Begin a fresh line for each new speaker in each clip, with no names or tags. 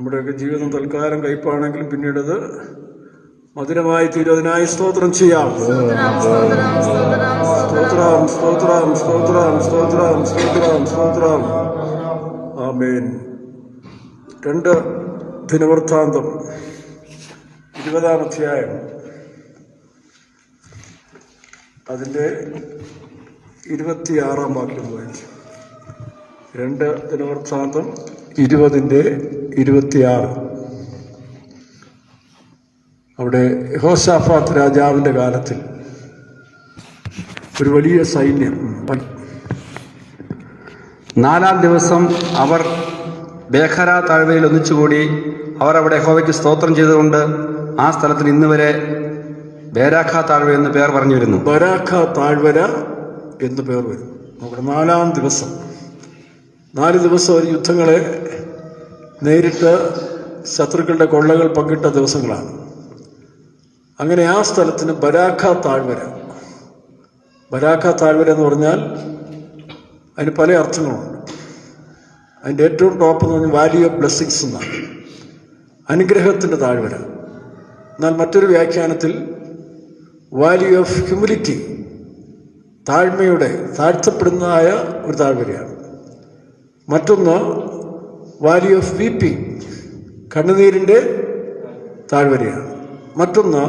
നമ്മുടെയൊക്കെ ജീവിതം തൽക്കാലം കയ്പാണെങ്കിലും പിന്നീടത് മധുരമായി തീരുന്നതിനായി സ്തോത്രം ചെയ്യാം. സ്തോത്രം സ്തോത്രം സ്തോത്രം സ്തോത്രം സ്തോത്രം സ്തോത്രം. ആമേൻ. 2 ദിനവൃത്താന്തം 20-ാം അധ്യായം അതിൻ്റെ 26-ാം വാക്യം വായിച്ചു. 2 ദിനവൃത്താന്തം 20-ന്റെ-26. അവിടെ യഹോശാഫാത്ത് രാജാവിൻ്റെ കാലത്തിൽ ഒരു വലിയ സൈന്യം.
4-ാം ദിവസം അവർ ബേഖര താഴ്വരയിൽ ഒന്നിച്ചുകൂടി. അവർ അവിടെ യഹോവയ്ക്ക് സ്തോത്രം ചെയ്തുകൊണ്ട് ആ സ്ഥലത്തിന് ഇന്ന് വരെ ബേരാഖ താഴ്വര എന്ന് പേർ പറഞ്ഞു വരുന്നു.
ബരാഖ താഴ്വര എന്ന് പേർ വരും. നമ്മുടെ 4-ാം ദിവസം 4 ദിവസം ഒരു യുദ്ധങ്ങളെ നേരിട്ട് ശത്രുക്കളുടെ കൊള്ളകൾ പങ്കിട്ട ദിവസങ്ങളാണ്. അങ്ങനെ ആ സ്ഥലത്തിന് ബരാഖ താഴ്വര. ബരാഖ താഴ്വര എന്ന് പറഞ്ഞാൽ അതിന് പല അർത്ഥങ്ങളുണ്ട്. അതിൻ്റെ ഏറ്റവും ടോപ്പ് എന്ന് പറഞ്ഞാൽ വാലി ഓഫ് ബ്ലെസ്സിങ്സ് എന്നാണ്, അനുഗ്രഹത്തിൻ്റെ താഴ്വര. എന്നാൽ മറ്റൊരു വ്യാഖ്യാനത്തിൽ വാലി ഓഫ് ഹ്യൂമിലിറ്റി, താഴ്ത്തപ്പെടുന്നതായ ഒരു താഴ്വരയാണ്. മറ്റൊന്ന് വാലി ഓഫ് വീപ്പിംഗ്, കണ്ണുനീരിൻ്റെ താഴ്വരയാണ്. മറ്റൊന്ന്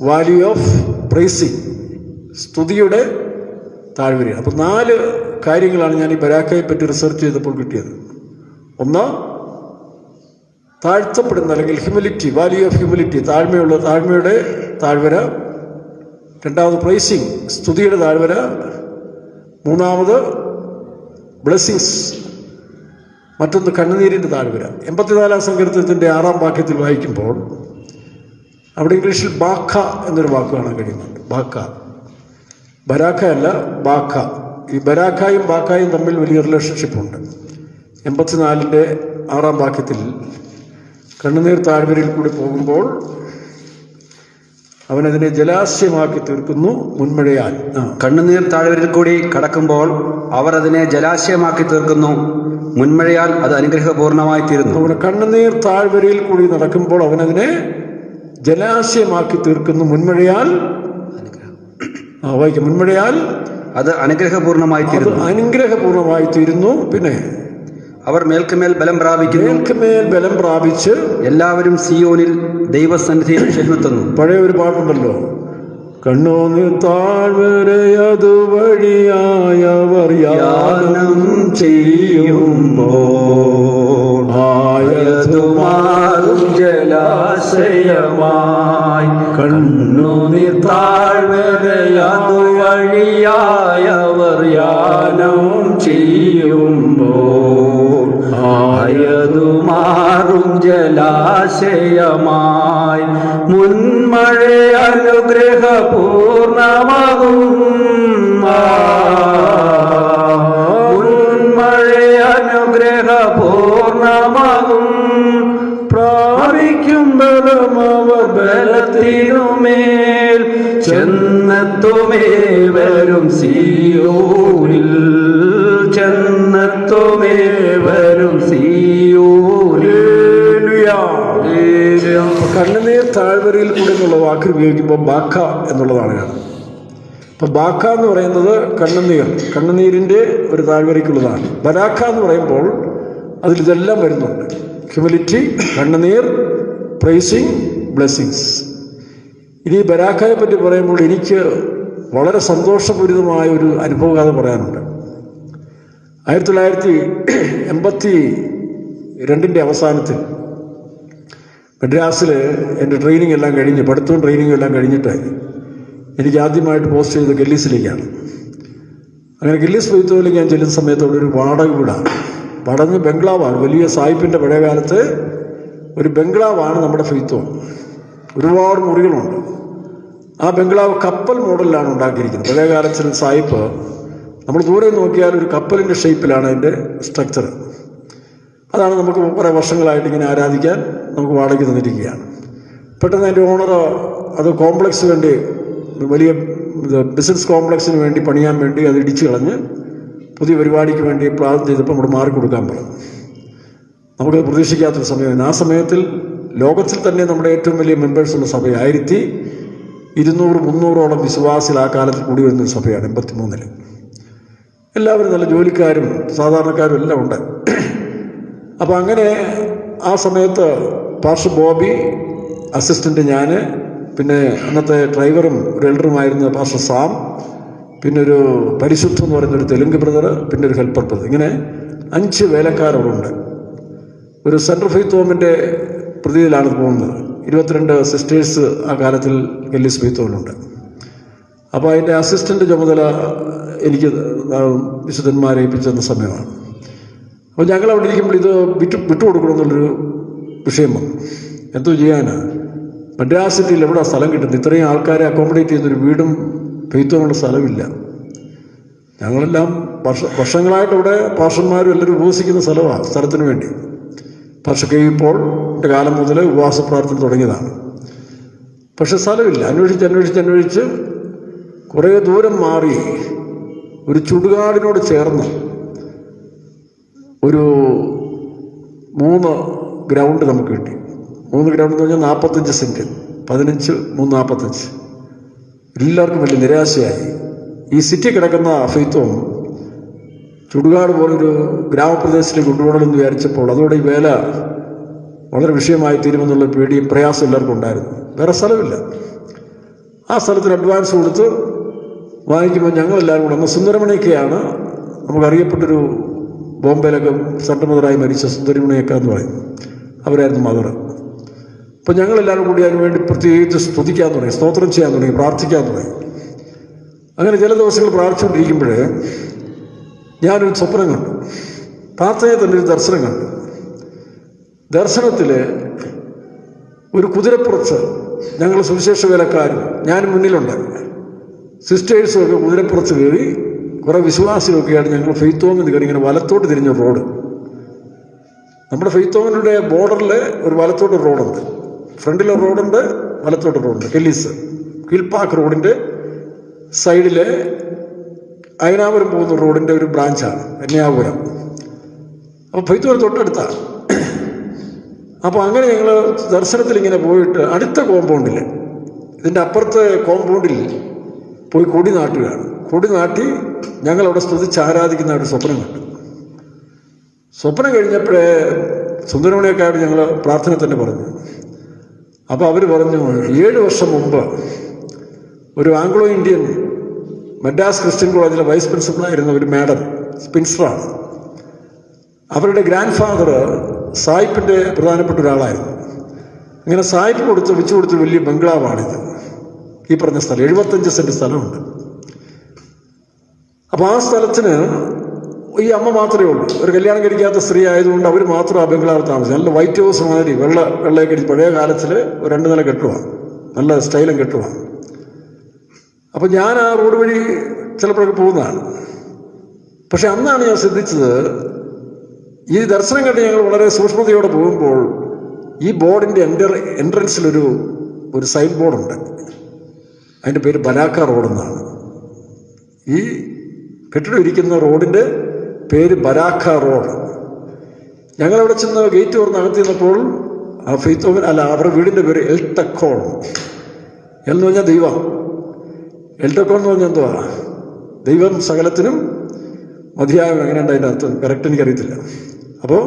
വാലി ഓഫ് പ്രൈസിങ്, സ്തുതിയുടെ താഴ്വരയാണ്. അപ്പോൾ 4 കാര്യങ്ങളാണ് ഞാൻ ഈ ബരാഖയെ പറ്റി റിസർച്ച് ചെയ്തപ്പോൾ കിട്ടിയത്. ഒന്ന്, താഴ്ത്തപ്പെടുന്ന അല്ലെങ്കിൽ ഹ്യൂമിലിറ്റി, വാലി ഓഫ് ഹ്യൂമിലിറ്റി, താഴ്മയുടെ താഴ്വര. 2ാമത് പ്രൈസിങ്, സ്തുതിയുടെ താഴ്വര. 3ാമത് ബ്ലെസ്സിങ്സ്, മറ്റൊന്ന് കണ്ണുനീരിൻ്റെ താഴ്വര. 84-ാം സങ്കീർത്തനത്തിൻ്റെ 6-ാം വാക്യത്തിൽ വായിക്കുമ്പോൾ അവിടെ ഇംഗ്ലീഷിൽ ബാഖ എന്നൊരു വാക്ക് കാണാൻ കഴിയുന്നുണ്ട്. ബാഖ, ബരാഖ അല്ല, ബാഖ. ഈ ബരാഖായും ബാഖായും തമ്മിൽ വലിയ റിലേഷൻഷിപ്പുണ്ട്. 84-ന്റെ 6-ാം വാക്യത്തിൽ കണ്ണുനീർ താഴ്വരയിൽ കൂടി പോകുമ്പോൾ അവനതിനെ ജലാശയമാക്കി തീർക്കുന്നു മുൻമഴയാൽ.
കണ്ണുനീർ താഴ്വരയിൽ കൂടി കടക്കുമ്പോൾ അവർ അതിനെ ജലാശയമാക്കി തീർക്കുന്നു, മുൻമഴയാൽ അത് അനുഗ്രഹപൂർണമായി തീരുന്നു.
അവിടെ കണ്ണുനീർ താഴ്വരയിൽ കൂടി നടക്കുമ്പോൾ അവനതിനെ ജലാശയമാക്കി തീർക്കുന്നു, മുൻമഴയാൽ വായിക്കും, മുൻമഴയാൽ
അത് അനുഗ്രഹപൂർണമായി തീരുന്നു.
അനുഗ്രഹപൂർണമായി തീരുന്നു. പിന്നെ
അവർ മേൽക്കുമേൽ ബലം പ്രാപിക്കുന്നു,
മേൽക്കുമേൽ ബലം പ്രാപിച്ച്
എല്ലാവരും സിയോനിൽ ദൈവസന്നിധിയിൽ ചെന്നെത്തുന്നു.
പഴയ ഒരു പാട്ടുണ്ടല്ലോ, കണ്ണുനീർ താഴ്വരയതു വഴിയായവർ യാനം ചെയ്യുമ്പോൾ ആയതുമാറും ജലാശയമായി. കണ്ണുനീർ താഴ്വരയതു വഴിയായവർ യാനം ചെയ്യുമ്പോൾ ആയതുമാറും ജലാശയമായി. മുൻമഴ അനുഗ്രഹപൂർണമാകും, മുൻമഴ അനുഗ്രഹപൂർണമാകും. പ്രാപിക്കും ബലം അവർ ബലത്തിനുമേൽ ചെന്നെത്തുമേ വരും സിയോനിൽ, ചെന്നെത്തുമേ വരും സിയോനിൽ. കണ്ണുനീർ താഴ്വരയിൽ കൂടി എന്നുള്ള വാക്ക് ഉപയോഗിക്കുമ്പോൾ ബാഖ എന്നുള്ളതാണ് കാണുന്നത്. അപ്പം ബാഖ എന്ന് പറയുന്നത് കണ്ണുനീരിൻ്റെ ഒരു താഴ്വരയ്ക്കുള്ളതാണ്. ബരാഖ എന്ന് പറയുമ്പോൾ അതിലിതെല്ലാം വരുന്നുണ്ട്. ഹ്യൂമിലിറ്റി, കണ്ണുനീർ, പ്രൈസിങ്, ബ്ലെസ്സിങ്സ്. ഇനി ബരാഖയെ പറ്റി പറയുമ്പോൾ എനിക്ക് വളരെ സന്തോഷപൂരിതമായ ഒരു അനുഭവകഥ പറയാനുണ്ട്. 1982-ന്റെ അവസാനത്തിൽ മദ്രാസിൽ എൻ്റെ ട്രെയിനിങ് എല്ലാം കഴിഞ്ഞ്, പഠിത്തവും ട്രെയിനിങ്ങും എല്ലാം കഴിഞ്ഞിട്ട് എനിക്ക് ആദ്യമായിട്ട് പോസ്റ്റ് ചെയ്തത് ഗല്ലീസിലേക്കാണ്. അങ്ങനെ ഗല്ലീസ് ഫെയ്ത്തോയിലേക്ക് ഞാൻ ചെല്ലുന്ന സമയത്തോടെ ഒരു വാടക വീടാണ്. വാടക ബംഗ്ലാവാണ്. വലിയ സായിപ്പിൻ്റെ പഴയകാലത്ത് ഒരു ബംഗ്ലാവാണ് നമ്മുടെ ഫെയ്ത്തോൺ. ഒരുപാട് മുറികളുണ്ട്. ആ ബംഗ്ലാവ് കപ്പൽ മോഡലിലാണ് ഉണ്ടാക്കിയിരിക്കുന്നത്. പഴയകാലത്തിൽ സായിപ്പ് നമ്മൾ ദൂരെ നോക്കിയാൽ ഒരു കപ്പലിൻ്റെ ഷേപ്പിലാണ് അതിൻ്റെ സ്ട്രക്ചർ. അതാണ് നമുക്ക് കുറേ വർഷങ്ങളായിട്ട് ഇങ്ങനെ ആരാധിക്കാൻ നമുക്ക് വാടകയ്ക്ക് തന്നിരിക്കുകയാണ്. പെട്ടെന്ന് അതിൻ്റെ ഓണർ അത് കോംപ്ലക്സ് വേണ്ടി, വലിയ ബിസിനസ് കോംപ്ലക്സിന് വേണ്ടി പണിയാൻ വേണ്ടി അത് ഇടിച്ചു കളഞ്ഞ് പുതിയ പരിപാടിക്ക് വേണ്ടി പ്ലാൻ ചെയ്തപ്പോൾ നമ്മൾ മാറിക്കൊടുക്കാൻ പറഞ്ഞു. നമുക്ക് പ്രതീക്ഷിക്കാത്തൊരു സമയമായിരുന്നു. ആ സമയത്തിൽ ലോകത്തിൽ തന്നെ നമ്മുടെ ഏറ്റവും വലിയ മെമ്പേഴ്സുള്ള സഭ 1200-300ഓളം വിശ്വാസികൾ ആ കാലത്ത് കൂടി വരുന്നൊരു സഭയാണ് 83-ൽ. എല്ലാവരും നല്ല ജോലിക്കാരും സാധാരണക്കാരും എല്ലാം ഉണ്ട്. അപ്പം അങ്ങനെ ആ സമയത്ത് പാസ്റ്റർ ബോബി, അസിസ്റ്റൻ്റ് ഞാൻ, പിന്നെ അന്നത്തെ ഡ്രൈവറും ഒരു എൽഡറുമായിരുന്ന പാസ്റ്റർ സാം, പിന്നെ ഒരു പരിശുദ്ധം എന്ന് പറയുന്നൊരു തെലുങ്ക് ബ്രദർ, പിന്നെ ഒരു ഹെൽപ്പർ ബ്രദർ, ഇങ്ങനെ 5 വേലക്കാരവിടെ. ഒരു സെൻട്രൽ ഫെയ്ത്ത് ഹോമിൻ്റെ പ്രതിയിലാണ് പോകുന്നത്. 22 സിസ്റ്റേഴ്സ് ആ കാലത്തിൽ കെല്ലീസ് ഫെയ്ത്ത് ഹോമിലുണ്ട്. അപ്പോൾ അതിൻ്റെ അസിസ്റ്റൻ്റ് ചുമതല എനിക്ക് വിശുദ്ധന്മാരെ ഏൽപ്പിച്ചെന്ന സമയമാണ്. അപ്പോൾ ഞങ്ങളവിടെ ഇരിക്കുമ്പോൾ ഇത് വിട്ടുകൊടുക്കണമെന്നുള്ളൊരു വിഷയം വന്നു. എന്തോ ചെയ്യാനാണ്, മദ്രാസ് സിറ്റിയിൽ എവിടെ സ്ഥലം കിട്ടുന്നത്? ഇത്രയും ആൾക്കാരെ അക്കോമഡേറ്റ് ചെയ്യുന്നൊരു വീടും ഫെയ്ത്തുമുള്ള സ്ഥലമില്ല. ഞങ്ങളെല്ലാം വർഷങ്ങളായിട്ട് ഇവിടെ പാർഷന്മാരും എല്ലാവരും ഉപവസിക്കുന്ന സ്ഥലമാണ്, സ്ഥലത്തിന് വേണ്ടി. പാർഷ ഇപ്പോൾ കാലം മുതൽ ഉപവാസ പ്രാർത്ഥന തുടങ്ങിയതാണ്. പക്ഷെ സ്ഥലമില്ല. അന്വേഷിച്ച് കുറേ ദൂരം മാറി ഒരു ചുടുകാടിനോട് ചേർന്ന് ഒരു 3 ഗ്രൗണ്ട് നമുക്ക് കിട്ടി. 3 ഗ്രൗണ്ട് എന്ന് പറഞ്ഞാൽ 45 സെൻറ്റ്, 15 3 45. എല്ലാവർക്കും വലിയ നിരാശയായി. ഈ സിറ്റി കിടക്കുന്ന ഫെയ്ത്തും ചുടുകാട് പോലൊരു ഗ്രാമപ്രദേശത്തിലേക്ക് കൊണ്ടുപോകണമെന്ന് വിചാരിച്ചപ്പോൾ അതോടെ ഈ വേല വളരെ വിഷയമായി തീരുമെന്നുള്ള പേടിയും പ്രയാസം എല്ലാവർക്കും ഉണ്ടായിരുന്നു. വേറെ സ്ഥലമില്ല. ആ സ്ഥലത്തിന് അഡ്വാൻസ് കൊടുത്ത് വാങ്ങിക്കുമ്പോൾ ഞങ്ങളെല്ലാവരും കൂടെ, അന്ന് സുന്ദരമണിയൊക്കെയാണ് നമുക്കറിയപ്പെട്ടൊരു ബോംബെയിലൊക്കെ സെൻട്രൽ മദറായി മരിച്ച സുന്ദരമണിയൊക്കെ എന്ന് പറയും, അവരായിരുന്നു മദർ. അപ്പോൾ ഞങ്ങളെല്ലാവരും കൂടി അതിന് വേണ്ടി പ്രത്യേകിച്ച് സ്തുതിക്കാൻ തുടങ്ങി, സ്തോത്രം ചെയ്യാൻ തുടങ്ങി, പ്രാർത്ഥിക്കാൻ തുടങ്ങി. അങ്ങനെ ചില ദിവസങ്ങൾ പ്രാർത്ഥിച്ചുകൊണ്ടിരിക്കുമ്പോൾ ഞാനൊരു സ്വപ്നം കണ്ടു. പ്രാർത്ഥനയിൽ തന്നെ ഒരു ദർശനം കണ്ടു. ദർശനത്തിൽ ഒരു കുതിരപ്പുറത്ത് ഞങ്ങൾ സുവിശേഷ വേലക്കാരും ഞാൻ മുന്നിലുണ്ട്, സിസ്റ്റേഴ്സും ഒക്കെ കുതിരപ്പുറത്ത് കയറി, കുറേ വിശ്വാസികളൊക്കെയാണ് ഞങ്ങൾ ഫെയ്ത്ത് ഹോമിൽ നിന്ന് കയറി ഇങ്ങനെ വലത്തോട്ട് തിരിഞ്ഞ റോഡ്. നമ്മുടെ ഫെയ്ത്ത് ഹോമിൻ്റെ ബോർഡറിൽ ഒരു വലത്തോട്ട് റോഡുണ്ട്, ഫ്രണ്ടിലെ റോഡുണ്ട്, വലത്തോട്ട് റോഡുണ്ട്. കെല്ലീസ് കീഴ്പാക്ക് റോഡിൻ്റെ സൈഡിൽ അയനാപുരം പോകുന്ന റോഡിൻ്റെ ഒരു ബ്രാഞ്ചാണ് കന്യാപുരം. അപ്പോൾ ഫെയ്ത്ത് ഹോം തൊട്ടടുത്താണ്. അപ്പോൾ അങ്ങനെ ഞങ്ങൾ ദർശനത്തിൽ ഇങ്ങനെ പോയിട്ട് അടുത്ത കോമ്പൗണ്ടിൽ, ഇതിൻ്റെ അപ്പുറത്തെ കോമ്പൗണ്ടിൽ പോയി കൊടി നാട്ടുകയാണ്. കൊടി നാട്ടി ഞങ്ങളവിടെ സ്തുതിച്ച് ആരാധിക്കുന്ന ഒരു സ്വപ്നം കണ്ടു. സ്വപ്നം കഴിഞ്ഞപ്പോഴേ സുന്ദരമണിയൊക്കെയായിട്ട് ഞങ്ങൾ പ്രാർത്ഥന തന്നെ പറഞ്ഞു. അപ്പോൾ അവർ പറഞ്ഞു, 7 വർഷം മുമ്പ് ഒരു ആംഗ്ലോ ഇന്ത്യൻ മദ്രാസ് ക്രിസ്ത്യൻ കോളേജിലെ വൈസ് പ്രിൻസിപ്പളായിരുന്ന ഒരു മാഡം, സ്പിൻസ്റ്ററാണ്, അവരുടെ ഗ്രാൻഡ് ഫാദർ സായിപ്പിൻ്റെ പ്രധാനപ്പെട്ട ഒരാളായിരുന്നു. അങ്ങനെ സായിപ്പ് വെച്ചു കൊടുത്ത വലിയ ബംഗ്ലാവാണിത്, ഈ പറഞ്ഞ സ്ഥലം. 75 സെൻറ്റ് സ്ഥലമുണ്ട്. അപ്പോൾ ആ സ്ഥലത്തിന് ഈ അമ്മ മാത്രമേ ഉള്ളൂ, ഒരു കല്യാണം കഴിക്കാത്ത സ്ത്രീ ആയതുകൊണ്ട് അവർ മാത്രം ആ ബംഗ്ലാവിൽ താമസിച്ചു. നല്ല വൈറ്റ് ഹൗസ് മാതിരി വെള്ളയൊക്കെ അടിച്ച് പഴയ കാലത്തിൽ 2 നില കെട്ടുവാണ്, നല്ല സ്റ്റൈലും കെട്ടുവാണ്. അപ്പം ഞാൻ ആ റോഡ് വഴി ചിലപ്പോഴൊക്കെ പോകുന്നതാണ്. പക്ഷെ അന്നാണ് ഞാൻ ശ്രദ്ധിച്ചത്, ഈ ദർശനം കണ്ട് ഞങ്ങൾ വളരെ സൂക്ഷ്മതയോടെ പോകുമ്പോൾ ഈ ബോർഡിൻ്റെ എൻട്രൻസിലൊരു സൈൻ ബോർഡുണ്ട്. അതിൻ്റെ പേര് ബരാക്ക റോഡെന്നാണ്. ഈ കെട്ടിടം ഇരിക്കുന്ന റോഡിൻ്റെ പേര് ബരാക്ക റോഡ്. ഞങ്ങളവിടെ ചെന്ന് ഗേറ്റ് തുറന്ന് അകത്ത് ചെന്നപ്പോൾ ആ ഫെയ്ത്ത് ഹോമിൽ അവരുടെ വീടിൻ്റെ പേര് എൽട്ടക്കോൺ എന്ന് പറഞ്ഞാൽ ദൈവം. എൽട്ടക്കോൺ എന്ന് പറഞ്ഞാൽ എന്തുവാ? ദൈവം സകലത്തിനും മതിയാകും. എങ്ങനെയുണ്ട് അതിൻ്റെ അർത്ഥം? കറക്റ്റ് എനിക്കറിയത്തില്ല. അപ്പോൾ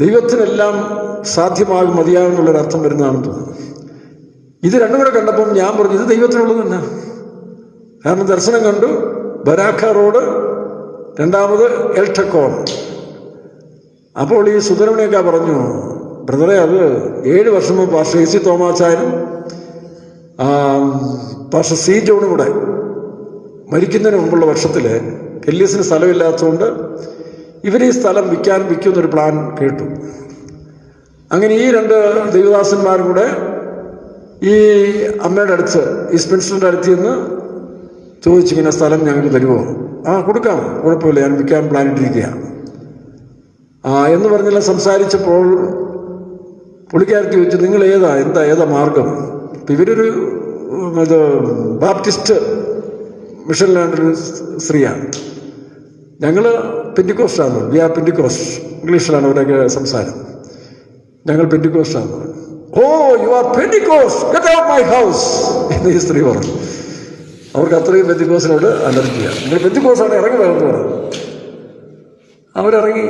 ദൈവത്തിനെല്ലാം സാധ്യമാകും, മതിയാകും എന്നുള്ളൊരർത്ഥം വരുന്നതാണെന്ന് തോന്നുന്നു. ഇത് രണ്ടും കൂടെ കണ്ടപ്പം ഞാൻ പറഞ്ഞു, ഇത് ദൈവത്തിനുള്ളത് തന്നെ. കാരണം ദർശനം കണ്ടു, ബരാക്ക റോഡ്, രണ്ടാമത് എൽട്ടക്കോൺ. അപ്പോൾ ഈ സുന്ദരമണിയൊക്കെ പറഞ്ഞു, ബ്രദറെ, അത് 7 വർഷം മുമ്പ് പാസ്റ്റർ എ സി തോമാച്ചായനും പാസ്റ്റർ സി ജോണും കൂടെ മരിക്കുന്നതിന് മുമ്പുള്ള വർഷത്തിൽ കെല്ലീസിന് സ്ഥലമില്ലാത്തതുകൊണ്ട് ഇവർ ഈ സ്ഥലം വിൽക്കുമെന്നൊരു പ്ലാൻ കേട്ടു. അങ്ങനെ ഈ 2 ദൈവദാസന്മാരും കൂടെ ഈ അമ്മയുടെ അടുത്ത്, ഈ സ്പെൻസറിൻ്റെ അടുത്ത് നിന്ന് ചോദിച്ചിങ്ങനെ, സ്ഥലം ഞങ്ങൾക്ക് തരുമോ? കൊടുക്കാം, കുഴപ്പമില്ല, ഞാൻ വിൽക്കാൻ പ്ലാൻ ഇട്ടിരിക്കുകയാണ് എന്ന് പറഞ്ഞെല്ലാം സംസാരിച്ചപ്പോൾ പുള്ളിക്കാരത്തി ചോദിച്ചു, നിങ്ങൾ ഏതാ മാർഗം? ഇവരൊരു ബാപ്റ്റിസ്റ്റ് മിഷനിലാണ്ടൊരു സ്ത്രീയാണ്. ഞങ്ങൾ പെന്റിക്കോസ്റ്റാണ്, വി ആർ പെന്റിക്കോസ്റ്റ് ഇംഗ്ലീഷിലാണ് അവരൊക്കെ സംസാരം. ഞങ്ങൾ പെന്തിക്കോസ്റ്റാണ്. Oh you are Pentecost, get out my house എന്ന് ഈ സ്ത്രീ പറഞ്ഞു. അവർക്ക് അത്രയും പെന്തിക്കോസിനോട് അലർജിയാണ്. നിങ്ങൾ പെന്തിക്കോസാണ്, ഇറങ്ങി വരണമെന്ന് പറഞ്ഞു. അവരിറങ്ങി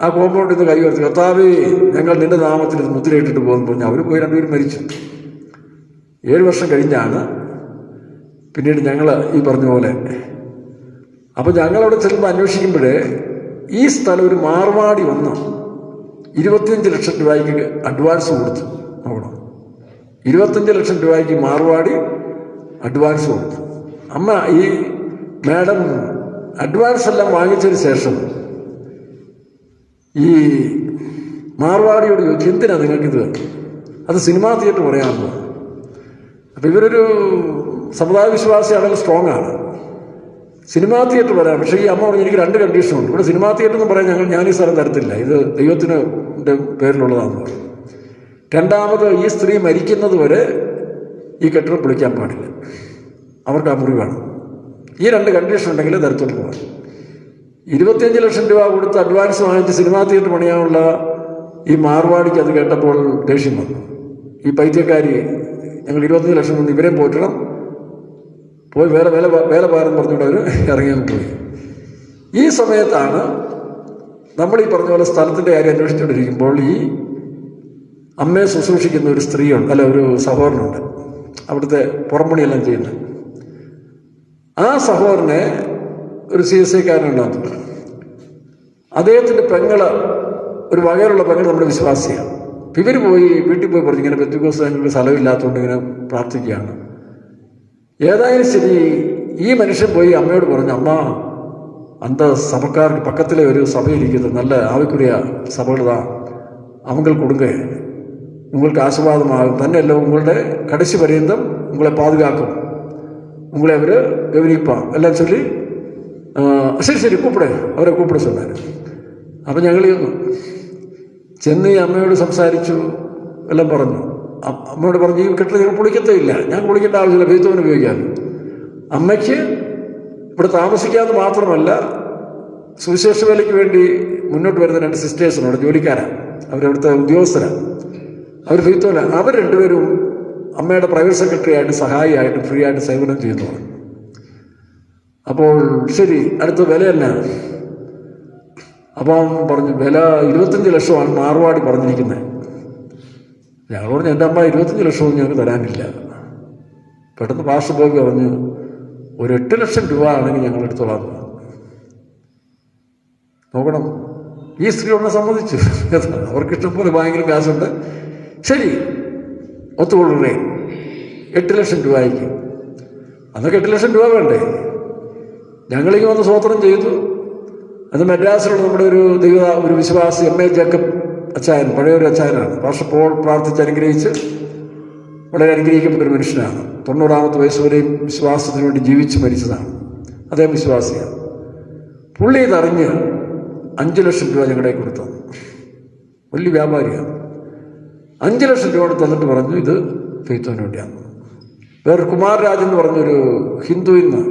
ആ കോമ്പൗണ്ടിൽ നിന്ന് കൈ ഉയർത്തി, കർത്താവേ ഞങ്ങൾ നിന്റെ നാമത്തിൽ ഇത് മുദ്രയിട്ടിട്ട് പോകുന്നു പറഞ്ഞു. അവർ പോയി രണ്ടുപേരും മരിച്ചു. 7 വർഷം കഴിഞ്ഞാണ് പിന്നീട് ഞങ്ങൾ ഈ പറഞ്ഞ പോലെ. അപ്പോൾ ഞങ്ങളവിടെ ചെല്ലുമ്പോൾ അന്വേഷിക്കുമ്പോഴേ ഈ സ്ഥലം ഒരു മാർവാടി വന്ന് 25 ലക്ഷം രൂപയ്ക്ക് അഡ്വാൻസ് കൊടുത്തു. നോക്കണം, 25 ലക്ഷം രൂപയ്ക്ക് മാർവാടി അഡ്വാൻസ് കൊടുത്തു. അമ്മ ഈ മാഡം അഡ്വാൻസ് എല്ലാം വാങ്ങിച്ചതിന് ശേഷം ഈ മാർവാടിയോട് ചോദിച്ചു, എന്തിനാണ് നിങ്ങൾക്കിത്? അത് സിനിമാ തിയേറ്റർ പറയാമെന്ന്. അപ്പം ഇവരൊരു സമുദായ വിശ്വാസിയാണെങ്കിൽ സ്ട്രോങ് ആണ്, സിനിമാ തിയേറ്റർ പറയാം. പക്ഷേ ഈ അമ്മ പറഞ്ഞു, എനിക്ക് 2 കണ്ടീഷനുണ്ട്. ഇവിടെ സിനിമാ തിയേറ്റർ എന്ന് പറയാൻ ഞാൻ ഈ സ്ഥലം തരത്തില്ല, ഇത് ദൈവത്തിന് പേരിലുള്ളതാണെന്ന് പറഞ്ഞു. രണ്ടാമത്, ഈ സ്ത്രീ മരിക്കുന്നത് വരെ ഈ കെട്ടിടം പൊളിക്കാൻ പാടില്ല, അവർക്ക് ആ മുറി വേണം. ഈ 2 കണ്ടീഷൻ ഉണ്ടെങ്കിൽ തരത്തുള്ളൂ പോകാൻ. 25 ലക്ഷം രൂപ കൊടുത്ത് അഡ്വാൻസ് വാങ്ങിച്ച് സിനിമാ തിയേറ്റർ പണിയാനുള്ള ഈ മാർവാടിക്ക് അത് കേട്ടപ്പോൾ ദേഷ്യം വന്നു. ഈ പൈത്യക്കാരി ഞങ്ങൾ 25 ലക്ഷം കൊണ്ട് ഇവരെയും പോറ്റണം, പോയി വേല പാരെന്ന് പറഞ്ഞുകൊണ്ട് അവർ ഇറങ്ങിയെന്ന് പോയി. ഈ സമയത്താണ് നമ്മൾ ഈ പറഞ്ഞ പോലെ സ്ഥലത്തിൻ്റെ കാര്യം അന്വേഷിച്ചുകൊണ്ടിരിക്കുമ്പോൾ ഈ അമ്മയെ ശുശ്രൂഷിക്കുന്ന ഒരു സ്ത്രീയുണ്ട്, അല്ല ഒരു സഹോദരനുണ്ട്, അവിടുത്തെ പുറംപണിയെല്ലാം ചെയ്യുന്നത്. ആ സഹോദരനെ ഒരു CSIക്കാരനുണ്ടാകുന്നു. അദ്ദേഹത്തിൻ്റെ പെങ്ങള്, ഒരു വകയിലുള്ള പെങ്ങൾ നമ്മുടെ വിശ്വാസിയാണ്. അപ്പം ഇവർ പോയി വീട്ടിൽ പോയി പറഞ്ഞു, ഇങ്ങനെ പെന്തിക്കോസ് ഞങ്ങൾക്ക് സ്ഥലമില്ലാത്തതുകൊണ്ട് ഇങ്ങനെ പ്രാർത്ഥിക്കുകയാണ്. ഏതായാലും ശരി, ഈ മനുഷ്യൻ പോയി അമ്മയോട് പറഞ്ഞു, അമ്മ അന്ത സഭക്കാർക്ക് പക്കത്തിലെ ഒരു സഭയിരിക്കുന്നത് നല്ല ആവിക്കുറിയ സഭകളതാ, അവങ്ങൾ കൊടുങ്ക உங்களுக்கு ஆசீர்வாதமாகும், தன்னெல்ல உங்களுடைய கடைசி பரியந்தம் உங்களை பாதுகாக்கும், உங்களை அவர் கவனிப்பான் எல்லாம் சொல்லி ശരി കൂപ്പിടെ, അവരെ കൂപ്പിടെ சொன்னார். അപ്പം ഞങ്ങൾ ചെന്ന് ഈ അമ്മയോട് സംസാരിച്ചു, എല്ലാം പറഞ്ഞു. അമ്മയോട് പറഞ്ഞു, ഈ കെട്ടിടം നിങ്ങൾ പൊളിക്കത്തേ ഇല്ല, ഞാൻ പൊളിക്കേണ്ട ആവശ്യമില്ല, ബെയ്ത്തോവിന് ഉപയോഗിക്കാൻ. അമ്മയ്ക്ക് ഇവിടെ താമസിക്കാമെന്ന് മാത്രമല്ല, സുവിശേഷ വേലയ്ക്ക് വേണ്ടി മുന്നോട്ട് വരുന്ന 2 സിസ്റ്റേഴ്സിനോട്, ജോലിക്കാരാണ്, അവരവിടുത്തെ ഉദ്യോഗസ്ഥരാണ്, അവർ ബെയ്ത്തോല. അവർ രണ്ടുപേരും അമ്മയുടെ പ്രൈവറ്റ് സെക്രട്ടറി ആയിട്ട് സഹായിയായിട്ട് ഫ്രീ ആയിട്ട് സേവനം ചെയ്യുന്നു. അപ്പോൾ ശരി, അടുത്ത വില തന്നെ. അപ്പം പറഞ്ഞു, വില 25 ലക്ഷമാണ് മാർവാടി പറഞ്ഞിരിക്കുന്നത്. ഞങ്ങൾ പറഞ്ഞു, എൻ്റെ അമ്മ 25 ലക്ഷമൊന്നും ഞങ്ങൾക്ക് തരാനില്ല. പെട്ടെന്ന് പാസ്റ്റർ പോയി പറഞ്ഞു, ഒരു 8 ലക്ഷം രൂപ ആണെങ്കിൽ ഞങ്ങൾ എടുത്തോളാം. നോക്കണം, ഈ സ്ത്രീ ഉടനെ സമ്മതിച്ചു. അവർക്ക് ഇഷ്ടംപോലെ ബാങ്കിൽ കാശുണ്ട്. ശരി, ഒത്തുകൊള്ളേ, 8 ലക്ഷം രൂപയ്ക്ക്. അന്നൊക്കെ 8 ലക്ഷം രൂപ വേണ്ടേ? ഞങ്ങളിങ്ങനെ വന്ന് സ്വോത്രം ചെയ്തു. അത് മദ്രാസിലുള്ള നമ്മുടെ ഒരു വിശ്വാസി MA ജേക്കബ് അച്ചായൻ, പഴയൊരു അച്ചായനാണ്. പാസ്റ്റർ പോൾ പ്രാർത്ഥിച്ച് അനുഗ്രഹിച്ച് വളരെ അനുഗ്രഹിക്കപ്പെട്ടൊരു മനുഷ്യനാണ്. 90-ാമത്തെ വയസ്സ് വരെയും വിശ്വാസത്തിന് വേണ്ടി ജീവിച്ച് മരിച്ചതാണ്. അദ്ദേഹം വിശ്വാസിയാണ്. പുള്ളി ഇതറിഞ്ഞ് 5 ലക്ഷം രൂപ ഞങ്ങളുടെ കൊടുത്തു. വലിയ വ്യാപാരിയാണ്. 5 ലക്ഷം രൂപ തന്നിട്ട് പറഞ്ഞു, ഇത് ഫെയ്ത്തോന് വേണ്ടിയാണ്. വേറൊരു കുമാർ രാജ് എന്ന് പറഞ്ഞൊരു ഹിന്ദുവിൽ നിന്ന്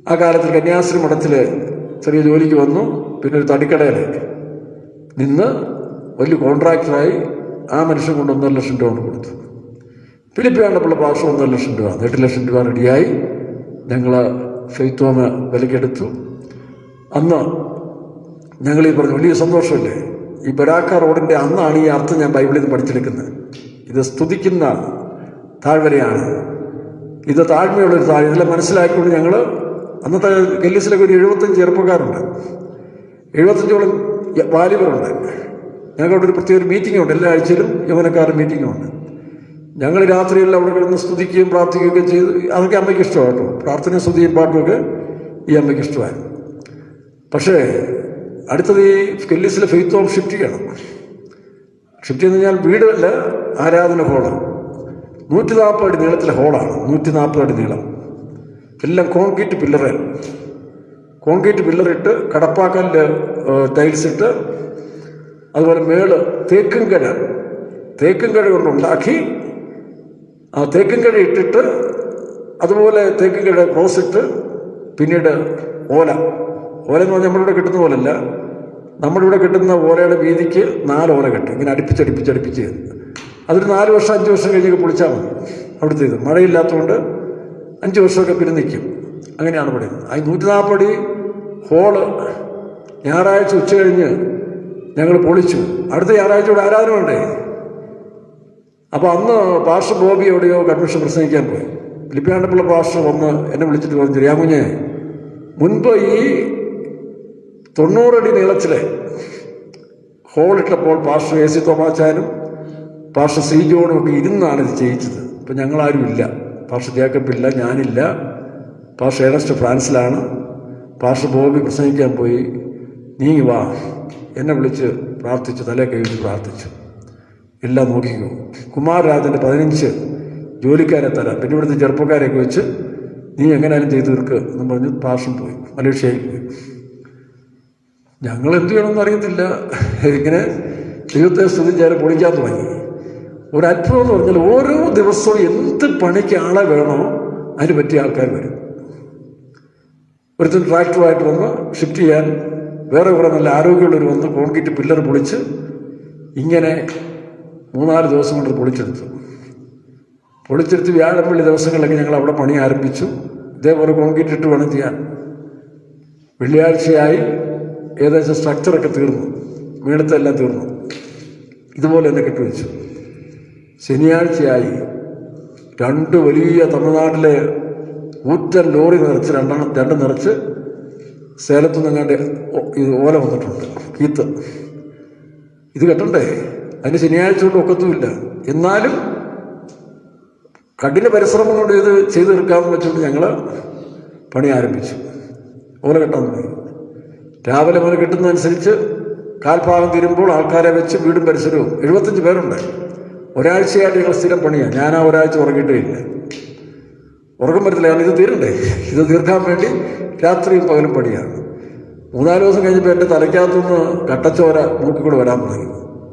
ആ കാലത്തിൽ കന്യാസ്ത്രീ മഠത്തിൽ ചെറിയ ജോലിക്ക് വന്നു. പിന്നെ ഒരു തടിക്കടയിൽ നിന്ന് വലിയ കോൺട്രാക്ടറായി. ആ മനുഷ്യൻ കൊണ്ട് 1.5 ലക്ഷം രൂപ കൊണ്ട് കൊടുത്തു. ഫിലിപ്പ് വേണ്ടപ്പോൾ പാർശ്വം 1.5 ലക്ഷം രൂപ, 8 ലക്ഷം രൂപ റെഡിയായി. ഞങ്ങൾ ഫെയ്ത്തോമ വിലക്കെടുത്തു. അന്ന് ഞങ്ങൾ ഈ പറഞ്ഞു, വലിയ സന്തോഷമല്ലേ. ഈ ബരാക്ക റോഡിൻ്റെ അന്നാണ് ഈ അർത്ഥം ഞാൻ ബൈബിളിൽ നിന്ന് പഠിച്ചെടുക്കുന്നത്. ഇത് സ്തുതിക്കുന്ന താഴ്വരയാണ്, ഇത് താഴ്മയുള്ളൊരു താഴ്വര. ഇതെല്ലാം മനസ്സിലാക്കിക്കൊണ്ട് ഞങ്ങൾ അന്നത്തെ ഗല്ലീസിലൊക്കെ ഒരു 75 ചെറുപ്പക്കാരുണ്ട്, 75ഓളം വാലിബറുണ്ട്. ഞങ്ങൾക്കവിടെ ഒരു പ്രത്യേക മീറ്റിംഗ് ഉണ്ട്, എല്ലാ ആഴ്ചയിലും യൗവനക്കാരുടെ മീറ്റിംഗും ഉണ്ട്. ഞങ്ങൾ രാത്രിയെല്ലാം അവിടെ കിടന്ന് സ്തുതിക്കുകയും പ്രാർത്ഥിക്കുകയൊക്കെ ചെയ്ത്. അതൊക്കെ അമ്മയ്ക്ക് ഇഷ്ടമാണ് കേട്ടോ, പ്രാർത്ഥനയും സ്തുതിയും പാട്ടുമൊക്കെ ഈ അമ്മയ്ക്ക് ഇഷ്ടമായിരുന്നു. പക്ഷേ അടുത്തത് ഈ ഗല്ലീസിലെ ഫെയ്ത്ത് ഹോം ഷിഫ്റ്റ് ചെയ്യണം. ഷിഫ്റ്റ് ചെയ്ത് കഴിഞ്ഞാൽ വീടല്ല, ആരാധന ഹോള്. 140 അടി നീളത്തിലെ ഹോളാണ്, 140 അടി നീളം. എല്ലാം കോൺക്രീറ്റ് പില്ലറിട്ട് കടപ്പാക്കല്ല് ടൈൽസ് ഇട്ട്, അതുപോലെ മേള് തേക്കും കഴ കൊണ്ടുണ്ടാക്കി. ആ തേക്കും കഴ ഇട്ടിട്ട്, അതുപോലെ തേക്കും കഴ ക്രോസ് ഇട്ട്, പിന്നീട് ഓല എന്ന് പറഞ്ഞാൽ നമ്മളിവിടെ കിട്ടുന്ന പോലല്ല, നമ്മളിവിടെ കിട്ടുന്ന ഓലയുടെ വീതിക്ക് 4 ഓല കെട്ടും, ഇങ്ങനെ അടുപ്പിച്ചടുപ്പിച്ചടുപ്പിച്ച്. അതൊരു 4 വർഷം 5 വർഷം കഴിഞ്ഞൊക്കെ പൊളിച്ചാൽ മതി. അവിടുത്തെ ഇത് മഴയില്ലാത്തതുകൊണ്ട് 5 വർഷമൊക്കെ പിന്നെ നിൽക്കും. അങ്ങനെയാണ് പറയുന്നത്. ആ 140 അടി ഹോള് ഞായറാഴ്ച ഉച്ച കഴിഞ്ഞ് ഞങ്ങൾ പൊളിച്ചു. അടുത്ത ഞായറാഴ്ച ഇവിടെ ആരാധന വേണ്ടേ? അപ്പോൾ അന്ന് പാസ്റ്റർ ബോബി എവിടെയോ കൺവെൻഷൻ പ്രസംഗിക്കാൻ പോയി. ലിപ്പിയാണ്ടപ്പിള്ള പാസ്റ്റർ വന്ന് എന്നെ വിളിച്ചിട്ട് പറഞ്ഞു, രാമുഞ്ഞെ, മുൻപ് ഈ 90 അടി നീളത്തിലെ ഹോളിട്ടപ്പോൾ പാസ്റ്റർ എ സി തോമാച്ചാനും പാസ്റ്റർ സി ജോണും ഒക്കെ ഇരുന്നാണ് ഇത് ചെയ്യിച്ചത്. ഇപ്പം ഞങ്ങളാരും ഇല്ല. പാസ്റ്റർ ജേക്കബ് ഇല്ല, ഞാനില്ല, പാസ്റ്റർ ഏണസ്റ്റ് ഫ്രാൻസിലാണ്. പാസ്റ്റർ ബോബി പ്രസംഗിക്കാൻ പോയി. നീ വാ, എന്നെ വിളിച്ച് പ്രാർത്ഥിച്ചു, തലേ കൈവച്ച് പ്രാർത്ഥിച്ചു. എല്ലാം നോക്കിക്കോ, കുമാരരാജൻ്റെ 15 ജോലിക്കാരെ തരാം, പിന്നെ ഇവിടുത്തെ ചെറുപ്പക്കാരെയൊക്കെ വെച്ച് നീ എങ്ങനെയാലും ചെയ്ത് തീർക്ക് എന്ന് പറഞ്ഞ് പാസ്റ്റർ പോയി, മലേഷ്യയിൽ പോയി. ഞങ്ങൾ എന്ത് ചെയ്യണമെന്ന് അറിയത്തില്ല. ഇങ്ങനെ ദൈവത്തെ സ്തുതിച്ചാൽ പൊളിക്കാൻ തുടങ്ങി. ഒരു അത്ഭുതം എന്ന് പറഞ്ഞാൽ ഓരോ ദിവസവും എന്ത് പണിക്ക് ആളെ വേണോ അതിന് പറ്റിയ ആൾക്കാർ വരും. ഒരുത്തൻ ട്രാക്ടറുമായിട്ട് വന്ന് ഷിഫ്റ്റ് ചെയ്യാൻ, വേറെ കുറേ നല്ല ആരോഗ്യമുള്ളവർ വന്ന് കോൺക്രീറ്റ് പില്ലർ പൊളിച്ച് ഇങ്ങനെ 3-4 ദിവസം കൊണ്ട് പൊളിച്ചെടുത്ത് വ്യാഴം വെള്ളി ദിവസങ്ങളിലൊക്കെ ഞങ്ങൾ അവിടെ പണി ആരംഭിച്ചു. ഇതേപോലെ കോൺക്രീറ്റ് ഇട്ട് വേണം ചെയ്യാൻ. വെള്ളിയാഴ്ചയായി ഏകദേശം സ്ട്രക്ചറൊക്കെ തീർന്നു, വീണത്തെല്ലാം തീർന്നു. ഇതുപോലെ തന്നെ കെട്ടിവെച്ചു. ശനിയാഴ്ചയായി 2 വലിയ തമിഴ്നാട്ടിലെ ഊറ്റൻ ലോറി നിറച്ച് 2 നിറച്ച് സേലത്തുനിന്ന് എങ്ങാണ്ട് ഇത് ഓല വന്നിട്ടുണ്ട്, കീത്ത്. ഇത് കെട്ടണ്ടേ? അതിന് ശനിയാഴ്ച കൊണ്ട് ഒക്കത്തുമില്ല. എന്നാലും കഠിന പരിശ്രമം കൊണ്ട് ഇത് ചെയ്തു തീർക്കാമെന്ന് വെച്ചുകൊണ്ട് ഞങ്ങൾ പണി ആരംഭിച്ചു. ഓല കെട്ടാൻ തുടങ്ങി. രാവിലെ മുതൽ കിട്ടുന്നതനുസരിച്ച് കാൽഭാഗം തീരുമ്പോൾ ആൾക്കാരെ വെച്ച് വീടും പരിസരവും 75 പേരുണ്ട്. ഒരാഴ്ചയായിട്ട് ഞങ്ങൾ സ്ഥിരം പണിയാണ്. ഞാൻ ആ ഒരാഴ്ച ഉറങ്ങിയിട്ടേ ഇല്ല. ഉറക്കം പറ്റില്ല, കാരണം ഇത് തീരണ്ടേ. ഇത് തീർക്കാൻ വേണ്ടി രാത്രിയും പകലും പണിയാണ്. 3-4 ദിവസം കഴിഞ്ഞപ്പോൾ എൻ്റെ തലയ്ക്കകത്തുനിന്ന് കട്ടച്ചോര മൂക്കിക്കൂടെ വരാൻ തുടങ്ങി.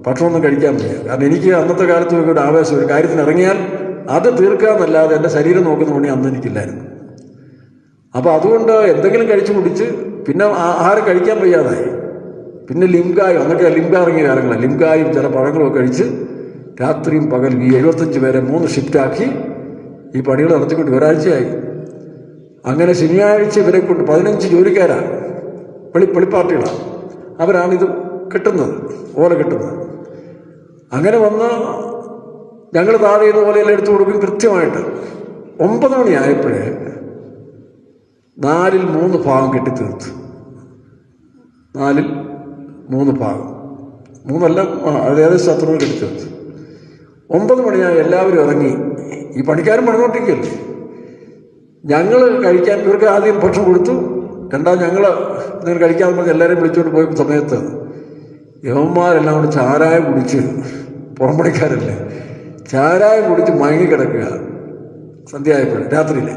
ഭക്ഷണമൊന്നും കഴിക്കാൻ വയ്യ. കാരണം എനിക്ക് അന്നത്തെ കാലത്ത് ഒരു ആവേശം, ഒരു കാര്യത്തിന് ഇറങ്ങിയാൽ അത് തീർക്കാമെന്നല്ലാതെ എൻ്റെ ശരീരം നോക്കുന്ന പണി അന്ന് എനിക്കില്ലായിരുന്നു. അപ്പോൾ അതുകൊണ്ട് എന്തെങ്കിലും കഴിച്ചു കുടിച്ച് പിന്നെ ആഹാരം കഴിക്കാൻ വയ്യാതായി. പിന്നെ ലിംഗായും, അന്നൊക്കെ ലിംഗ ഇറങ്ങിയ കാലങ്ങളാണ്, ലിംഗായും ചില പഴങ്ങളൊക്കെ കഴിച്ച് രാത്രിയും പകലും ഈ 75 പേരെ 3 ഷിഫ്റ്റാക്കി ഈ പണികൾ നടത്തിക്കൊണ്ട് ഒരാഴ്ചയായി. അങ്ങനെ ശനിയാഴ്ച ഇവരെ കൊണ്ട് 15 ജോലിക്കാരാണ്, വെളിപ്പാർട്ടികളാണ്. അവരാണിത് കെട്ടുന്നത്, ഓല കെട്ടുന്നത്. അങ്ങനെ വന്ന് ഞങ്ങൾ താഴെ ചെയ്യുന്ന ഓലയെല്ലാം എടുത്തു കൊടുക്കും കൃത്യമായിട്ട്. 9 മണിയായപ്പോഴേ 4-ൽ 3 ഭാഗം കെട്ടിത്തീർത്തു. 4-ൽ 3 ഭാഗം, 3 അത് ഏകദേശം അത്ര കെട്ടിത്തീർത്തു. 9 മണിയായി എല്ലാവരും ഇറങ്ങി. ഈ പണിക്കാരും പണികൊണ്ടിരിക്കുകയല്ലേ. ഞങ്ങൾ കഴിക്കാൻ ഇവർക്ക് ആദ്യം ഭക്ഷണം കൊടുത്തു. രണ്ടാമത് ഞങ്ങൾ നിങ്ങൾ കഴിക്കാതെ പറഞ്ഞ് എല്ലാവരെയും വിളിച്ചുകൊണ്ട് പോയ സമയത്ത് യവന്മാരെല്ലാം കൂടെ ചാരായം കുടിച്ച്, പുറംപണിക്കാരല്ലേ, ചാരായം കുടിച്ച് മയങ്ങിക്കിടക്കുക. സന്ധ്യയായപ്പോൾ രാത്രിയിൽ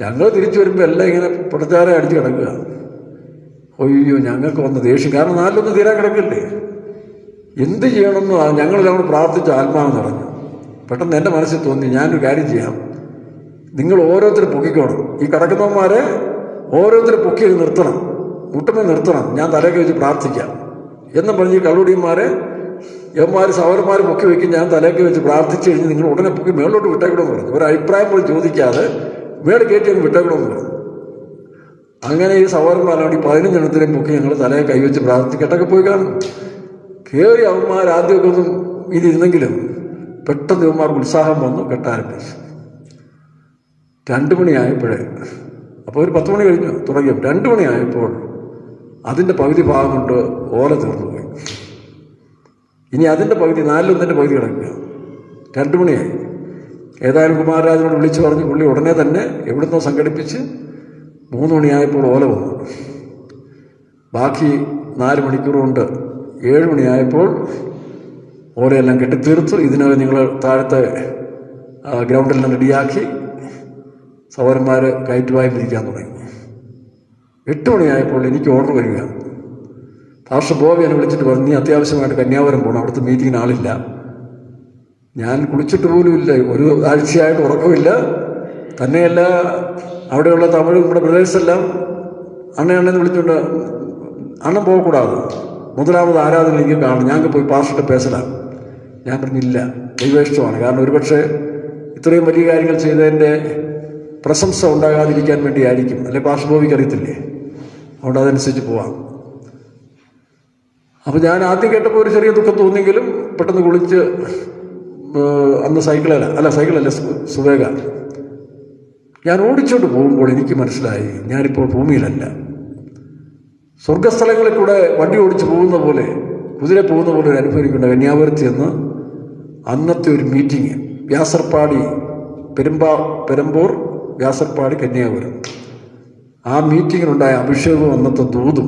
ഞങ്ങൾ തിരിച്ചു വരുമ്പോൾ എല്ലാം ഇങ്ങനെ പുറച്ചാരം അടിച്ച് കിടക്കുക. അയ്യോ, ഞങ്ങൾക്ക് വന്ന ദേഷ്യം. കാരണം 4-1 തീരാൻ കിടക്കില്ലേ. എന്ത് ചെയ്യണമെന്ന് ഞങ്ങളെല്ലാം കൂടെ പ്രാർത്ഥിച്ച് ആത്മാവ് നിറഞ്ഞു. പെട്ടെന്ന് എൻ്റെ മനസ്സിൽ തോന്നി, ഞാനൊരു കാര്യം ചെയ്യാം, നിങ്ങൾ ഓരോരുത്തരും പൊക്കിക്കോണം. ഈ കിടക്കുന്നവന്മാരെ ഓരോരുത്തരും പൊക്കി നിർത്തണം, മുട്ടുമേ നിർത്തണം, ഞാൻ തലയൊക്കെ വെച്ച് പ്രാർത്ഥിക്കാം എന്നും പറഞ്ഞ് ഈ കള്ളുടിയന്മാരെ യവന്മാർ സഹോദരന്മാർ പൊക്കി വയ്ക്കും. ഞാൻ തലയൊക്കെ വെച്ച് പ്രാർത്ഥിച്ചു കഴിഞ്ഞ് നിങ്ങൾ ഉടനെ പൊക്കി മേളിലോട്ട് വിട്ടേക്കണമെന്ന് പറഞ്ഞു. ഒരു അഭിപ്രായം പോലും ചോദിക്കാതെ മേളിൽ കയറ്റി അങ്ങ് വിട്ടേക്കണമെന്ന് പറഞ്ഞു. അങ്ങനെ ഈ സഹോദരന്മാരാണ് ഈ 15 എണ്ണത്തിനെയും പൊക്കി ഞങ്ങൾ തലയെ കൈവച്ച് പ്രാർത്ഥിക്കട്ടൊക്കെ പോയി കാണും. കയറി അവന്മാർ ആദ്യമൊക്കെ ഒന്നും ഇതിരുന്നെങ്കിലും പെട്ടെന്ന് ഇവന്മാർക്ക് ഉത്സാഹം വന്നു, കെട്ടാരംഭിച്ചു. 2 മണിയായപ്പോഴേ, അപ്പോൾ ഒരു 10 മണി കഴിഞ്ഞു തുടങ്ങിയപ്പോൾ 2 മണിയായപ്പോൾ അതിൻ്റെ പകുതി ഭാഗം കൊണ്ട് ഓല തീർന്നു പോയി. ഇനി അതിൻ്റെ പകുതി, 4-1 പകുതി കിടക്കുക. 2 മണിയായി. ഏതായാലും കുമാരരാജനോട് വിളിച്ചു പറഞ്ഞ് പുള്ളി ഉടനെ തന്നെ എവിടുന്നോ സംഘടിപ്പിച്ച് 3 മണിയായപ്പോൾ ഓല വന്നു. ബാക്കി 4 മണിക്കൂർ കൊണ്ട് 7 മണിയായപ്പോൾ ഓലയെല്ലാം കെട്ടിത്തീർത്തു. ഇതിനകം നിങ്ങൾ താഴത്തെ ഗ്രൗണ്ടെല്ലാം റെഡിയാക്കി സഹോദരന്മാർ കയറ്റുവായി പിരിക്കാൻ തുടങ്ങി. 8 മണിയായപ്പോൾ എനിക്ക് ഓർഡർ വരിക. പാസ്റ്റർ ബോബി എന്നെ വിളിച്ചിട്ട് പറഞ്ഞു, നീ അത്യാവശ്യമായിട്ട് കന്യാകുമാരി പോകണം, അവിടുത്തെ മീറ്റിങ്ങിന് ആളില്ല. ഞാൻ കുളിച്ചിട്ട് പോലുമില്ല, ഒരു ആഴ്ചയായിട്ട് ഉറക്കമില്ല. തന്നെയല്ല, അവിടെയുള്ള തമിഴ് നമ്മുടെ ബ്രദേഴ്സെല്ലാം അണ്ണയെന്ന് വിളിച്ചുകൊണ്ട് അണ്ണൻ പോകக்கூടാതെ, മുതലാമത് ആരാധന എനിക്ക് കാണും, ഞങ്ങൾക്ക് പോയി പാസ്റ്റർ പേസലാണ്. ഞാൻ പറഞ്ഞില്ല, ദൈവേഷ്ടമാണ്. കാരണം ഒരുപക്ഷെ ഇത്രയും വലിയ കാര്യങ്ങൾ ചെയ്തതിൻ്റെ പ്രശംസ ഉണ്ടാകാതിരിക്കാൻ വേണ്ടിയായിരിക്കും, അല്ലെ പാസ്റ്റർ ബോബിക്ക് അറിയത്തില്ലേ, അതുകൊണ്ട് അതനുസരിച്ച് പോവാം. അപ്പോൾ ഞാൻ ആദ്യം കേട്ടപ്പോൾ ഒരു ചെറിയ ദുഃഖം തോന്നിയെങ്കിലും പെട്ടെന്ന് കുളിച്ച് അന്ന് സൈക്കിളല്ല സുവേഗ ഞാൻ ഓടിച്ചോണ്ട് പോകുമ്പോൾ എനിക്ക് മനസ്സിലായി ഞാനിപ്പോൾ ഭൂമിയിലല്ല. സ്വർഗസ്ഥലങ്ങളിൽ കൂടെ വണ്ടി ഓടിച്ച് പോകുന്ന പോലെ, കുതിര പോകുന്ന പോലെ ഒരു അനുഭവിക്കേണ്ട കന്യാപുരത്ത് എന്ന് അന്നത്തെ ഒരു മീറ്റിംഗ്, വ്യാസർപാടി പെരമ്പൂർ വ്യാസർപാടി കന്യാപുരം. ആ മീറ്റിങ്ങിനുണ്ടായ അഭിഷേകവും അന്നത്തെ ദൂതും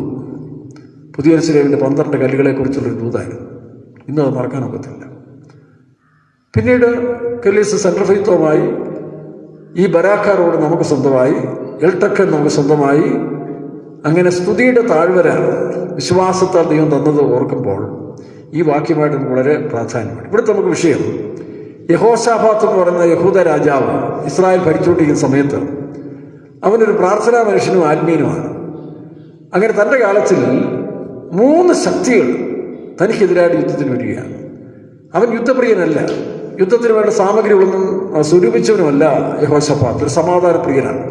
പുതിയ യെരൂശലേമിൻ്റെ 12 കല്ലുകളെക്കുറിച്ചുള്ളൊരു ദൂതായിരുന്നു. ഇന്നത് മറക്കാനൊക്കത്തില്ല. പിന്നീട് കെല്ലീസ് സെൻട്രൽ ഫെയ്ത്തുമായി ഈ ബരാക്ക റോഡ് നമുക്ക് സ്വന്തമായി, എൽട്ടക്കൻ നമുക്ക് സ്വന്തമായി. അങ്ങനെ സ്തുതിയുടെ താഴ്വര വിശ്വാസത്താൽ ദൈവം തന്നത് ഓർക്കുമ്പോൾ ഈ വാക്യമായിട്ട് നമുക്ക് വളരെ പ്രാധാന്യമാണ്. ഇവിടുത്തെ നമുക്ക് വിഷയം, യഹോശാഫാത്ത് എന്ന് പറയുന്ന യഹൂദ രാജാവ് ഇസ്രായേൽ ഭരിച്ചുകൊണ്ടിരിക്കുന്ന സമയത്ത് അവനൊരു പ്രാർത്ഥനാ മനുഷ്യനും ആത്മീയനുമാണ്. അങ്ങനെ തൻ്റെ കാലത്തിൽ 3 ശക്തികൾ തനിക്കെതിരായിട്ട് യുദ്ധത്തിന് വരികയാണ്. അവൻ യുദ്ധപ്രിയനല്ല, യുദ്ധത്തിന് വേണ്ട സാമഗ്രികളൊന്നും സ്വരൂപിച്ചവനുമല്ല യഹോശാഫാത്ത്, ഒരു സമാധാനപ്രിയനാണ്.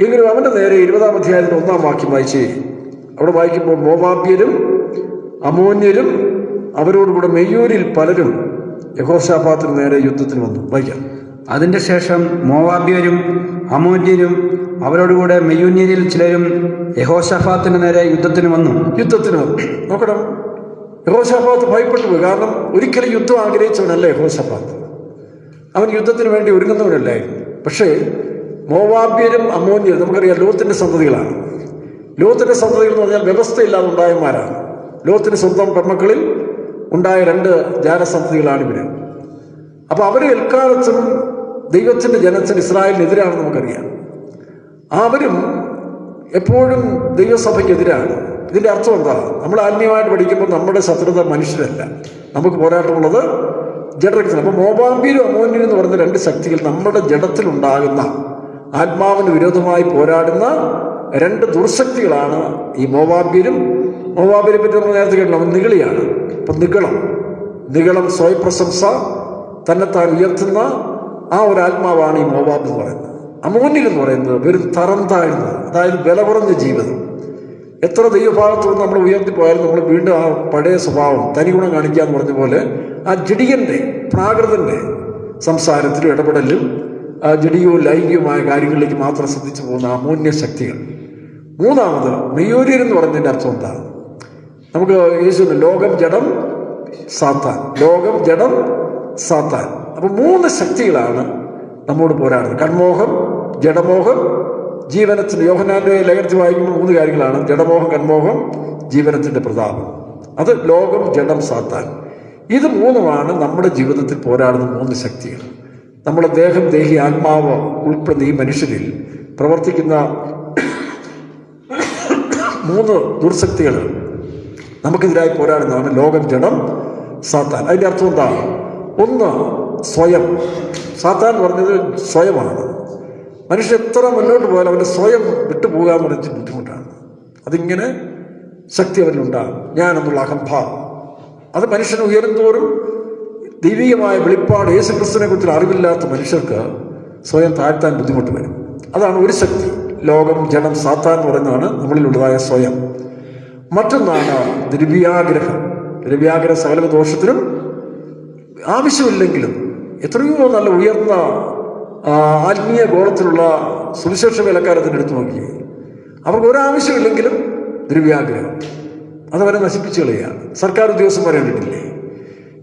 എങ്കിലും അവൻ്റെ നേരെ 20-ാം അധ്യായത്തിൻ്റെ 1-ാം വാക്യം വായിച്ച് അവിടെ വായിക്കുമ്പോൾ മോവാബ്യരും അമോന്യരും അവരോടുകൂടെ മെയ്യൂരിൽ പലരും യഹോശാഫാത്തിന് നേരെ യുദ്ധത്തിന് വന്നു. വായിക്കാം.
അതിൻ്റെ ശേഷം മോവാബ്യരും അമോന്യരും അവരോടുകൂടെ മെയ്യൂന്യരിൽ ചിലരും യഹോശാഫാത്തിന് നേരെ യുദ്ധത്തിന് വന്നു.
നോക്കണം, യഹോശാഫാത്ത് ഭയപ്പെട്ടു പോയി. കാരണം ഒരിക്കലും യുദ്ധം ആഗ്രഹിച്ചവനല്ല യഹോശാഫാത്ത്, അവൻ യുദ്ധത്തിന് വേണ്ടി ഒരുങ്ങുന്നവനല്ലായിരുന്നു. പക്ഷേ മോവാബ്യരും അമോന്യരും നമുക്കറിയാം ലോത്തിന്റെ സന്തതികളാണ്. ലോത്തിന്റെ സന്തതികൾ എന്ന് പറഞ്ഞാൽ വ്യവസ്ഥയില്ലാതെ ഉണ്ടായമാരാണ്. ലോത്തിന് സ്വന്തം പെൺമക്കളിൽ ഉണ്ടായ 2 ജാരസന്തതികളാണ് ഇവര്. അപ്പോൾ അവർ എൽക്കാലത്തും ദൈവത്തിൻ്റെ ജനത്തിന് ഇസ്രായേലിനെതിരാണെന്ന് നമുക്കറിയാം. അവരും എപ്പോഴും ദൈവസഭയ്ക്കെതിരാണ്. ഇതിൻ്റെ അർത്ഥം എന്താ? നമ്മൾ ആത്മീയമായിട്ട് പഠിക്കുമ്പോൾ നമ്മുടെ ശത്രുത മനുഷ്യരല്ല, നമുക്ക് പോരാട്ടമുള്ളത് ജഡത്തിൽ. അപ്പോൾ മോവാബ്യരും അമോന്യരും എന്ന് പറയുന്ന 2 ശക്തികൾ നമ്മുടെ ജഡത്തിലുണ്ടാകുന്ന ആത്മാവിന് വിരോധമായി പോരാടുന്ന 2 ദുർശക്തികളാണ് ഈ മോവാബ്യരും. മോവാബ്യരെ പറ്റി നമ്മൾ നേരത്തെ കേട്ടല്ലോ, അവൻ നിഗളിയാണ്. അപ്പം നിഗളം സ്വയപ്രശംസ, തന്നെത്താൻ ഉയർത്തുന്ന ആ ഒരു ആത്മാവാണ് ഈ മോവാബ് എന്ന് പറയുന്നത്. അമോന്യർ എന്ന് പറയുന്നത് വെറും തരം താഴ്ന്നത്, അതായത് വില കുറഞ്ഞ ജീവിതം. എത്ര ദൈവഭാഗത്തുനിന്ന് നമ്മൾ ഉയർത്തിപ്പോയാലും നമ്മൾ വീണ്ടും ആ പഴയ സ്വഭാവം, തനിഗുണം കാണിക്കുക എന്ന് പറഞ്ഞ പോലെ ആ ജഡികൻ്റെ പ്രാകൃതൻ്റെ സംസാരത്തിലും ഇടപെടലും ജഡികവും ലൈംഗികവുമായ കാര്യങ്ങളിലേക്ക് മാത്രം ശ്രദ്ധിച്ചു പോകുന്ന അമോന്യ ശക്തികൾ. 3-ാമത് മെയ്യൂര്യർ എന്ന് പറയുന്നതിൻ്റെ അർത്ഥം എന്താണ്? നമുക്ക് യേശു ലോകം ജഡം സാത്താൻ, ലോകം ജഡം സാത്താൻ. അപ്പോൾ 3 ശക്തികളാണ് നമ്മോട് പോരാടുന്നത്. കൺമോഹം, ജഡമോഹം, ജീവനത്തിൻ്റെ. യോഹന്നാൻ്റെ ലേഖനത്തിൽ വായിക്കുമ്പോൾ 3 കാര്യങ്ങളാണ്: ജഡമോഹം, കൺമോഹം, ജീവനത്തിൻ്റെ പ്രതാപം. അത് ലോകം, ജഡം, സാത്താൻ. ഇത് 3മാണ് നമ്മുടെ ജീവിതത്തിൽ പോരാടുന്ന 3 ശക്തികൾ. നമ്മുടെ ദേഹം, ദേഹി, ആത്മാവ് ഉൾപ്പെടുന്ന ഈ മനുഷ്യരിൽ പ്രവർത്തിക്കുന്ന 3 ദുർശക്തികൾ നമുക്കെതിരായി പോരാടുന്നതാണ് ലോകം, ജഡം, സാത്താൻ. അതിൻ്റെ അർത്ഥം എന്താ? 1 സ്വയം. സാത്താൻ എന്ന് പറഞ്ഞത് സ്വയമാണ്. മനുഷ്യൻ എത്ര മുന്നോട്ട് പോയാലും അവൻ്റെ സ്വയം വിട്ടുപോകാൻ പറഞ്ഞ ബുദ്ധിമുട്ടാണ്. അതിങ്ങനെ ശക്തി അവരിലുണ്ടാകും. ഞാനെന്നുള്ള അഹംഭാവം അത് മനുഷ്യന് ഉയരുന്തോറും ദൈവികമായ വെളിപ്പാട് യേശുക്രിസ്തുവിനെ കുറിച്ച് അറിവില്ലാത്ത മനുഷ്യർക്ക് സ്വയം താഴ്ത്താൻ ബുദ്ധിമുട്ട് വരും. അതാണ് ഒരു ശക്തി. ലോകം, ജഡം, സാത്താൻ എന്ന് പറയുന്നതാണ് നമ്മളിലുള്ളതായ സ്വയം. മറ്റൊന്നാണ് ദ്രവ്യാഗ്രഹം. ദ്രവ്യാഗ്രഹം സകല ദോഷത്തിനും ആവശ്യമില്ലെങ്കിലും എത്രയോ നല്ല ഉയർന്ന ആത്മീയ ഗോളത്തിലുള്ള സുവിശേഷ വേലക്കാരെ തന്നെ എടുത്തു നോക്കി, അവർക്ക് ഒരാവശ്യമില്ലെങ്കിലും ദ്രവ്യാഗ്രഹം അതവരെ നശിപ്പിച്ചു കളയുകയാണ്. സർക്കാർ ഉദ്യോഗസ്ഥന്മാരെ കണ്ടിട്ടില്ലേ?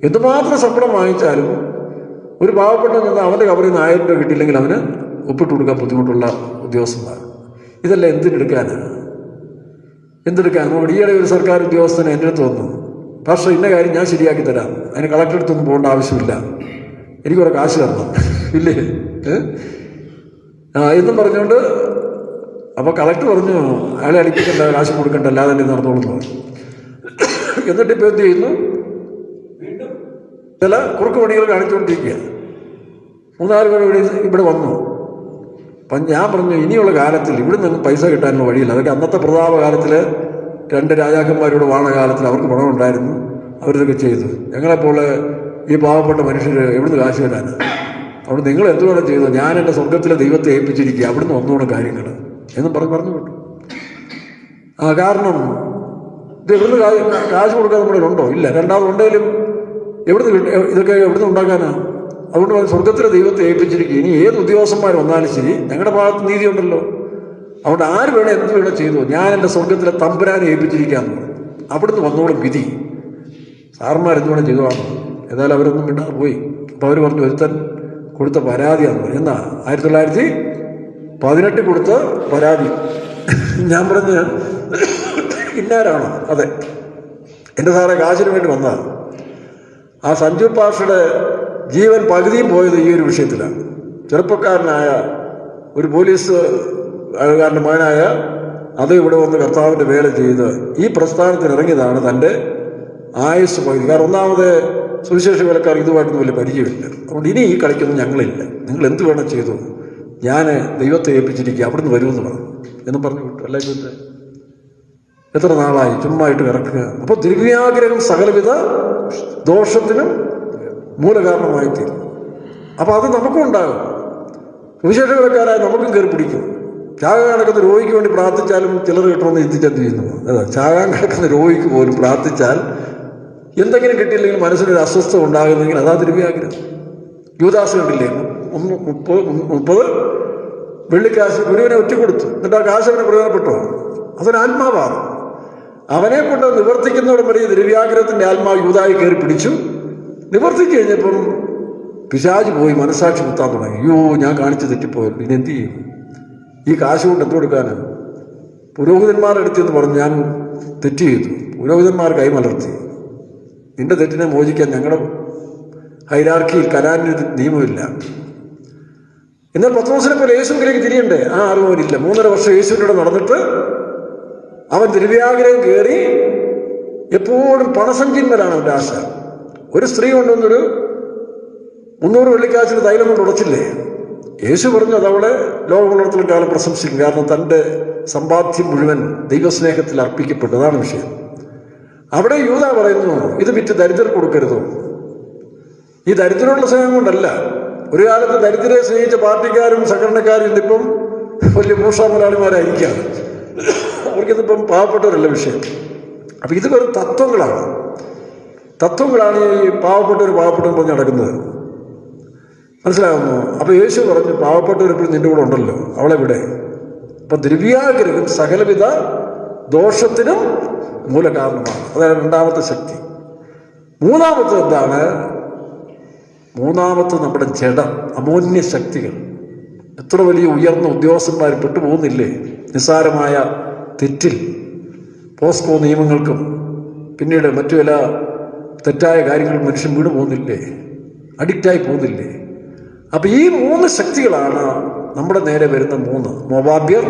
എന്തുമാത്രം ശമ്പളം വാങ്ങിച്ചാലും ഒരു പാവപ്പെട്ട നിന്ന് അവൻ്റെ കവറിൽ നിന്ന് 1000 രൂപ കിട്ടിയില്ലെങ്കിൽ അവന് ഒപ്പിട്ട് കൊടുക്കാൻ ബുദ്ധിമുട്ടുള്ള ഉദ്യോഗസ്ഥന്മാർ. ഇതെല്ലാം എന്തെടുക്കാൻ നമ്മുടെ ഈയിടെ ഒരു സർക്കാർ ഉദ്യോഗസ്ഥന് എൻ്റെ അടുത്ത് വന്നു, പക്ഷേ ഇന്ന കാര്യം ഞാൻ ശരിയാക്കി തരാം, അതിന് കളക്ടർ അടുത്തൊന്നും പോകേണ്ട ആവശ്യമില്ല, എനിക്ക് കുറെ കാശ് തരണം ഇല്ലേ എന്നും പറഞ്ഞുകൊണ്ട്. അപ്പോൾ കളക്ടർ പറഞ്ഞു അയാളെ അടിപ്പിക്കണ്ട, കാശ് കൊടുക്കണ്ട, അല്ലാതെ തന്നെ നടന്നോളൂ എന്ന് പറഞ്ഞു. എന്നിട്ട് ഇപ്പോൾ എന്ത് ചെയ്യുന്നു? ചില കുറുക്ക് പണികൾ കാണിച്ചുകൊണ്ടിരിക്കുക. 3-4 പേർ ഇവിടെ വന്നു. അപ്പം ഞാൻ പറഞ്ഞു ഇനിയുള്ള കാലത്തിൽ ഇവിടെ നിന്ന് പൈസ കിട്ടാനുള്ള വഴിയില്ല. അതൊക്കെ അന്നത്തെ പ്രതാപകാലത്തിൽ 2 രാജാക്കന്മാരോട് വാണകാലത്തിൽ അവർക്ക് പണമുണ്ടായിരുന്നു, അവരിതൊക്കെ ചെയ്തു. ഞങ്ങളെപ്പോലെ ഈ പാവപ്പെട്ട മനുഷ്യർ എവിടുന്ന് കാശ് വരാനാണ്? അവിടെ നിങ്ങൾ എന്തുവേണം ചെയ്തു? ഞാൻ എൻ്റെ സ്വർഗത്തിലെ ദൈവത്തെ ഏൽപ്പിച്ചിരിക്കുക, അവിടുന്ന് വന്നോണം കാര്യങ്ങൾ എന്നും പറഞ്ഞു വിട്ടു. കാരണം ഇത് എവിടുന്ന് കാശ് കൊടുക്കാൻ നമ്മളിലുണ്ടോ? ഇല്ല. രണ്ടാമതുണ്ടെങ്കിലും ഇതൊക്കെ എവിടുന്ന് ഉണ്ടാക്കാനാണ്? അതുകൊണ്ട് സ്വർഗത്തിലെ ദൈവത്തെ ഏൽപ്പിച്ചിരിക്കുക. ഇനി ഏത് ഉദ്യോഗസ്ഥന്മാർ വന്നാലും ശരി, ഞങ്ങളുടെ ഭാഗത്ത് നീതി ഉണ്ടല്ലോ. അതുകൊണ്ട് ആര് വേണേൽ എന്ത് വേണേൽ ചെയ്തു, ഞാൻ എൻ്റെ സ്വർഗത്തിലെ തമ്പുരാനെ ഏൽപ്പിച്ചിരിക്കാമെന്ന് പറഞ്ഞു. അവിടുന്ന് വന്നോളും വിധി. സാറന്മാർ എന്ത് വേണം ചെയ്തു കാണും. ഏതായാലും അവരൊന്നും മിണ്ടാതെ പോയി. അപ്പോൾ അവർ പറഞ്ഞു, ഒരുത്തൻ കൊടുത്ത പരാതിയാണെന്ന് പറഞ്ഞു. എന്നാ 1918 കൊടുത്ത പരാതി. ഞാൻ പറഞ്ഞ്, ഇന്നാരാണോ? അതെ, എൻ്റെ സാറെ കാശിന് വേണ്ടി വന്നതാണ്. ആ സഞ്ജു പാഷയുടെ ജീവൻ പകുതിയും പോയത് ഈ ഒരു വിഷയത്തിലാണ്. ചെറുപ്പക്കാരനായ ഒരു പോലീസ് കാരൻ്റെ മകനായ അത് ഇവിടെ വന്ന് കർത്താവിൻ്റെ വേല ചെയ്ത് ഈ പ്രസ്ഥാനത്തിന് ഇറങ്ങിയതാണ് തൻ്റെ ആയുസ് പകുതി. കാരണം ഒന്നാമത് സുവിശേഷ വേലക്കാർക്ക് ഇതുമായിട്ടൊന്നും വലിയ പരിചയമില്ല. അതുകൊണ്ട് ഇനി ഈ കളിക്കൊന്നും ഞങ്ങളില്ല, നിങ്ങൾ എന്ത് വേണം ചെയ്തു, ഞാൻ ദൈവത്തെ ഏൽപ്പിച്ചിരിക്കുക, അവിടുന്ന് വരുമെന്ന് പറഞ്ഞു എന്നും പറഞ്ഞു വിട്ടു. അല്ല ഇതിൻ്റെ എത്ര നാളായി ചുമ്മായിട്ട് കിടക്കുക. അപ്പോൾ ദ്രവ്യാഗ്രഹം സകലവിധ ദോഷത്തിനും മൂലകാരണമായിത്തീരും. അപ്പോൾ അത് നമുക്കും ഉണ്ടാകും. സുവിശേഷ വേലക്കാരായ നമുക്കും കയറി പിടിക്കും. ചാകാൻ കിടക്കുന്ന രോഗിക്ക് വേണ്ടി പ്രാർത്ഥിച്ചാലും ചിലർ കിട്ടണമെന്ന് ചിന്തിച്ചെന്ത് ചെയ്യുന്നു? അതാ, ചാകാൻ കിടക്കുന്ന രോഗിക്ക് പോലും പ്രാർത്ഥിച്ചാൽ എന്തെങ്കിലും കിട്ടിയില്ലെങ്കിൽ മനസ്സിനൊരു അസ്വസ്ഥത ഉണ്ടാകുന്നെങ്കിൽ അതാ ദ്രവ്യാഗ്രഹം. യൂദാസ് കണ്ടില്ലേ, 30 വെള്ളിക്കാശ് ഗുരുവിനെ ഒറ്റ കൊടുത്തു. എന്നിട്ട് ആ കാശ് അവനെ പ്രയോജനപ്പെട്ടോ? അതൊരാത്മാവാണ്. അവനെ കൊണ്ട് നിവർത്തിക്കുന്നതോടെ വരെ ദ്രവ്യാഗ്രഹത്തിൻ്റെ ആത്മാവ് യൂദായി കയറി പിടിച്ചു. നിവർത്തിച്ചു കഴിഞ്ഞപ്പം പിശാച് പോയി മനസ്സാക്ഷി കുത്താൻ തുടങ്ങി. അയ്യോ, ഞാൻ കാണിച്ച് തെറ്റിപ്പോയി, പിന്നെ എന്ത് ചെയ്യും? ഈ കാശ് കൊണ്ട് എന്ത് കൊടുക്കാനാണ്? പുരോഹിതന്മാരുടെ അടുത്തെന്ന് പറഞ്ഞ് ഞാൻ തെറ്റ് ചെയ്തു. പുരോഹിതന്മാർ കൈമലർത്തി. നിന്റെ തെറ്റിനെ മോചിക്കാൻ ഞങ്ങളുടെ ഹൈരാർക്കിയിൽ കനാനിന് നിയമമില്ല. എന്നാൽ പത്രോസിനെ പോലെ യേശുവിലേക്ക് തിരിയണ്ടേ? ആ അറിവില്ല. 3.5 വർഷം യേശുവിനോട് നടന്നിട്ട് അവൻ ദ്രവ്യാഗ്രഹം കയറി എപ്പോഴും പണസഞ്ചിന്മേലാണ് അവൻ്റെ ആശ. ഒരു സ്ത്രീ കൊണ്ടുവന്നൊരു 300 വെള്ളിക്കാശിന് തൈലം കൊണ്ട് ഉടച്ചില്ലേ? യേശു പറഞ്ഞു അതവളെ ലോകമുള്ളിടത്തോളം കാലം പ്രശംസിക്കും. കാരണം തൻ്റെ സമ്പാദ്യം മുഴുവൻ ദൈവസ്നേഹത്തിൽ അർപ്പിക്കപ്പെട്ടു. അതാണ് വിഷയം. അവിടെ യൂദാ പറയുന്നു, ഇത് വിറ്റ് ദരിദ്രർക്ക് കൊടുക്കരുതോ? ഈ ദരിദ്രമുള്ള സ്നേഹം കൊണ്ടല്ല. ഒരു കാലത്ത് ദരിദ്രരെ സ്നേഹിച്ച പാർട്ടിക്കാരും സംഘടനക്കാരും ഇന്നിപ്പം വലിയ മൂഷാമുലാളിമാരായിരിക്കാം. അവർക്കിന്നിപ്പം പാവപ്പെട്ടവരല്ല വിഷയം. അപ്പം ഇത് വെറും തത്വങ്ങളാണ് ഈ പാവപ്പെട്ടവർ പറഞ്ഞ് നടക്കുന്നത്. മനസ്സിലാകുന്നു? അപ്പോൾ യേശു പറഞ്ഞു, പാവപ്പെട്ടവരെപ്പോഴും നിൻ്റെ കൂടെ ഉണ്ടല്ലോ, അവളെവിടെ? അപ്പം ദ്രവ്യാഗ്രഹം സകലവിധ ദോഷത്തിനും മൂലകാരണമാണ്. അതാണ് 2ാമത്തെ ശക്തി. 3ാമത്തെ എന്താണ്? 3ാമത്തെ നമ്മുടെ ജഡം, അമോന്യ ശക്തികൾ. എത്ര വലിയ ഉയർന്ന ഉദ്യോഗസ്ഥന്മാർ പെട്ടുപോകുന്നില്ലേ നിസ്സാരമായ തെറ്റിൽ, പോസ്കോ നിയമങ്ങൾക്കും പിന്നീട് മറ്റു ചില തെറ്റായ കാര്യങ്ങൾ മനുഷ്യൻ വീണ് പോകുന്നില്ലേ, അഡിക്റ്റായി പോകുന്നില്ലേ? അപ്പം ഈ 3 ശക്തികളാണ് നമ്മുടെ നേരെ വരുന്ന 3: മോവാബ്യർ,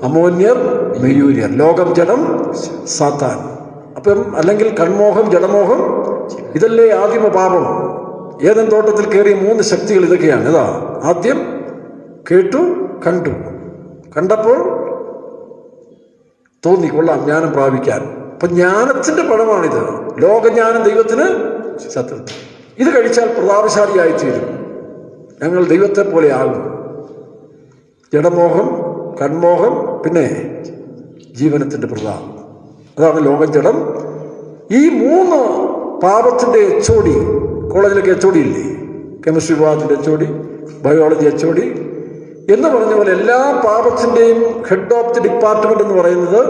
അമോന്യർ, മെയൂര്യർ. ലോകം, ജഡം, സാത്താൻ. അപ്പം അല്ലെങ്കിൽ കൺമോഹം, ജഡമോഹം, ഇതല്ലേ ആദിമ പാപം. ഏദൻ തോട്ടത്തിൽ കയറിയ 3 ശക്തികൾ ഇതൊക്കെയാണ്. ഇതാ ആദ്യം കേട്ടു, കണ്ടപ്പോൾ തോന്നി കൊള്ളാം ജ്ഞാനം പ്രാപിക്കാൻ. അപ്പം ജ്ഞാനത്തിൻ്റെ പണമാണിത്. ലോകജ്ഞാനം ദൈവത്തിന് ശത്രുത്വം. ഇത് കഴിച്ചാൽ പ്രതാപശാലിയായിത്തീരും, ഞങ്ങൾ ദൈവത്തെ പോലെ ആകും. ജഡമോഹം, കൺമോഹം, പിന്നെ ജീവനത്തിൻ്റെ പ്രതാപം. അതാണ് ലോകം, ജഡം. ഈ 3 പാപത്തിൻ്റെ HOD, കോളേജിലൊക്കെ HOD ഇല്ലേ, കെമിസ്ട്രി വിഭാഗത്തിൻ്റെ HOD, ബയോളജി HOD എന്ന് പറഞ്ഞ പോലെ എല്ലാ പാപത്തിൻ്റെയും ഹെഡ് ഓഫ് ദി ഡിപ്പാർട്ട്മെന്റ് എന്ന് പറയുന്നത്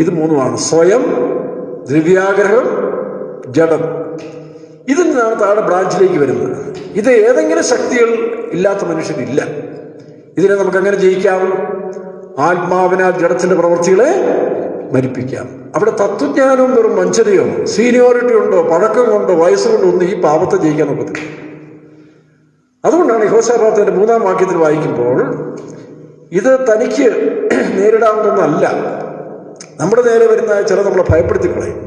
ഇത് 3മാണ്: സ്വയം, ദ്രവ്യാഗ്രഹം, ജഡം. ഇതിൽ നിന്നാണ് താഴെ ബ്രാഞ്ചിലേക്ക് വരുന്നത്. ഇത് ഏതെങ്കിലും ശക്തികൾ ഇല്ലാത്ത മനുഷ്യനില്ല. ഇതിനെ നമുക്കങ്ങനെ ജയിക്കാം. ആത്മാവിനാൽ ജഡത്തിൻ്റെ പ്രവൃത്തികളെ മരിപ്പിക്കാം. അവിടെ തത്വജ്ഞാനവും വെറും വഞ്ചനയോ സീനിയോറിറ്റി ഉണ്ടോ പഴക്കം കൊണ്ടോ വയസ്സുകൊണ്ടോ ഒന്നും ഈ പാപത്തെ ജയിക്കാൻ നോക്കത്തില്ല. അതുകൊണ്ടാണ് യഹോശാഫാത്തിന്റെ 3-ാം വാക്യത്തിൽ വായിക്കുമ്പോൾ ഇത് തനിക്ക് നേരിടാവുന്നതല്ല. നമ്മുടെ നേരെ വരുന്ന ചില നമ്മളെ ഭയപ്പെടുത്തി കളയും.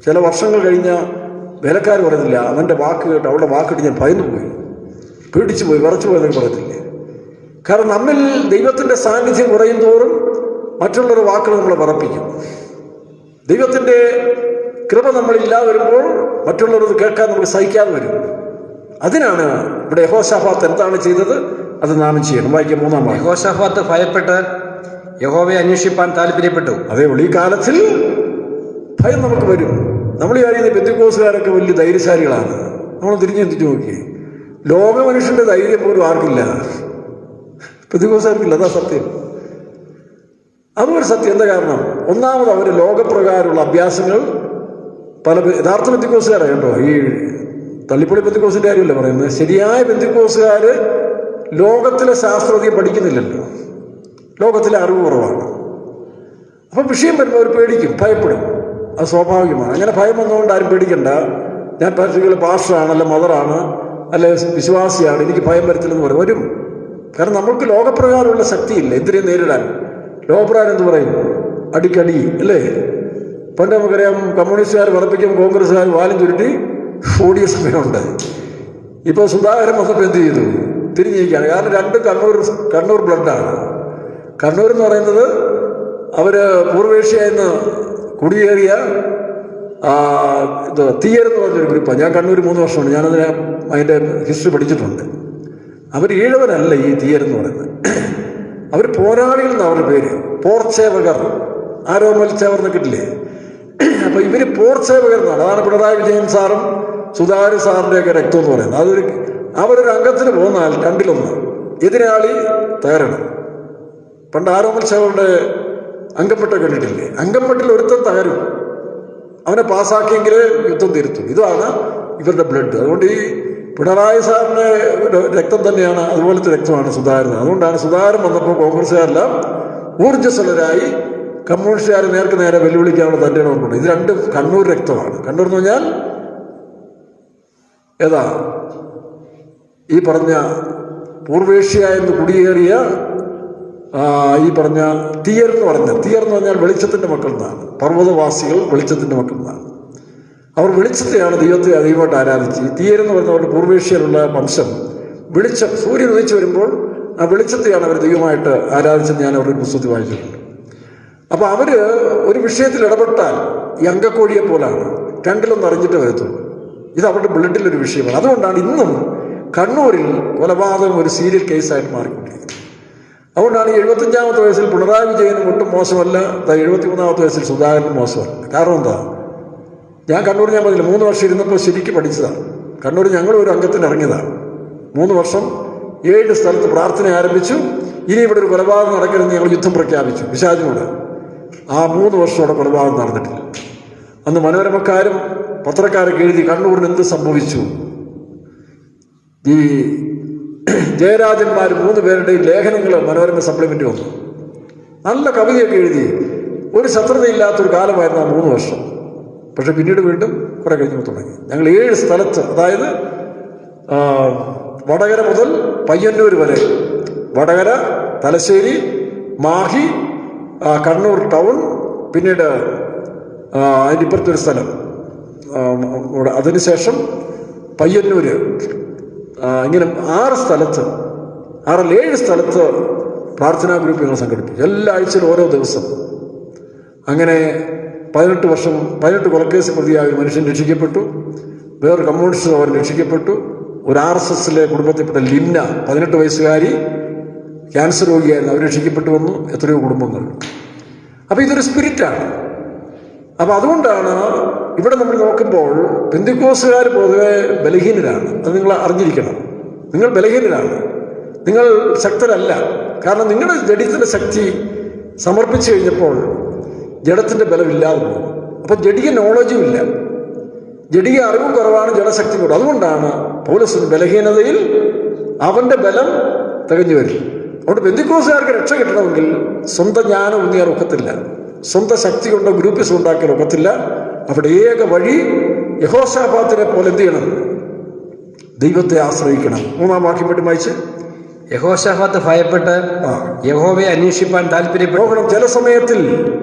ചില വർഷങ്ങൾ കഴിഞ്ഞ വേലക്കാർ പറയുന്നില്ല, അവൻ്റെ വാക്ക് കേട്ട് അവളുടെ വാക്കിട്ട് ഞാൻ ഭയന്നു പോയി, പേടിച്ചു പോയി, വിറച്ചു പോയെന്നൊക്കെ പറയത്തില്ലേ. കാരണം നമ്മിൽ ദൈവത്തിൻ്റെ സാന്നിധ്യം കുറയും തോറും മറ്റുള്ളൊരു വാക്കുകൾ നമ്മളെ വിറപ്പിക്കും. ദൈവത്തിൻ്റെ കൃപ നമ്മളില്ലാതെ വരുമ്പോൾ മറ്റുള്ളവരത് കേൾക്കാൻ നമുക്ക് സഹിക്കാതെ വരും. അതിനാണ് ഇവിടെ യഹോശാഫാത്ത് എന്താണ് ചെയ്തത്, അത് നാം ചെയ്യണം. വായിക്കാം 3-ാം വാക്യം.
യഹോശാഫാത്ത് ഭയപ്പെട്ട് യഹോവയെ അന്വേഷിപ്പാൻ താല്പര്യപ്പെട്ടു.
അതേപോലെ ഈ കാലത്തിൽ ഭയം നമുക്ക് വരും. നമ്മൾ വിചാരിക്കുന്ന പെന്തിക്കോസുകാരൊക്കെ വലിയ ധൈര്യശാലികളാണ്. നമ്മൾ തിരിഞ്ഞു ചിന്തിച്ചു നോക്കി, ലോക മനുഷ്യന്റെ ധൈര്യം പോലും ആർക്കില്ല, പെന്തിക്കോസുകാർക്കില്ല. അതാ സത്യം. അതൊരു സത്യം. എന്താ കാരണം? ഒന്നാമത് അവർ ലോകപ്രകാരമുള്ള അഭ്യാസങ്ങൾ പല യഥാർത്ഥ പെന്തിക്കോസുകാരാണ് കേട്ടോ. ഈ തള്ളിപ്പൊളി പെന്തിക്കോസിന്റെ കാര്യമല്ല പറയുന്നത്. ശരിയായ പെന്തിക്കോസുകാർ ലോകത്തിലെ ശാസ്ത്രജ്ഞ പഠിക്കുന്നില്ലല്ലോ, ലോകത്തിലെ അറിവ് കുറവാണ്. അപ്പം വിഷയം വരുമ്പോൾ അവർ പേടിക്കും, ഭയപ്പെടും. അത് സ്വാഭാവികമാണ്. അങ്ങനെ ഭയം വന്നുകൊണ്ട് ആരും പേടിക്കണ്ട, ഞാൻ പർട്ടിക്കുലർ പാസ്റ്ററാണ്, അല്ല മദറാണ്, അല്ലെ വിശ്വാസിയാണ്, എനിക്ക് ഭയം വരത്തില്ലെന്ന് പറയും. വരും. കാരണം നമ്മൾക്ക് ലോകപ്രകാരമുള്ള ശക്തിയില്ല എന്തിനേയും നേരിടാൻ. ലോകപ്രകാരം എന്ത് പറയും? അടിക്കടി അല്ലേ? പണ്ട് നമുക്കറിയാം, കമ്മ്യൂണിസ്റ്റുകാർ പറപ്പിക്കും, കോൺഗ്രസ്സുകാർ വാലും ചുരുട്ടി ഓടിയ സമയമുണ്ട്. ഇപ്പോൾ സുധാകരൻ വന്നപ്പോൾ എന്ത് ചെയ്തു? തിരിഞ്ഞിരിക്കുകയാണ്. കാരണം രണ്ടും കണ്ണൂർ ബ്ലഡാണ്. കണ്ണൂർ എന്ന് പറയുന്നത് അവർ പൂർവേഷ്യയിൽ നിന്ന് കുടിയേറിയ തീയരെന്ന് പറഞ്ഞൊരു ഗ്രൂപ്പാണ്. ഞാൻ കണ്ണൂർ 3 വർഷമുണ്ട്. അതിൻ്റെ ഹിസ്റ്ററി പഠിച്ചിട്ടുണ്ട്. അവർ ഈഴവനല്ല ഈ തീയരെന്ന് പറയുന്നത്. അവർ പോരാളികൾ എന്നാണ് അവരുടെ പേര്. പോർച്ചേവകർ, ആരോമൽ ചേവർന്ന് കിട്ടില്ലേ? അപ്പം ഇവർ പോർച്ചേവകർ എന്നാണ്. അതാണ് പിണറായി വിജയൻ സാറും സുധാകരൻ സാറിൻ്റെയൊക്കെ രക്തം എന്ന് പറയുന്നത്. അവരൊരു അംഗത്തിന് പോന്നാൽ 2-1 എതിരാളി തകരണം. പണ്ട് ആരോമൽ ചേവറുടെ അംഗംപെട്ട കണ്ടിട്ടില്ലേ? അംഗംപെട്ടിൽ ഒരുത്തൻ തകരും, അവനെ പാസ്സാക്കിയെങ്കിൽ യുദ്ധം തിരുത്തും. ഇതാണ് ഇവരുടെ ബ്ലഡ്. അതുകൊണ്ട് ഈ പിണറായി സാറിൻ്റെ രക്തം തന്നെയാണ്, അതുപോലത്തെ രക്തമാണ് സുധാകരൻ. അതുകൊണ്ടാണ് സുധാകരൻ വന്നപ്പോൾ കോൺഗ്രസ്സുകാരെല്ലാം ഊർജ്ജസ്വലരായി കമ്മ്യൂണിസ്റ്റുകാരെ നേർക്ക് നേരെ വെല്ലുവിളിക്കാനുള്ള തൻ്റെ ഇടമുണ്ട്. ഇത് രണ്ടും കണ്ണൂർ രക്തമാണ്. കണ്ണൂർ എന്ന് പറഞ്ഞാൽ ഏതാ? ഈ പറഞ്ഞ പൂർവേഷ്യ എന്ന് കുടിയേറിയ ഈ പറഞ്ഞ തീയർ എന്ന് പറഞ്ഞാൽ വെളിച്ചത്തിൻ്റെ മക്കൾ എന്നാണ്. പർവ്വതവാസികൾ വെളിച്ചത്തിൻ്റെ മക്കൾ എന്നാണ്. അവർ വെളിച്ചത്തെയാണ് ദൈവത്തെ ദൈവമായിട്ട് ആരാധിച്ച്. ഈ തീയരെന്ന് പറഞ്ഞ അവരുടെ പൂർവേഷ്യയിലുള്ള വംശം വെളിച്ചം, സൂര്യൻ ഉദിച്ചു വരുമ്പോൾ ആ വെളിച്ചത്തെയാണ് അവർ ദൈവമായിട്ട് ആരാധിച്ചെന്ന് ഞാൻ അവരുടെ പുസ്തകത്തിൽ വായിച്ചിട്ടുണ്ട്. അപ്പോൾ അവർ ഒരു വിഷയത്തിൽ ഇടപെട്ടാൽ ഈ അങ്കക്കോഴിയെ പോലാണ്, 2-1 അറിഞ്ഞിട്ട് വരത്തുള്ളൂ. ഇത് അവരുടെ ബ്ലഡിലൊരു വിഷയമാണ്. അതുകൊണ്ടാണ് ഇന്നും കണ്ണൂരിൽ കൊലപാതകം ഒരു സീരിയൽ കേസായിട്ട് മാറിക്കൊണ്ടിരിക്കുന്നത്. അതുകൊണ്ടാണ് 75-ാമത്തെ വയസ്സിൽ പിണറായി വിജയനും ഒട്ടും മോശമല്ല, 73-ാമത്തെ വയസ്സിൽ സുധാകരനും മോശമല്ല. കാരണം എന്താ? ഞാൻ പറഞ്ഞില്ല, 3 വർഷം ഇരുന്നപ്പോൾ ശരിക്കും പഠിച്ചതാണ്. കണ്ണൂർ ഞങ്ങൾ ഒരു അംഗത്തിന് ഇറങ്ങിയതാണ്. 3 വർഷം 7 സ്ഥലത്ത് പ്രാർത്ഥന ആരംഭിച്ചു. ഇനി ഇവിടെ ഒരു കൊലപാതകം നടക്കരുതെന്ന് ഞങ്ങൾ യുദ്ധം പ്രഖ്യാപിച്ചു പിശാചിനോട്. ആ 3 വർഷം അവിടെ കൊലപാതകം നടന്നിട്ടില്ല. അന്ന് മനോരമക്കാരും പത്രക്കാരൊക്കെ എഴുതി കണ്ണൂരിന് എന്ത് സംഭവിച്ചു. ഈ ജയരാജന്മാർ 3 പേരുടെയും ലേഖനങ്ങൾ മനോരമ സപ്ലിമെൻ്റ് വന്നു. നല്ല കവിതയൊക്കെ എഴുതി. ഒരു ശത്രുതയില്ലാത്തൊരു കാലമായിരുന്നു ആ 3 വർഷം. പക്ഷെ പിന്നീട് വീണ്ടും കുറെ കഴിഞ്ഞ് തുടങ്ങി. ഞങ്ങൾ 7 സ്ഥലത്ത്, അതായത് വടകര മുതൽ പയ്യന്നൂർ വരെ, വടകര, തലശ്ശേരി, മാഹി, കണ്ണൂർ ടൗൺ, പിന്നീട് അതിൻ്റെ ഇപ്പുറത്തൊരു സ്ഥലം, അതിനുശേഷം പയ്യന്നൂർ, ഇങ്ങനെ 6 സ്ഥലത്ത്, 7 സ്ഥലത്ത് പ്രാർത്ഥനാ ഗ്രൂപ്പ് ഞങ്ങൾ സംഘടിപ്പിച്ചു. എല്ലാ ആഴ്ചയിലും ഓരോ ദിവസം. അങ്ങനെ 18 കൊലക്കേസ് പ്രതിയായ ഒരു മനുഷ്യൻ രക്ഷിക്കപ്പെട്ടു. വേറൊരു കമ്മ്യൂണിസ്റ്റ് അവർ രക്ഷിക്കപ്പെട്ടു. ഒരു RSSലെ കുടുംബത്തിൽപ്പെട്ട ലിംന, 18 വയസ്സുകാരി, ക്യാൻസർ രോഗിയായിരുന്നു, അവർ രക്ഷിക്കപ്പെട്ടു വന്നു. എത്രയോ കുടുംബങ്ങൾ. അപ്പോൾ ഇതൊരു സ്പിരിറ്റാണ്. അപ്പോൾ അതുകൊണ്ടാണ് ഇവിടെ നമ്മൾ നോക്കുമ്പോൾ പെന്തിക്കോസുകാർ പൊതുവെ ബലഹീനരാണ്. അത് നിങ്ങൾ അറിഞ്ഞിരിക്കണം. നിങ്ങൾ ബലഹീനരാണ്, നിങ്ങൾ ശക്തരല്ല. കാരണം നിങ്ങളുടെ ജഡത്തിൻ്റെ ശക്തി സമർപ്പിച്ചു കഴിഞ്ഞപ്പോൾ ജഡത്തിൻ്റെ ബലമില്ലാതെ പോകും. അപ്പം ജഡിക നോളജും ഇല്ല, ജഡിക അറിവും കുറവാണ്, ജഡശക്തി കൂടും. അതുകൊണ്ടാണ് പൗലോസിന് ബലഹീനതയിൽ അവൻ്റെ ബലം തികഞ്ഞു വരും. അതുകൊണ്ട് പെന്തിക്കോസുകാർക്ക് രക്ഷ കിട്ടണമെങ്കിൽ സ്വന്തം ജ്ഞാനം ഒന്നിയാൽ ഒക്കത്തില്ല, സ്വന്തം ശക്തി കൊണ്ടോ ഗ്രൂപ്പിസ് ഉണ്ടാക്കിയാൽ ഒക്കത്തില്ല. അവിടെ ഏക വഴി യഹോശാഫാത്തിനെ പോലെ എന്ത് ചെയ്യണം? ദൈവത്തെ ആശ്രയിക്കണം. 3-ാം വാക്യം വേണ്ടി വായിച്ച്.
യഹോശാഫാത്ത് ഭയപ്പെട്ട് യഹോവയെ അന്വേഷിപ്പാൻ താല്പര്യപ്പെടും.
ചില സമയത്തിൽ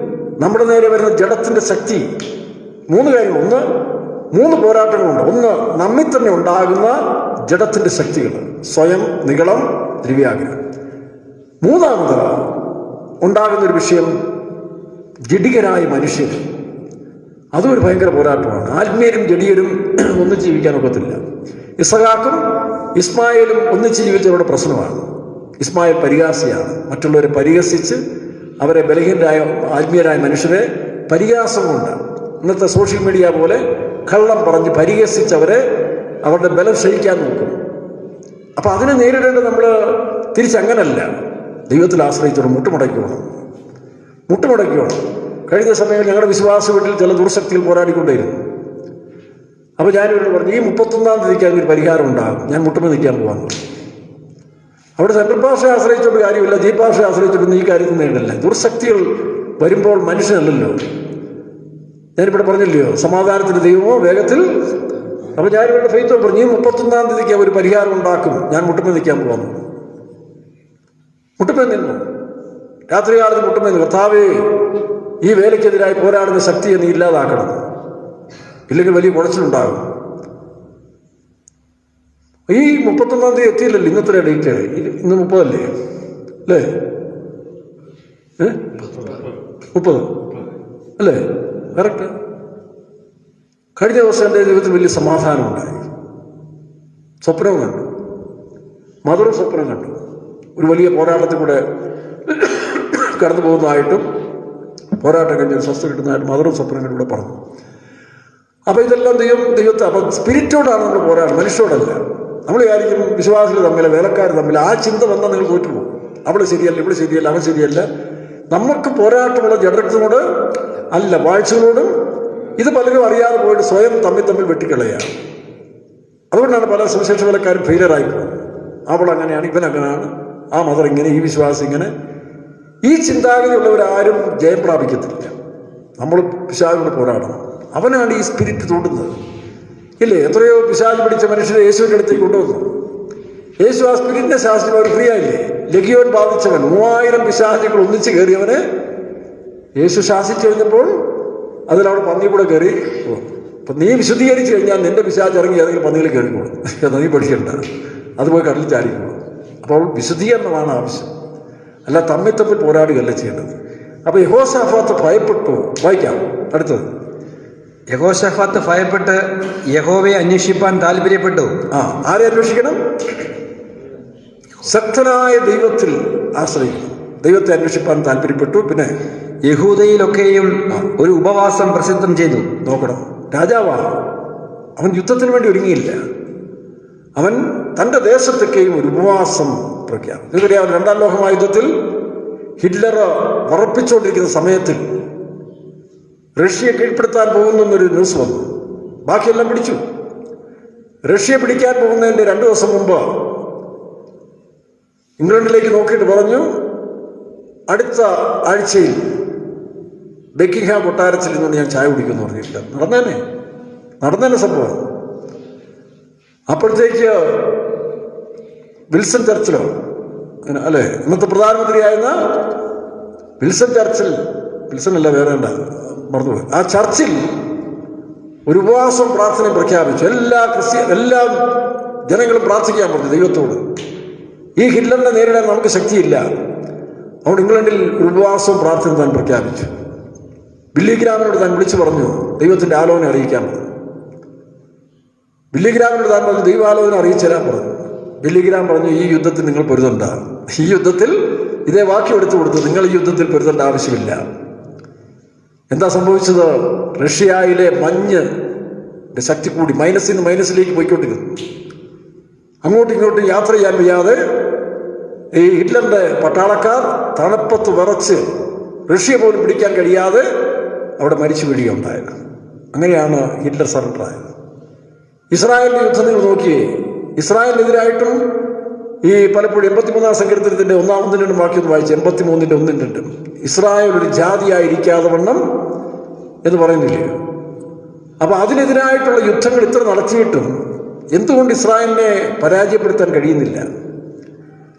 നമ്മുടെ നേരെ വരുന്ന ജഡത്തിന്റെ ശക്തി 3 കാര്യങ്ങൾ. 3 പോരാട്ടങ്ങളുണ്ട്. ഒന്ന്, നമ്മിൽ തന്നെ ഉണ്ടാകുന്ന ജഡത്തിന്റെ ശക്തികൾ, സ്വയം, നിഗളം, ദ്രവ്യാഗ്രഹം. 3ാമത് ഉണ്ടാകുന്നൊരു വിഷയം ജഡികരായ മനുഷ്യർ. അതും ഒരു ഭയങ്കര പോരാട്ടമാണ്. ആത്മീയരും ജഡിയരും ഒന്നിച്ച് ജീവിക്കാനൊക്കത്തില്ല. ഇസഹാക്കും ഇസ്മായേലും ഒന്നിച്ച് ജീവിച്ചവരുടെ പ്രശ്നമാണ്. ഇസ്മായേൽ പരിഹാസിയാണ്. മറ്റുള്ളവരെ പരിഹസിച്ച് അവരെ ബലഹീനരായ ആത്മീയരായ മനുഷ്യരെ പരിഹാസം കൊണ്ട്, ഇന്നത്തെ സോഷ്യൽ മീഡിയ പോലെ കള്ളം പറഞ്ഞ് പരിഹസിച്ചവരെ അവരുടെ ബലം ക്ഷയിക്കാൻ നോക്കും. അപ്പം അതിനെ നേരിടേണ്ടത് നമ്മൾ തിരിച്ചങ്ങനല്ല, ദൈവത്തിൽ ആശ്രയിച്ചോണം, മുട്ടുമടക്കണം. കഴിഞ്ഞ സമയങ്ങളിൽ ഞങ്ങളുടെ വിശ്വാസ വീട്ടിൽ ചില ദുർശക്തികൾ പോരാടിക്കൊണ്ടേയിരുന്നു. അപ്പോൾ ഞാനിവരോട് പറഞ്ഞു, ഈ 31-ാം തീയതിക്ക് അതിനൊരു പരിഹാരം ഉണ്ടാകും, ഞാൻ മുട്ടുമ്പോൾ നിൽക്കാൻ പോകാൻ പറഞ്ഞു. അവിടെ സെൻട്രൽ ഭാഷയെ ആശ്രയിച്ചോണ്ട് കാര്യമില്ല, ദീപാഷയെ ആശ്രയിച്ചോണ്ടൊന്നും ഈ കാര്യത്തിൽ നേടില്ല. ദുർശക്തികൾ വരുമ്പോൾ മനുഷ്യനല്ലല്ലോ. ഞാനിവിടെ പറഞ്ഞില്ലയോ, സമാധാനത്തിൻ്റെ ദൈവമോ വേഗത്തിൽ. അപ്പോൾ ഞാനിവിടെ ഫെയ്ത്തോ പറഞ്ഞു, ഈ 31-ാം തീയതിക്ക് ഒരു പരിഹാരം ഉണ്ടാക്കും, ഞാൻ മുട്ടുമ്പോൾ നിൽക്കാൻ പോകാൻ. മുട്ടുമ്പോൾ നിന്നു. രാത്രികാലത്ത് മുട്ടുമ്പോൾ നിന്നു. കർത്താവേ, ഈ വേലയ്ക്കെതിരായി പോരാടുന്ന ശക്തിയെ നീ ഇല്ലാതാക്കണം, ഇല്ലെങ്കിൽ വലിയ കുഴച്ചിലുണ്ടാകും. ഈ 31-ാം തീയതി എത്തിയില്ലല്ലോ, ഇന്നത്തെ ഡേറ്റ്. ഇന്ന് 30 അല്ലേ? 30 അല്ലേ? കറക്റ്റ്. കഴിഞ്ഞ ദിവസം എൻ്റെ ജീവിതത്തിൽ വലിയ സമാധാനം ഉണ്ടായി. സ്വപ്നവും കണ്ടു, മധുരം സ്വപ്നം കണ്ടു. ഒരു വലിയ പോരാട്ടത്തിൽ കൂടെ കടന്നു പോകുന്നതായിട്ടും പോരാട്ടം കഴിഞ്ഞ് സ്വസ്ഥ കിട്ടുന്നതായിട്ടും മധുരം സ്വപ്നങ്ങളിലൂടെ പറഞ്ഞു. അപ്പോൾ ഇതെല്ലാം ദൈവത്തെ, അപ്പം സ്പിരിറ്റോടാണ് നമ്മൾ പോരാടുന്നത്, മനുഷ്യരോടല്ല. നമ്മൾ വിചാരിക്കും വിശ്വാസികൾ തമ്മിൽ, വേലക്കാർ തമ്മിൽ ആ ചിന്ത വന്നാൽ നിങ്ങൾ തോറ്റുപോകും. അവൾ ശരിയല്ല, ഇവിടെ ശരിയല്ല, അവൻ ശരിയല്ല. നമുക്ക് പോരാട്ടമുള്ള ജഡരക്തനോട് അല്ല, വാഴ്ചകളോടും. ഇത് പലരും അറിയാതെ പോയിട്ട് സ്വയം തമ്മിൽ വെട്ടിക്കളയാണ്. അതുകൊണ്ടാണ് പല സുവിശേഷ വേലക്കാരും ഫെയിലറായി പോകുന്നത്. അവൾ അങ്ങനെയാണ്, ഇവൻ അങ്ങനെയാണ്, ആ മദർ ഇങ്ങനെ, ഈ വിശ്വാസം ഇങ്ങനെ. ഈ ചിന്താഗതിയുള്ളവരാരും ജയം പ്രാപിക്കത്തില്ല. നമ്മൾ പിശാചിനോട് പോരാടണം. അവനാണ് ഈ സ്പിരിറ്റ് തോണ്ടുന്നത്, ഇല്ലേ? എത്രയോ പിശാച് പിടിച്ച മനുഷ്യരെ യേശുവിൻ്റെ അടുത്തേക്ക് കൊണ്ടുവന്നു. യേശു ആ സ്പിരിറ്റിനെ ശാസ്ത്രം അവർ ഫ്രീ ആയില്ലേ? ലഗിയോൻ ബാധിച്ചവൻ, 3000 പിശാചുകൾ ഒന്നിച്ച് കയറിയവനെ യേശു ശാസിച്ചു കഴിഞ്ഞപ്പോൾ അതിലവിടെ പന്നി കൂടെ കയറി. അപ്പം നീ വിശുദ്ധീകരിച്ചു കഴിഞ്ഞാൽ നിന്റെ പിശാച് ഇറങ്ങി ഏതെങ്കിലും പന്നിയിൽ കയറിക്കോളും, നീ പഠിക്കണ്ട, അത് പോയി കടലിൽ ചാടിക്കോളും. അപ്പോൾ വിശുദ്ധീകരണമാണ് ആവശ്യം, അല്ല തമ്മിൽ പോരാടുകയല്ല ചെയ്യേണ്ടത്. അപ്പോൾ യഹോശാഫാത്ത് ഭയപ്പെട്ടു. വായിക്കാം അടുത്തത്.
യഹോശാഫാത്ത് ഭയപ്പെട്ട് യഹോവയെ അന്വേഷിപ്പാൻ താല്പര്യപ്പെട്ടു.
ആരെ അന്വേഷിക്കണം? ശക്തനായ ദൈവത്തിൽ ആശ്രയിക്കണം. ദൈവത്തെ അന്വേഷിപ്പാൻ താല്പര്യപ്പെട്ടു. പിന്നെ
യഹൂദയിലൊക്കെയും ഒരു ഉപവാസം പ്രസിദ്ധം ചെയ്തു.
നോക്കണം, രാജാവാണ് അവൻ, യുദ്ധത്തിന് വേണ്ടി ഒരുങ്ങിയില്ല. അവൻ തൻ്റെ ദേശത്തൊക്കെയും ഒരു ഉപവാസം പ്രഖ്യാപിച്ചു. നിങ്ങൾക്കറിയാം, 2ാം ലോകമഹായുദ്ധത്തിൽ ഹിറ്റ്ലർ ഉറപ്പിച്ചുകൊണ്ടിരിക്കുന്ന സമയത്തിൽ റഷ്യയെ കീഴ്പ്പെടുത്താൻ പോകുന്നൊരു ന്യൂസ് വന്നു. ബാക്കിയെല്ലാം പിടിച്ചു. റഷ്യ പിടിക്കാൻ പോകുന്നതിൻ്റെ 2 ദിവസം മുമ്പ് ഇംഗ്ലണ്ടിലേക്ക് നോക്കിയിട്ട് പറഞ്ഞു, അടുത്ത ആഴ്ചയിൽ ബക്കിംഗ്ഹാം കൊട്ടാരത്തിൽ നിന്നുകൊണ്ട് ഞാൻ ചായ കുടിക്കുമെന്ന് പറഞ്ഞില്ല. നടന്നേനെ സംഭവം. അപ്പോഴത്തേക്ക് വിൽസൺ ചർച്ചിലോ അല്ലേ, ഇന്നത്തെ പ്രധാനമന്ത്രിയായിരുന്ന വിൽസൺ ചർച്ചിൽ, വിൽസൺ അല്ല വേറെ മറന്നുപോയി, ആ ചർച്ചിൽ ഒരു ഉപവാസം പ്രാർത്ഥനയും പ്രഖ്യാപിച്ചു. എല്ലാ ജനങ്ങളും പ്രാർത്ഥിക്കാൻ പറഞ്ഞു ദൈവത്തോട്. ഈ ഹിറ്റ്ലറിനെ നേരിടാൻ നമുക്ക് ശക്തിയില്ല. അതുകൊണ്ട് ഇംഗ്ലണ്ടിൽ ഒരു ഉപവാസവും പ്രാർത്ഥന താൻ പ്രഖ്യാപിച്ചു. ബില്ലിഗ്രാമിനോട് താൻ വിളിച്ചു പറഞ്ഞു ദൈവത്തിൻ്റെ ആലോചന അറിയിക്കാൻ പറഞ്ഞു. ബില്ലിഗ്രാമിനോട് താൻ പറഞ്ഞു ദൈവാലോചന അറിയിച്ചുതരാൻ പറഞ്ഞു. ബില്ലിഗ്രാം പറഞ്ഞു, ഈ യുദ്ധത്തിൽ നിങ്ങൾ പൊരുതണ്ട, ഈ യുദ്ധത്തിൽ ഇതേ വാക്യം എടുത്തു കൊടുത്തു, നിങ്ങൾ ഈ യുദ്ധത്തിൽ പൊരുതേണ്ട ആവശ്യമില്ല. എന്താ സംഭവിച്ചത്? റഷ്യയിലെ മഞ്ഞ് ശക്തി കൂടി, മൈനസിൽ നിന്ന് മൈനസിലേക്ക് പോയിക്കൊണ്ടിരുന്നു. അങ്ങോട്ടും ഇങ്ങോട്ടും യാത്ര ചെയ്യാൻ വയ്യാതെ ഈ ഹിറ്റ്ലറിൻ്റെ പട്ടാളക്കാർ തണുപ്പത്ത് വിറച്ച് റഷ്യ പോലും പിടിക്കാൻ കഴിയാതെ അവിടെ മരിച്ചു വീഴുകയുണ്ടായത്. അങ്ങനെയാണ് ഹിറ്റ്ലർ സറണ്ടർ ആയത്. ഇസ്രായേലിൻ്റെ യുദ്ധം നിങ്ങൾ നോക്കിയേ, ഇസ്രായേലിനെതിരായിട്ടും ഈ പലപ്പോഴും 83-ാം സങ്കീർത്തനത്തിൻ്റെ 1-2 വാക്യം ഒന്ന് വായിച്ച്, 83-ന്റെ 1-2 ഇസ്രായേൽ ഒരു ജാതിയായിരിക്കാതെ വണ്ണം എന്ന് പറയുന്നില്ലേ? അപ്പോൾ അതിനെതിരായിട്ടുള്ള യുദ്ധങ്ങൾ ഇത്ര നടത്തിയിട്ടും എന്തുകൊണ്ട് ഇസ്രായേലിനെ പരാജയപ്പെടുത്താൻ കഴിയുന്നില്ല?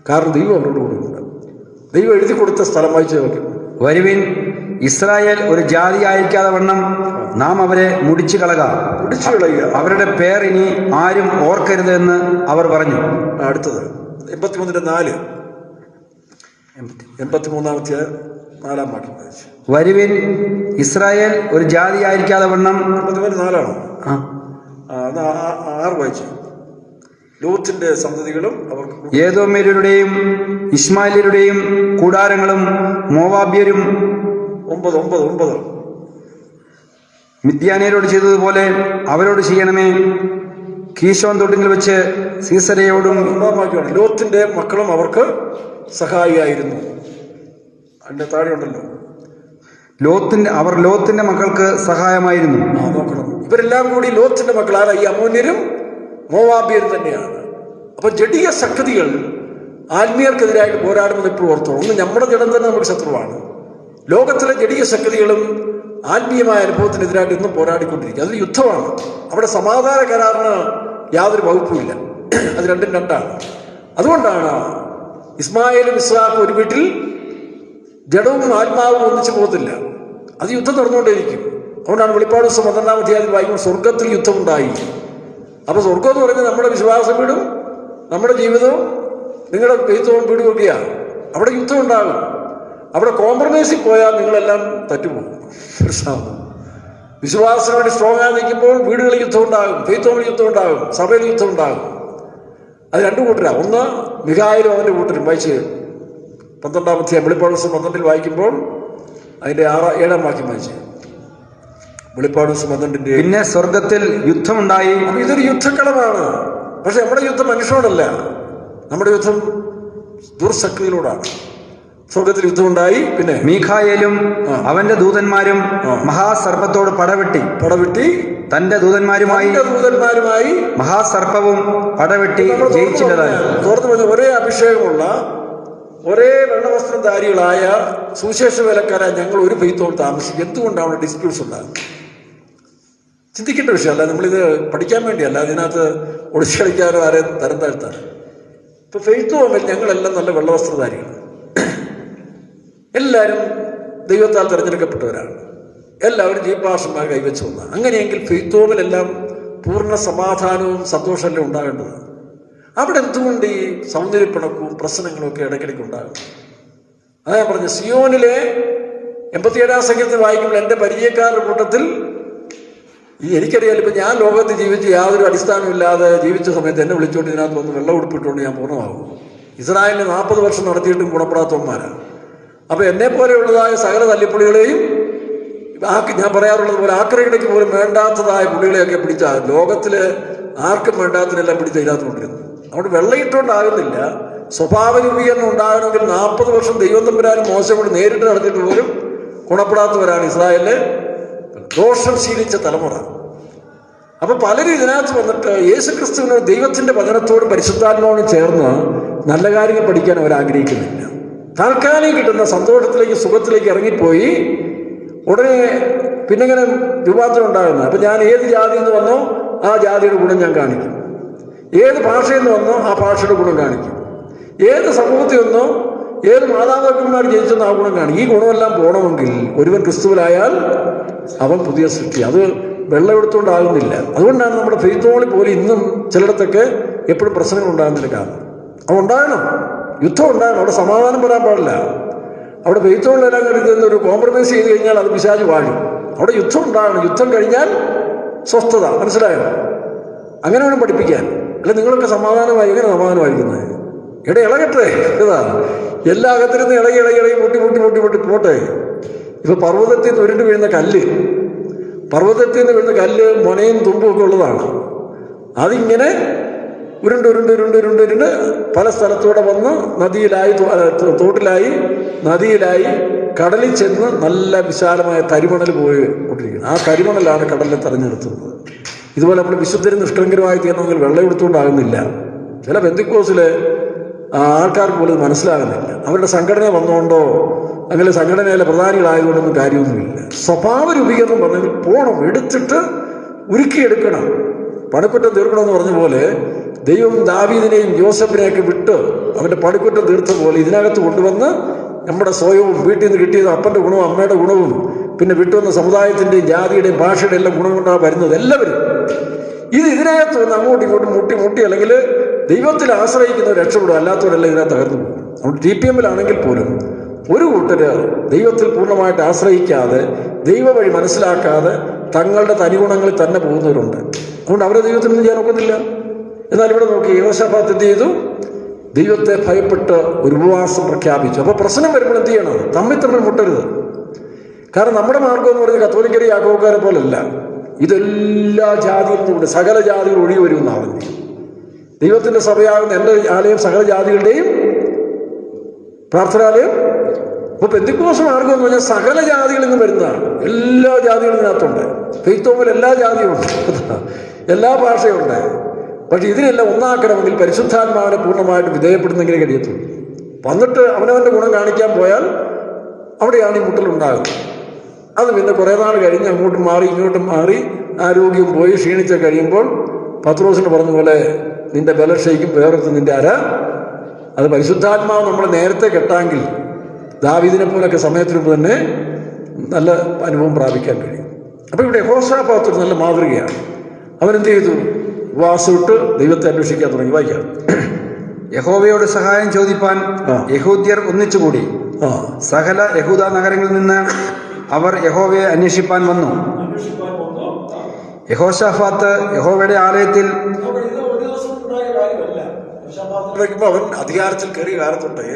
കാരണം ദൈവം അവരോട് കൂടെയുണ്ട്. ദൈവം എഴുതി കൊടുത്ത സ്ഥലം വായിച്ചു നോക്കും.
വരുവിൻ, ഇസ്രായേൽ ഒരു ജാതി അയക്കാതെ വണ്ണം നാം അവരെ മുടിച്ചു കളയുക, അവരുടെ പേർ ഇനി ആരും ഓർക്കരുത് എന്ന് അവർ പറഞ്ഞു.
അടുത്തത് 83-ന്റെ 4, 83-ാമത്തെ 4-ാം വാക്യം വായിച്ചു.
വരുവിൻ, ഇസ്രായേൽ ഒരു ജാതിയായിരിക്കാതെ വണ്ണം.
4-ആണോ? അത് 6 വായിച്ചു. ലോത്തിന്റെ സന്തതികളും അവർക്ക്
ഏദോമ്യരുടെയും ഇശ്മായേല്യരുടെയും കൂടാരങ്ങളും മോവാബ്യരും
9
മിദ്യാന്യരോട് ചെയ്തതുപോലെ അവരോട് ചെയ്യണമേ. കീശോൻ തൊട്ടിൽ വെച്ച് സീസരയോടും.
9 ലോത്തിന്റെ മക്കളും അവർക്ക് സഹായിയായിരുന്നു. അതിന്റെ താഴെ ഉണ്ടല്ലോ,
അവർ ലോത്തിന്റെ മക്കൾക്ക് സഹായമായിരുന്നു.
നോക്കണം, ഇവരെല്ലാം കൂടി ലോത്തിന്റെ മക്കളാണ്. ഈ അമ്മോന്യരും മോവാബ്യരും തന്നെയാണ്. അപ്പൊ ജഡീയ ശക്തികൾ ആത്മീയർക്കെതിരായിട്ട് പോരാടുന്നത് എപ്പോഴും ഓർത്തോണം. ഒന്ന് നമ്മുടെ ജഡം തന്നെ നമുക്ക് ശത്രുവാണ്. ലോകത്തിലെ ജഡീയ ശക്തികളും ആത്മീയമായ അനുഭവത്തിനെതിരായിട്ട് ഇന്നും പോരാടിക്കൊണ്ടിരിക്കുക. അതൊരു യുദ്ധമാണ്. അവിടെ സമാധാന കരാറിന് യാതൊരു വകുപ്പുമില്ല. അത് രണ്ടും രണ്ടാണ്. അതുകൊണ്ടാണ് ഇസ്മായേലും ഇസ്ഹാഖും ഒരു വീട്ടിൽ ജഡവും ആത്മാവും ഒന്നിച്ചു പോകത്തില്ല. അത് യുദ്ധം നടന്നുകൊണ്ടേയിരിക്കും. അതുകൊണ്ടാണ് വെളിപ്പാട് ദിവസം 12-ാം അധ്യായത്തിൽ വായിക്കുമ്പോൾ സ്വർഗത്തിൽ യുദ്ധമുണ്ടായി. അപ്പൊ സ്വർഗം എന്ന് പറയുന്നത് നമ്മുടെ വിശ്വാസം വീടും നമ്മുടെ ജീവിതവും നിങ്ങളുടെ പെയ്ത്തവും വീടുമൊക്കെയാണ്. അവിടെ യുദ്ധം ഉണ്ടാകും. അവിടെ കോംപ്രമൈസിൽ പോയാൽ നിങ്ങളെല്ലാം തറ്റുപോകും. വിശ്വാസത്തിന് വേണ്ടി സ്ട്രോങ് ആയി നിൽക്കുമ്പോൾ വീടുകളിൽ യുദ്ധം ഉണ്ടാകും, പെയ്ത്തോളിൽ യുദ്ധം ഉണ്ടാകും, സഭയിൽ യുദ്ധം ഉണ്ടാകും. അത് 2 കൂട്ടരാണ്. ഒന്ന് മിഖായേലും അവൻ്റെ കൂട്ടരും. വായിച്ച് 12-ാം അധ്യായം വെളിപ്പാട് ദിവസം 12-ൽ വായിക്കുമ്പോൾ അതിൻ്റെ 7-ാം വാക്യം വായിച്ച്. വെളിപ്പാട് ദിവസം 12-ന്റെ
പിന്നെ സ്വർഗത്തിൽ യുദ്ധമുണ്ടായി.
ഇതൊരു യുദ്ധക്കളമാണ്. പക്ഷെ നമ്മുടെ യുദ്ധം മനുഷ്യനോടല്ല, നമ്മുടെ യുദ്ധം ദുർശക്തിയിലൂടാണ്. സ്വർഗത്തിൽ യുദ്ധമുണ്ടായി. പിന്നെ
മീഖായേലും അവന്റെ ദൂതന്മാരും മഹാസർപ്പത്തോട് പടവെട്ടി തന്റെ ദൂതന്മാരുമായി മഹാസർപ്പവും പടവെട്ടി ജയിച്ചില്ലതായി.
തോർന്നു പറഞ്ഞ ഒരേ അഭിഷേകമുള്ള ഒരേ വെള്ളവസ്ത്രധാരികളായ സുവിശേഷ വേലക്കാരായ ഞങ്ങൾ ഒരു പെയ്ത്തോൾ താമസിക്കും. എന്തുകൊണ്ടാണ് ഡിസ്പ്യൂട്ട്സ് ഉണ്ടാകുന്നത്? ചിന്തിക്കേണ്ട വിഷയമല്ല. നമ്മളിത് പഠിക്കാൻ വേണ്ടിയല്ല, അതിനകത്ത് ഒളിച്ചടിക്കാനോ ആരെ തരം താഴ്ത്താനോ. ഇപ്പൊ ഫെയ്ത്ത് തമ്മിൽ ഞങ്ങളെല്ലാം നല്ല വെള്ളവസ്ത്രധാരികൾ, എല്ലാവരും ദൈവത്താൽ തിരഞ്ഞെടുക്കപ്പെട്ടവരാണ്, എല്ലാവരും ജീവഭാഷന്മാർ കൈവച്ചു വന്നതാണ്. അങ്ങനെയെങ്കിൽ ഫെയ്ത്തോമിലെല്ലാം പൂർണ്ണ സമാധാനവും സന്തോഷമെല്ലാം ഉണ്ടാകേണ്ടത്. അവിടെ എന്തുകൊണ്ട് ഈ സൗന്ദര്യപ്പിണക്കവും പ്രശ്നങ്ങളും ഒക്കെ ഇടയ്ക്കിടയ്ക്ക് ഉണ്ടാകും? അതാ ഞാൻ പറഞ്ഞു, സിയോനിലെ 87-ാം സംഗീതത്തിൽ വായിക്കുമ്പോൾ എൻ്റെ പരിചയക്കാരുടെ കൂട്ടത്തിൽ എനിക്കറിയാം. ഇപ്പം ഞാൻ ലോകത്ത് ജീവിച്ച് യാതൊരു അടിസ്ഥാനമില്ലാതെ ജീവിച്ച സമയത്ത് എന്നെ വിളിച്ചുകൊണ്ട് ഇതിനകത്ത് വന്ന് വെള്ളം ഉടുപ്പിട്ടുകൊണ്ട് ഞാൻ പൂർണ്ണമാകും. ഇസ്രായേലിൽ 40 വർഷം നടത്തിയിട്ടും ഗുണപ്പെടാത്തവന്മാരാണ്. അപ്പോൾ എന്നെപ്പോലെയുള്ളതായ സകല തല്ലിപ്പുള്ളികളെയും ഞാൻ പറയാറുള്ളത് പോലെ ആക്രമിടയ്ക്ക് പോലും വേണ്ടാത്തതായ പുള്ളികളെയൊക്കെ പിടിച്ചാൽ ലോകത്തിൽ ആർക്കും വേണ്ടാത്തതിനെല്ലാം പിടിച്ച് ഇതിനകത്തുകൊണ്ടിരുന്നു. അതുകൊണ്ട് വെള്ളയിട്ടുകൊണ്ടാകുന്നില്ല. സ്വഭാവ രൂപീകരണം ഉണ്ടാകണമെങ്കിൽ 40 വർഷം ദൈവം തമ്പുരാനും മോശം കൊണ്ട് നേരിട്ട് നടത്തിയിട്ട് പോലും ഗുണപ്പെടാത്തവരാണ് ഇസ്രായേലിലെ ദോഷം ശീലിച്ച തലമുറ. അപ്പൊ പലരും ഇതിനകത്ത് വന്നിട്ട് യേശുക്രിസ്തുവിന് ദൈവത്തിന്റെ വചനത്തോടും പരിശുദ്ധാത്മാവോടും ചേർന്ന് നല്ല കാര്യങ്ങൾ പഠിക്കാൻ അവർ ആഗ്രഹിക്കുന്നില്ല. താൽക്കാലികം കിട്ടുന്ന സന്തോഷത്തിലേക്ക് സുഖത്തിലേക്ക് ഇറങ്ങിപ്പോയി ഉടനെ പിന്നെങ്ങനെ രൂപാന്തരം ഉണ്ടാകുന്നത്. അപ്പൊ ഞാൻ ഏത് ജാതിയിൽ നിന്ന് വന്നോ ആ ജാതിയുടെ ഗുണം ഞാൻ കാണിക്കും, ഏത് ഭാഷയിൽ നിന്ന് വന്നോ ആ ഭാഷയുടെ ഗുണം കാണിക്കും, ഏത് സമൂഹത്തിൽ വന്നോ ഏത് മാതാപിതാക്കന്മാർ ജനിച്ചെന്ന് ആ ഗുണം കാണിക്കും. ഈ ഗുണമെല്ലാം പോകണമെങ്കിൽ ഒരുവൻ ക്രിസ്തുവിലായാൽ അവൻ പുതിയ സൃഷ്ടി. അത് വെള്ളം എടുത്തുകൊണ്ടാകുന്നില്ല. അതുകൊണ്ടാണ് നമ്മുടെ ഫെയ്ത്തോളിൽ പോലും ഇന്നും ചിലയിടത്തൊക്കെ എപ്പോഴും പ്രശ്നങ്ങൾ ഉണ്ടാകുന്നതിന് കാരണം. അത് ഉണ്ടാകണം, യുദ്ധം ഉണ്ടാകണം. അവിടെ സമാധാനം വരാൻ പാടില്ല. അവിടെ ഫെയ്ത്തോളിലെല്ലാം കരുതുന്ന ഒരു കോംപ്രമൈസ് ചെയ്ത് കഴിഞ്ഞാൽ അത് പിശാച് വാഴും. അവിടെ യുദ്ധം ഉണ്ടാകണം. യുദ്ധം കഴിഞ്ഞാൽ സ്വസ്ഥത. മനസ്സിലായോ? അങ്ങനെ വേണം പഠിപ്പിക്കാൻ. അല്ല നിങ്ങളൊക്കെ സമാധാനമായി എങ്ങനെ സമാധാനമായിരിക്കുന്നത്? ഇളകട്ടെ. ഏതാ എല്ലാ അകത്തിരുന്ന് ഇളകി പൊട്ടി പോട്ടെ. ഇപ്പൊ പർവ്വതത്തിൽ നിന്ന് ഉരുണ്ട് വീഴുന്ന കല്ല്, പർവ്വതത്തിൽ നിന്ന് വീഴുന്ന കല്ല് മൊനയും തുമ്പും ഒക്കെ ഉള്ളതാണ്. അതിങ്ങനെ ഉരുണ്ട് പല സ്ഥലത്തൂടെ വന്ന് നദിയിലായി, തോട്ടിലായി, നദിയിലായി, കടലിൽ ചെന്ന് നല്ല വിശാലമായ തരിമണൽ പോയി കൊണ്ടിരിക്കുന്നത്. ആ തരിമണലാണ് കടലിനെ തെരഞ്ഞെടുത്തുന്നത്. ഇതുപോലെ നമ്മൾ വിശുദ്ധരും നിഷ്കളങ്കരമായി തീരണമെങ്കിൽ വെള്ളം എടുത്തുകൊണ്ടാകുന്നില്ല. ചില പെന്തിക്കോസിലെ ആൾക്കാർക്ക് പോലും മനസ്സിലാകുന്നില്ല. അവരുടെ സംഘടന വന്നുകൊണ്ടോ അങ്ങനെ സംഘടനയിലെ പ്രധാനികളായതുകൊണ്ടൊന്നും കാര്യമൊന്നുമില്ല. സ്വഭാവ രൂപീകരണം പറഞ്ഞെങ്കിൽ പോകണം, എടുത്തിട്ട് ഉരുക്കിയെടുക്കണം, പണിക്കുറ്റം തീർക്കണമെന്ന് പറഞ്ഞ പോലെ ദൈവം ദാവീദിനെയും യോസഫിനെയൊക്കെ വിട്ട് അവൻ്റെ പണിക്കുറ്റം തീർത്ത പോലെ ഇതിനകത്ത് കൊണ്ടുവന്ന് നമ്മുടെ സ്വയവും വീട്ടിൽ നിന്ന് കിട്ടിയത് അപ്പൻ്റെ ഗുണവും അമ്മയുടെ ഗുണവും പിന്നെ വിട്ടുവന്ന സമുദായത്തിൻ്റെയും ജാതിയുടെയും ഭാഷയുടെ എല്ലാം ഗുണം കൊണ്ടാണ് വരുന്നത്. എല്ലാവരും ഇതിനകത്ത് വന്ന് അങ്ങോട്ടും ഇങ്ങോട്ടും മുട്ടി അല്ലെങ്കിൽ ദൈവത്തിൽ ആശ്രയിക്കുന്നവർ രക്ഷപ്പെടും, അല്ലാത്തവരെല്ലാം ഇതിനകത്ത് തകർന്നു പോകും. അതുകൊണ്ട് TPM-ലാണെങ്കിൽ പോലും ഒരു കൂട്ടര് ദൈവത്തിൽ പൂർണ്ണമായിട്ട് ആശ്രയിക്കാതെ ദൈവ വഴി മനസ്സിലാക്കാതെ തങ്ങളുടെ തനിഗുണങ്ങളിൽ തന്നെ പോകുന്നവരുണ്ട്. അതുകൊണ്ട് അവരെ ദൈവത്തിനൊന്നും ചെയ്യാൻ ഒക്കുന്നില്ല. എന്നാൽ ഇവിടെ നോക്കി യെഹോശാഫാത്ത് എന്ത് ചെയ്തു? ദൈവത്തെ ഭയപ്പെട്ട് ഒരു ഉപവാസം പ്രഖ്യാപിച്ചു. അപ്പോൾ പ്രശ്നം വരുമ്പോൾ എന്ത് ചെയ്യണം? തമ്മിൽ മുട്ടരുത്. കാരണം നമ്മുടെ മാർഗം എന്ന് പറയുന്നത് കത്തോലിക്കരെ യാക്കോബുകാരെ പോലല്ല. ഇതെല്ലാ ജാതിയിൽ നിന്നുകൊണ്ട് സകല ജാതികൾ ഒഴികെ വരുമെന്നാണ് പറഞ്ഞത്. ദൈവത്തിൻ്റെ സഭയാകുന്ന എൻ്റെ ആലയം സകല ജാതികളുടെയും പ്രാർത്ഥനാലയം. അപ്പോൾ പെന്തിക്കോസ് മാർഗം എന്ന് പറഞ്ഞാൽ സകല ജാതികളിൽ നിന്ന് വരുന്നതാണ്. എല്ലാ ജാതികളും ഇതിനകത്തുണ്ട്. ഫെയ്ത്തോമിൽ എല്ലാ ജാതിയും ഉണ്ട്, എല്ലാ ഭാഷയുണ്ട്. പക്ഷെ ഇതിനെല്ലാം ഒന്നാക്കണമെങ്കിൽ പരിശുദ്ധാത്മാവിനെ പൂർണ്ണമായിട്ട് വിധേയപ്പെടുന്നെങ്കിലേ കഴിയത്തുള്ളൂ. വന്നിട്ട് അവനവൻ്റെ ഗുണം കാണിക്കാൻ പോയാൽ അവിടെയാണ് ഈ മുട്ടലുണ്ടാകുന്നത്. അത് പിന്നെ കുറേ നാൾ കഴിഞ്ഞ് അങ്ങോട്ടും മാറി ഇങ്ങോട്ടും മാറി ആരോഗ്യം പോയി ക്ഷീണിച്ച് കഴിയുമ്പോൾ പത്രോസിന് പറഞ്ഞ പോലെ നിന്റെ ബലക്ഷയിക്കും വേറൊരുത്ത് നിന്റെ അര. അത് പരിശുദ്ധാത്മാവ് നമ്മൾ നേരത്തെ കെട്ടാമെങ്കിൽ ദാവീദിനെ പോലൊക്കെ സമയത്തിന് മുമ്പ് തന്നെ നല്ല അനുഭവം പ്രാപിക്കാൻ കഴിയും. അപ്പോൾ ഇവിടെ യെഹോശാഫാത്ത് ഒരു നല്ല മാതൃകയാണ്. അവനെന്ത് ചെയ്തു? ഉപവാസമിട്ട് ദൈവത്തെ അന്വേഷിക്കാൻ തുടങ്ങി. വായിക്കാം.
യഹോവയോട് സഹായം ചോദിപ്പാൻ യഹൂദ്യർ ഒന്നിച്ചുകൂടി. സകല യഹൂദ നഗരങ്ങളിൽ നിന്ന് അവർ യഹോവയെ അന്വേഷിപ്പാൻ വന്നു. യഹോശാഫാത്ത് യഹോവയുടെ ആലയത്തിൽ
അവൻ അധികാരത്തിൽ കയറിയ കാലത്തൊട്ടേ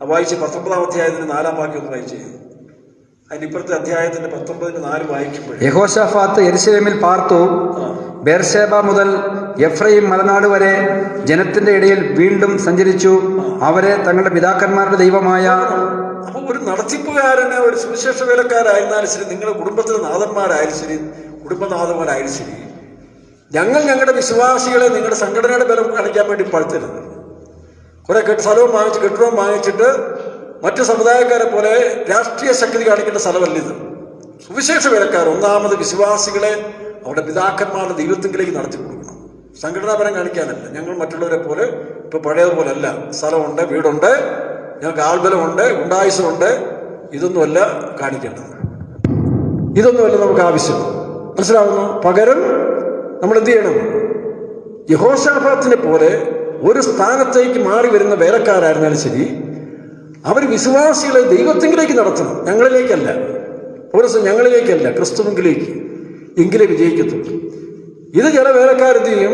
വായിച്ച് 19-ാം അധ്യായത്തിന് 4-ാം വാക്യം ഒന്ന് വായിച്ചേ. അതിനിപ്പുറത്തെ അധ്യായത്തിന്റെ 19-4 വായിക്കുമ്പോൾ
യഹോശാഫാത്ത് യെരൂശലേമിൽ പാർത്തു. ബേർശേബ മുതൽ എഫ്രയീം മലനാട് വരെ ജനത്തിന്റെ ഇടയിൽ വീണ്ടും സഞ്ചരിച്ചു. അവരെ തങ്ങളുടെ പിതാക്കന്മാരുടെ ദൈവമായ.
അപ്പൊ ഒരു നടത്തിപ്പുകാരന്, ഒരു സുവിശേഷ വേലക്കാരായിരുന്നാലും ശരി, നിങ്ങളുടെ കുടുംബത്തിലെ നാഥന്മാരായാലും ശരി, കുടുംബനാഥന്മാരായാലും ശരി, ഞങ്ങളുടെ വിശ്വാസികളെ നിങ്ങളുടെ സംഘടനയുടെ ബലം കാണിക്കാൻ വേണ്ടി പഴുത്തരുത്. കുറെ സ്ഥലവും വാങ്ങിച്ച് കെട്ടിടവും വാങ്ങിച്ചിട്ട് മറ്റു സമുദായക്കാരെ പോലെ രാഷ്ട്രീയ ശക്തി കാണിക്കേണ്ട സ്ഥലമല്ലിത്. സുവിശേഷ വേലക്കാർ ഒന്നാമത് വിശ്വാസികളെ അവരുടെ പിതാക്കന്മാരുടെ ദൈവത്തിലേക്ക് നടത്തി കൊടുക്കണം. സംഘടനാപരം കാണിക്കാനല്ല. ഞങ്ങൾ മറ്റുള്ളവരെ പോലെ ഇപ്പൊ പഴയതുപോലെ അല്ല. സ്ഥലമുണ്ട്, വീടുണ്ട്, ഞങ്ങൾക്ക് ആൾബലമുണ്ട്, ഉണ്ടായുസുണ്ട്. ഇതൊന്നുമല്ല കാണിക്കേണ്ടത്. ഇതൊന്നുമല്ല നമുക്ക് ആവശ്യം. മനസ്സിലാവുന്നു? പകരം നമ്മൾ എന്ത് ചെയ്യണം? യഹോശാഫാത്തിനെ പോലെ ഒരു സ്ഥാനത്തേക്ക് മാറി വരുന്ന വേലക്കാരായിരുന്നാലും ശരി, അവർ വിശ്വാസികളെ ദൈവത്തിങ്കിലേക്ക് നടത്തണം. ഞങ്ങളിലേക്കല്ല, ഒരു ദിവസം ഞങ്ങളിലേക്കല്ല, ക്രിസ്തുവിലേക്ക്. എങ്കിലേ വിജയിക്കത്തുള്ളൂ. ഇത് ചില വേലക്കാരെന്ത് ചെയ്യും?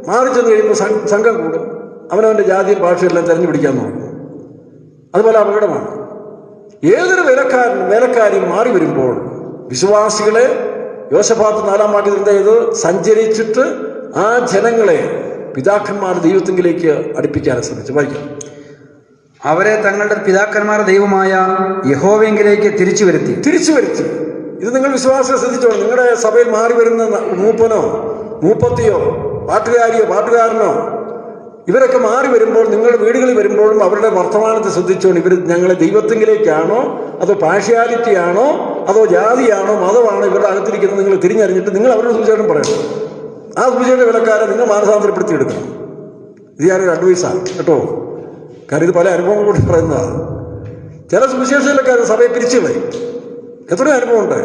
മാറി ചെന്ന് കഴിയുമ്പോൾ സംഘം കൂടും, അവനവൻ്റെ ജാതിയും ഭാഷയെല്ലാം തെരഞ്ഞുപിടിക്കാൻ നോക്കും. അതുപോലെ അപകടമാണ്. ഏതൊരു വേലക്കാരും മാറി വരുമ്പോൾ വിശ്വാസികളെ യോശഫാത്ത് 4-ാം വാക്യത്തിൽ എന്ത് ചെയ്ത്? സഞ്ചരിച്ചിട്ട് ആ ജനങ്ങളെ പിതാക്കന്മാർ ദൈവത്തിങ്കിലേക്ക് അടുപ്പിക്കാൻ ശ്രമിച്ചു. വായിക്കാം.
അവരെ തങ്ങളുടെ പിതാക്കന്മാരുടെ ദൈവമായ യഹോവയെങ്കിലേക്ക് തിരിച്ചു വരുത്തി.
ഇത് നിങ്ങൾ വിശ്വാസം ശ്രദ്ധിച്ചോളൂ. നിങ്ങളുടെ സഭയിൽ മാറി വരുന്ന മൂപ്പനോ മൂപ്പത്തിയോ പാട്ടുകാരിയോ പാട്ടുകാരനോ ഇവരൊക്കെ മാറി വരുമ്പോൾ, നിങ്ങളുടെ വീടുകളിൽ വരുമ്പോഴും അവരുടെ വർത്തമാനത്തെ ശ്രദ്ധിച്ചോണ്ട് ഇവർ ഞങ്ങളെ ദൈവത്തിങ്കിലേക്കാണോ അതോ പാഷ്യാലിറ്റി ആണോ അതോ ജാതിയാണോ മതമാണോ ഇവരുടെ അകത്തിരിക്കുന്നത് നിങ്ങൾ തിരിഞ്ഞറിഞ്ഞിട്ട് നിങ്ങൾ അവരുടെ സുവിശേഷം പറയണം. ആ സുവിശേഷ വിലക്കാരെ നിങ്ങൾ മാനസാന്തരപ്പെടുത്തിയെടുക്കണം. ഇത് ഞാനൊരു അഡ്വൈസാണ് കേട്ടോ. കാരണം ഇത് പല അനുഭവങ്ങൾ കൂടി പറയുന്നതാണ്. ചില സുവിശേഷക്കാർ സഭയെ പിരിച്ചു കളയും. എത്രയോ അനുഭവമുണ്ട്.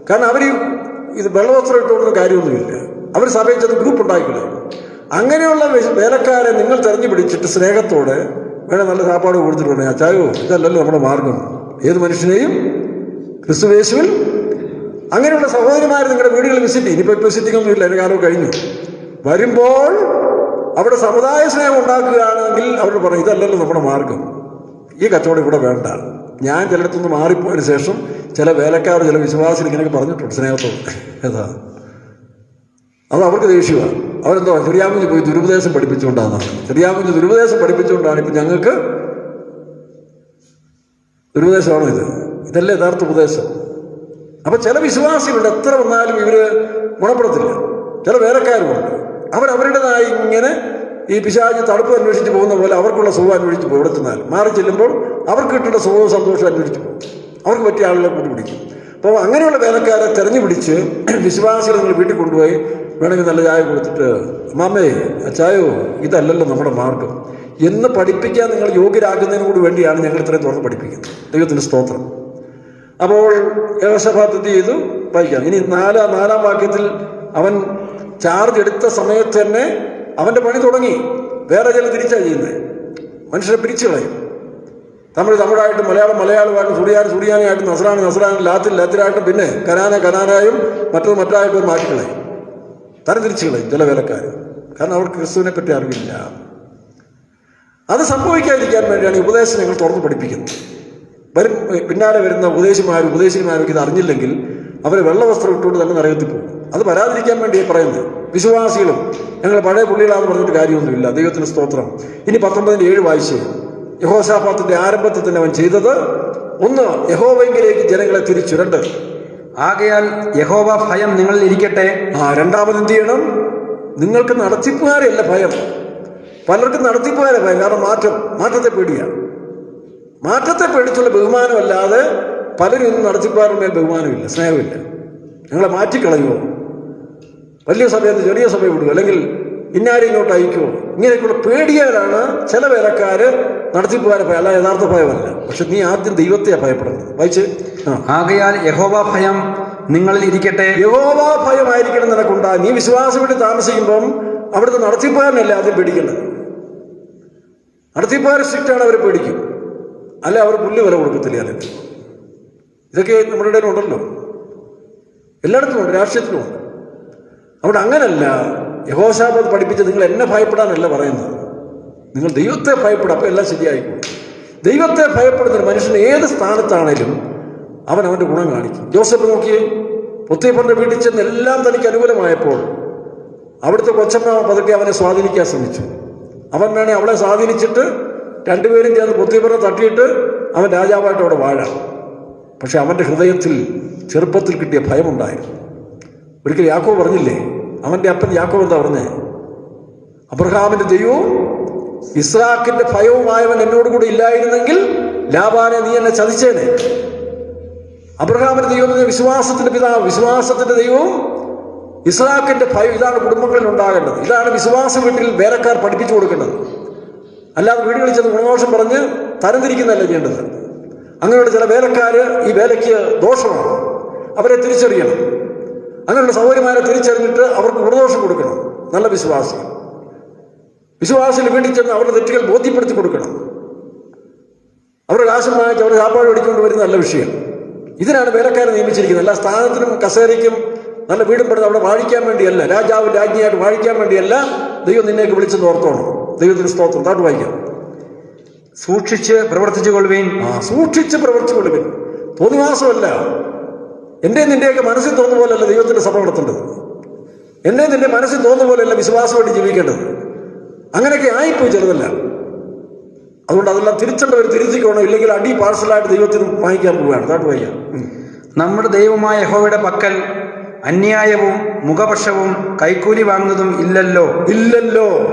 കാരണം അവർ ഇത് വെള്ളവസ്ത്രം ഇട്ടുകൊണ്ടൊന്നും കാര്യമൊന്നുമില്ല. അവർ സഭയിൽ ചെന്ന് ഗ്രൂപ്പ് ഉണ്ടാക്കിക്കളയും. അങ്ങനെയുള്ള വേലക്കാരെ നിങ്ങൾ തെരഞ്ഞു പിടിച്ചിട്ട് സ്നേഹത്തോടെ വേണം നല്ല സാപ്പാട് കൊടുത്തിട്ട് വേണം. അച്ചായോ, ഇതല്ലല്ലോ നമ്മുടെ മാർഗം. ഏത് മനുഷ്യനെയും ക്രിസ്തുയേശുവിൽ. അങ്ങനെയുള്ള സഹോദരിമാർ നിങ്ങളുടെ വീടുകളിൽ വിസിറ്റ്. ഇനിയിപ്പോൾ വിസിറ്റിംഗ് ഒന്നും ഇല്ല, എൻ്റെ കാലം കഴിഞ്ഞു. വരുമ്പോൾ അവിടെ സമുദായ സ്നേഹം ഉണ്ടാക്കുകയാണെങ്കിൽ അവരോട് പറയും, ഇതല്ലല്ലോ നമ്മുടെ മാർഗം, ഈ കച്ചവടം ഇവിടെ വേണ്ട. ഞാൻ ചിലയിടത്തുനിന്ന് മാറിപ്പോയതിന് ശേഷം ചില വേലക്കാർ ചില വിശ്വാസികൾ ഇങ്ങനെയൊക്കെ പറഞ്ഞിട്ടുണ്ട് സ്നേഹത്തോട്. ഏതാ അത് അവർക്ക് ദേഷ്യമാണ്. അവരെന്തോ ചെറിയാകുഞ്ഞ് പോയി ദുരുപദേശം പഠിപ്പിച്ചുകൊണ്ടാണ്. ചെറിയാകുഞ്ഞ് ദുരുപദേശം പഠിപ്പിച്ചുകൊണ്ടാണ് ഇപ്പം ഞങ്ങൾക്ക് ദുരുപദേശമാണോ ഇത്? ഇതല്ലേ യഥാർത്ഥ ഉപദേശം? അപ്പം ചില വിശ്വാസികളുണ്ട്, എത്ര വന്നാലും ഇവര് ഗുണപ്പെടത്തില്ല. ചില വേലക്കാരുമുണ്ട്, അവരവരുടേതായി ഇങ്ങനെ ഈ പിശാചി തടുപ്പ് അന്വേഷിച്ച് പോകുന്ന പോലെ അവർക്കുള്ള സുഖം അന്വേഷിച്ച് പോകും. ഇവിടെ ചെന്നാൽ മാറി ചെല്ലുമ്പോൾ അവർക്ക് കിട്ടേണ്ട സുഖവും സന്തോഷവും അന്വേഷിച്ച് പോകും. അവർക്ക് പറ്റിയ ആളുകളെ കൂട്ടിപ്പിടിക്കും. അപ്പോൾ അങ്ങനെയുള്ള വേലക്കാരെ തെരഞ്ഞു പിടിച്ച് വിശ്വാസികൾ നിങ്ങൾ വീട്ടിൽ കൊണ്ടുപോയി വേണമെങ്കിൽ നല്ല ചായ കൊടുത്തിട്ട്, മാമേ ചായോ, ഇതല്ലല്ലോ നമ്മുടെ മാർഗം എന്ന് പഠിപ്പിക്കാൻ നിങ്ങൾ യോഗ്യരാകുന്നതിന് കൂടി വേണ്ടിയാണ് ഞങ്ങൾ ഇത്രയും തുറന്ന് പഠിപ്പിക്കുന്നത്. ദൈവത്തിൻ്റെ സ്തോത്രം. അപ്പോൾ യോശഫാത്ത് എന്ത് ചെയ്തു? വായിക്കാം. ഇനി 4-ാം വാക്യത്തിൽ അവൻ ചാർജ് എടുത്ത സമയത്ത് തന്നെ അവൻ്റെ പണി തുടങ്ങി. വേറെ ചില തിരിച്ചാണ് ചെയ്യുന്നത്. മനുഷ്യരെ പിരിച്ചു കളയും. തമിഴായിട്ടും മലയാളമായിട്ടും സുറിയാനായിട്ടും നസ്രാനും ലാത്തിനായിട്ടും പിന്നെ കനാനായും മറ്റായിട്ടും മാറ്റിക്കളയും, തരംതിരിച്ചു കളയും ചില വേലക്കാർ. കാരണം അവർക്ക് ക്രിസ്തുവിനെ പറ്റി അറിവില്ല. അത് സംഭവിക്കാതിരിക്കാൻ വേണ്ടിയാണ് ഈ ഉപദേശം ഞങ്ങൾ തുറന്ന് പഠിപ്പിക്കുന്നത്. പിന്നാലെ വരുന്ന ഉപദേശിമാരൊക്കെ ഇത് അറിഞ്ഞില്ലെങ്കിൽ അവരെ വെള്ളവസ്ത്രം ഇട്ടുകൊണ്ട് തന്നെ നരകത്തിൽ പോകും. അത് വരാതിരിക്കാൻ വേണ്ടിയാണ് പറയുന്നത്. വിശ്വാസികളും ഞങ്ങൾ പഴയ പുള്ളികളാണെന്ന് പറഞ്ഞിട്ട് കാര്യമൊന്നുമില്ല. ദൈവത്തിന് സ്തോത്രം. ഇനി 19:7 വായിച്ച്, യഹോശാഫാത്തിന്റെ ആരംഭത്തിൽ തന്നെ അവൻ ചെയ്തത്, ഒന്ന്, യഹോവയിലേക്ക് ജനങ്ങളെ തിരിച്ചു. 2,
ആകയാൽ യഹോവ ഭയം നിങ്ങളിൽ ഇരിക്കട്ടെ.
രണ്ടാമത് എന്ത് ചെയ്യണം? നിങ്ങൾക്ക് നടത്തിപ്പുകാരെയല്ല ഭയം. പലർക്കും നടത്തിപ്പുകാരെ ഭയം. കാരണം മാറ്റത്തെ പേടിയാണ്. മാറ്റത്തെ പേടിച്ചുള്ള ബഹുമാനമല്ലാതെ പലരും ഇന്നും നടത്തിപ്പുകാരുടെ മേൽ ബഹുമാനമില്ല, സ്നേഹമില്ല. ഞങ്ങളെ മാറ്റിക്കളയുമോ, വലിയ സഭയിൽ നിന്ന് ചെറിയ സഭ വിടുമോ, അല്ലെങ്കിൽ ഇന്നാരെ ഇങ്ങോട്ട് അയക്കുമോ, ഇങ്ങനെയൊക്കെയുള്ള പേടിയാലാണ് ചില വേലക്കാര് നടത്തിപ്പുകാരെ ഭയം. അല്ല, യഥാർത്ഥ ഭയമല്ല. പക്ഷെ നീ ആദ്യം ദൈവത്തെയാണ് ഭയപ്പെടുന്നത്. വായിച്ച്,
ആകയാൽ യഹോവ ഭയം നിങ്ങളിൽ ഇരിക്കട്ടെ.
യഹോവ ഭയമായിരിക്കണം നിനക്കുണ്ടാ. നീ വിശ്വാസം വിട്ട് താമസിക്കുമ്പം അവിടുത്തെ നടത്തിപ്പുകാരനല്ലേ ആദ്യം പേടിക്കേണ്ടത്. നടത്തിപ്പുകാരെ സ്ട്രിക്റ്റാണ്, അവരെ പേടിക്കും. അല്ല, അവർ പുല്ല് വില കൊടുക്കത്തില്ല. അല്ലെ, ഇതൊക്കെ നമ്മുടെ ഇടയിൽ ഉണ്ടല്ലോ, എല്ലായിടത്തും ഉണ്ട്, രാഷ്ട്രീയത്തിലുമുണ്ട്. അവിടെ അങ്ങനല്ല. യഹോശാഫാത്ത് പഠിപ്പിച്ച് നിങ്ങൾ എന്നെ ഭയപ്പെടാനല്ല പറയുന്നത്, നിങ്ങൾ ദൈവത്തെ ഭയപ്പെടുക, അപ്പം എല്ലാം ശരിയായിക്കോളും. ദൈവത്തെ ഭയപ്പെടുന്ന മനുഷ്യൻ ഏത് സ്ഥാനത്താണേലും അവൻ്റെ ഗുണം കാണിക്കും. ജോസഫ് നോക്കിയേ, പൊത്തിഫറിന്റെ വീട്ടിൽ ചെന്ന് എല്ലാം തനിക്ക് അനുകൂലമായപ്പോൾ അവിടുത്തെ കൊച്ചമ്മ പതുക്കെ അവനെ സ്വാധീനിക്കാൻ ശ്രമിച്ചു. അവൻ വേണേ അവളെ സ്വാധീനിച്ചിട്ട് രണ്ടുപേരും ചേർന്ന് പൊത്തിഫറിനെ തട്ടിയിട്ട് അവൻ രാജാവായിട്ട് അവിടെ വാഴാം. പക്ഷെ അവൻ്റെ ഹൃദയത്തിൽ ചെറുപ്പത്തിൽ കിട്ടിയ ഭയമുണ്ടായിരുന്നു. ഒരിക്കൽ യാക്കോബ് പറഞ്ഞില്ലേ, അവൻ്റെ അപ്പൻ യാക്കോബ് എന്താ പറഞ്ഞേ? അബ്രഹാമിന്റെ ദൈവവും ഇസ്ഹാക്കിന്റെ ഭയവുമായവൻ എന്നോട് കൂടെ ഇല്ലായിരുന്നെങ്കിൽ ലാബാനെ നീ എന്നെ ചതിച്ചേനെ. അബ്രഹാമിന്റെ ദൈവം വിശ്വാസത്തിന്റെ പിതാവ്, വിശ്വാസത്തിന്റെ ദൈവവും ഇസ്ഹാക്കിന്റെ ഭയം. ഇതാണ് കുടുംബങ്ങളിൽ ഉണ്ടാകേണ്ടത്. ഇതാണ് വിശ്വാസ വീട്ടിൽ വേലക്കാർ പഠിപ്പിച്ചു കൊടുക്കേണ്ടത്. അല്ലാതെ വീടുകളിൽ ചെന്ന് ഗുണദോഷം പറഞ്ഞ് തരംതിരിക്കുന്നതല്ല ചെയ്യേണ്ടത്. അങ്ങനെയുള്ള ചില വേലക്കാര് ഈ വേലയ്ക്ക് ദോഷമാണ്. അവരെ തിരിച്ചറിയണം. അങ്ങനെയുള്ള സൗകര്യമാരെ തിരിച്ചറിഞ്ഞിട്ട് അവർക്ക് ഗുണദോഷം കൊടുക്കണം. നല്ല വിശ്വാസികൾ വീട്ടിൽ ചെന്ന് അവരുടെ തെറ്റുകൾ ബോധ്യപ്പെടുത്തി കൊടുക്കണം. അവരുടെ കാശം വാങ്ങിച്ച് അവരുടെ ചാപ്പാട് മേടിച്ചുകൊണ്ട് വരുന്ന നല്ല വിഷയം. ഇതിനാണ് വേലക്കാരെ നിയമിച്ചിരിക്കുന്നത്. എല്ലാ സ്ഥാനത്തിനും കസേരയ്ക്കും നല്ല വീടും പെടുന്ന അവിടെ വാഴിക്കാൻ വേണ്ടിയല്ല, രാജാവും രാജ്ഞിയായിട്ട് വാഴിക്കാൻ വേണ്ടിയല്ല ദൈവം നിന്നേക്ക് വിളിച്ചെന്ന് ഓർത്തോണം. ദൈവത്തിന് സ്തോത്രം. താട്ട് വായിക്കാം.
സൂക്ഷിച്ച് പ്രവർത്തിച്ചു കൊള്ളുവീൻ.
സൂക്ഷിച്ച് പ്രവർത്തിച്ചു കൊള്ളുവീൻ. തോന്നിവാസമല്ല. എൻ്റെ നിന്റെയൊക്കെ മനസ്സിൽ തോന്നുന്ന പോലെയല്ല ദൈവത്തിന്റെ സഭ നടത്തേണ്ടത്. എന്നെ നിന്റെ മനസ്സിൽ തോന്നുന്ന പോലെയല്ല വിശ്വാസമായിട്ട് ജീവിക്കേണ്ടത്. അങ്ങനെയൊക്കെ ആയിപ്പോയി ചിലതല്ല. അതുകൊണ്ട് അതെല്ലാം തിരിച്ചേണ്ടവർ തിരുത്തിക്കോണം. ഇല്ലെങ്കിൽ അടി പാഴ്സലായിട്ട് ദൈവത്തിന് വാങ്ങിക്കാൻ പോവുകയാണ്. താട്ട് വായിക്കാം.
നമ്മുടെ ദൈവമായ യഹോവയുടെ പക്കൽ അന്യായവും മുഖപക്ഷവും കൈക്കൂലി വാങ്ങുന്നതും ഇല്ലല്ലോ.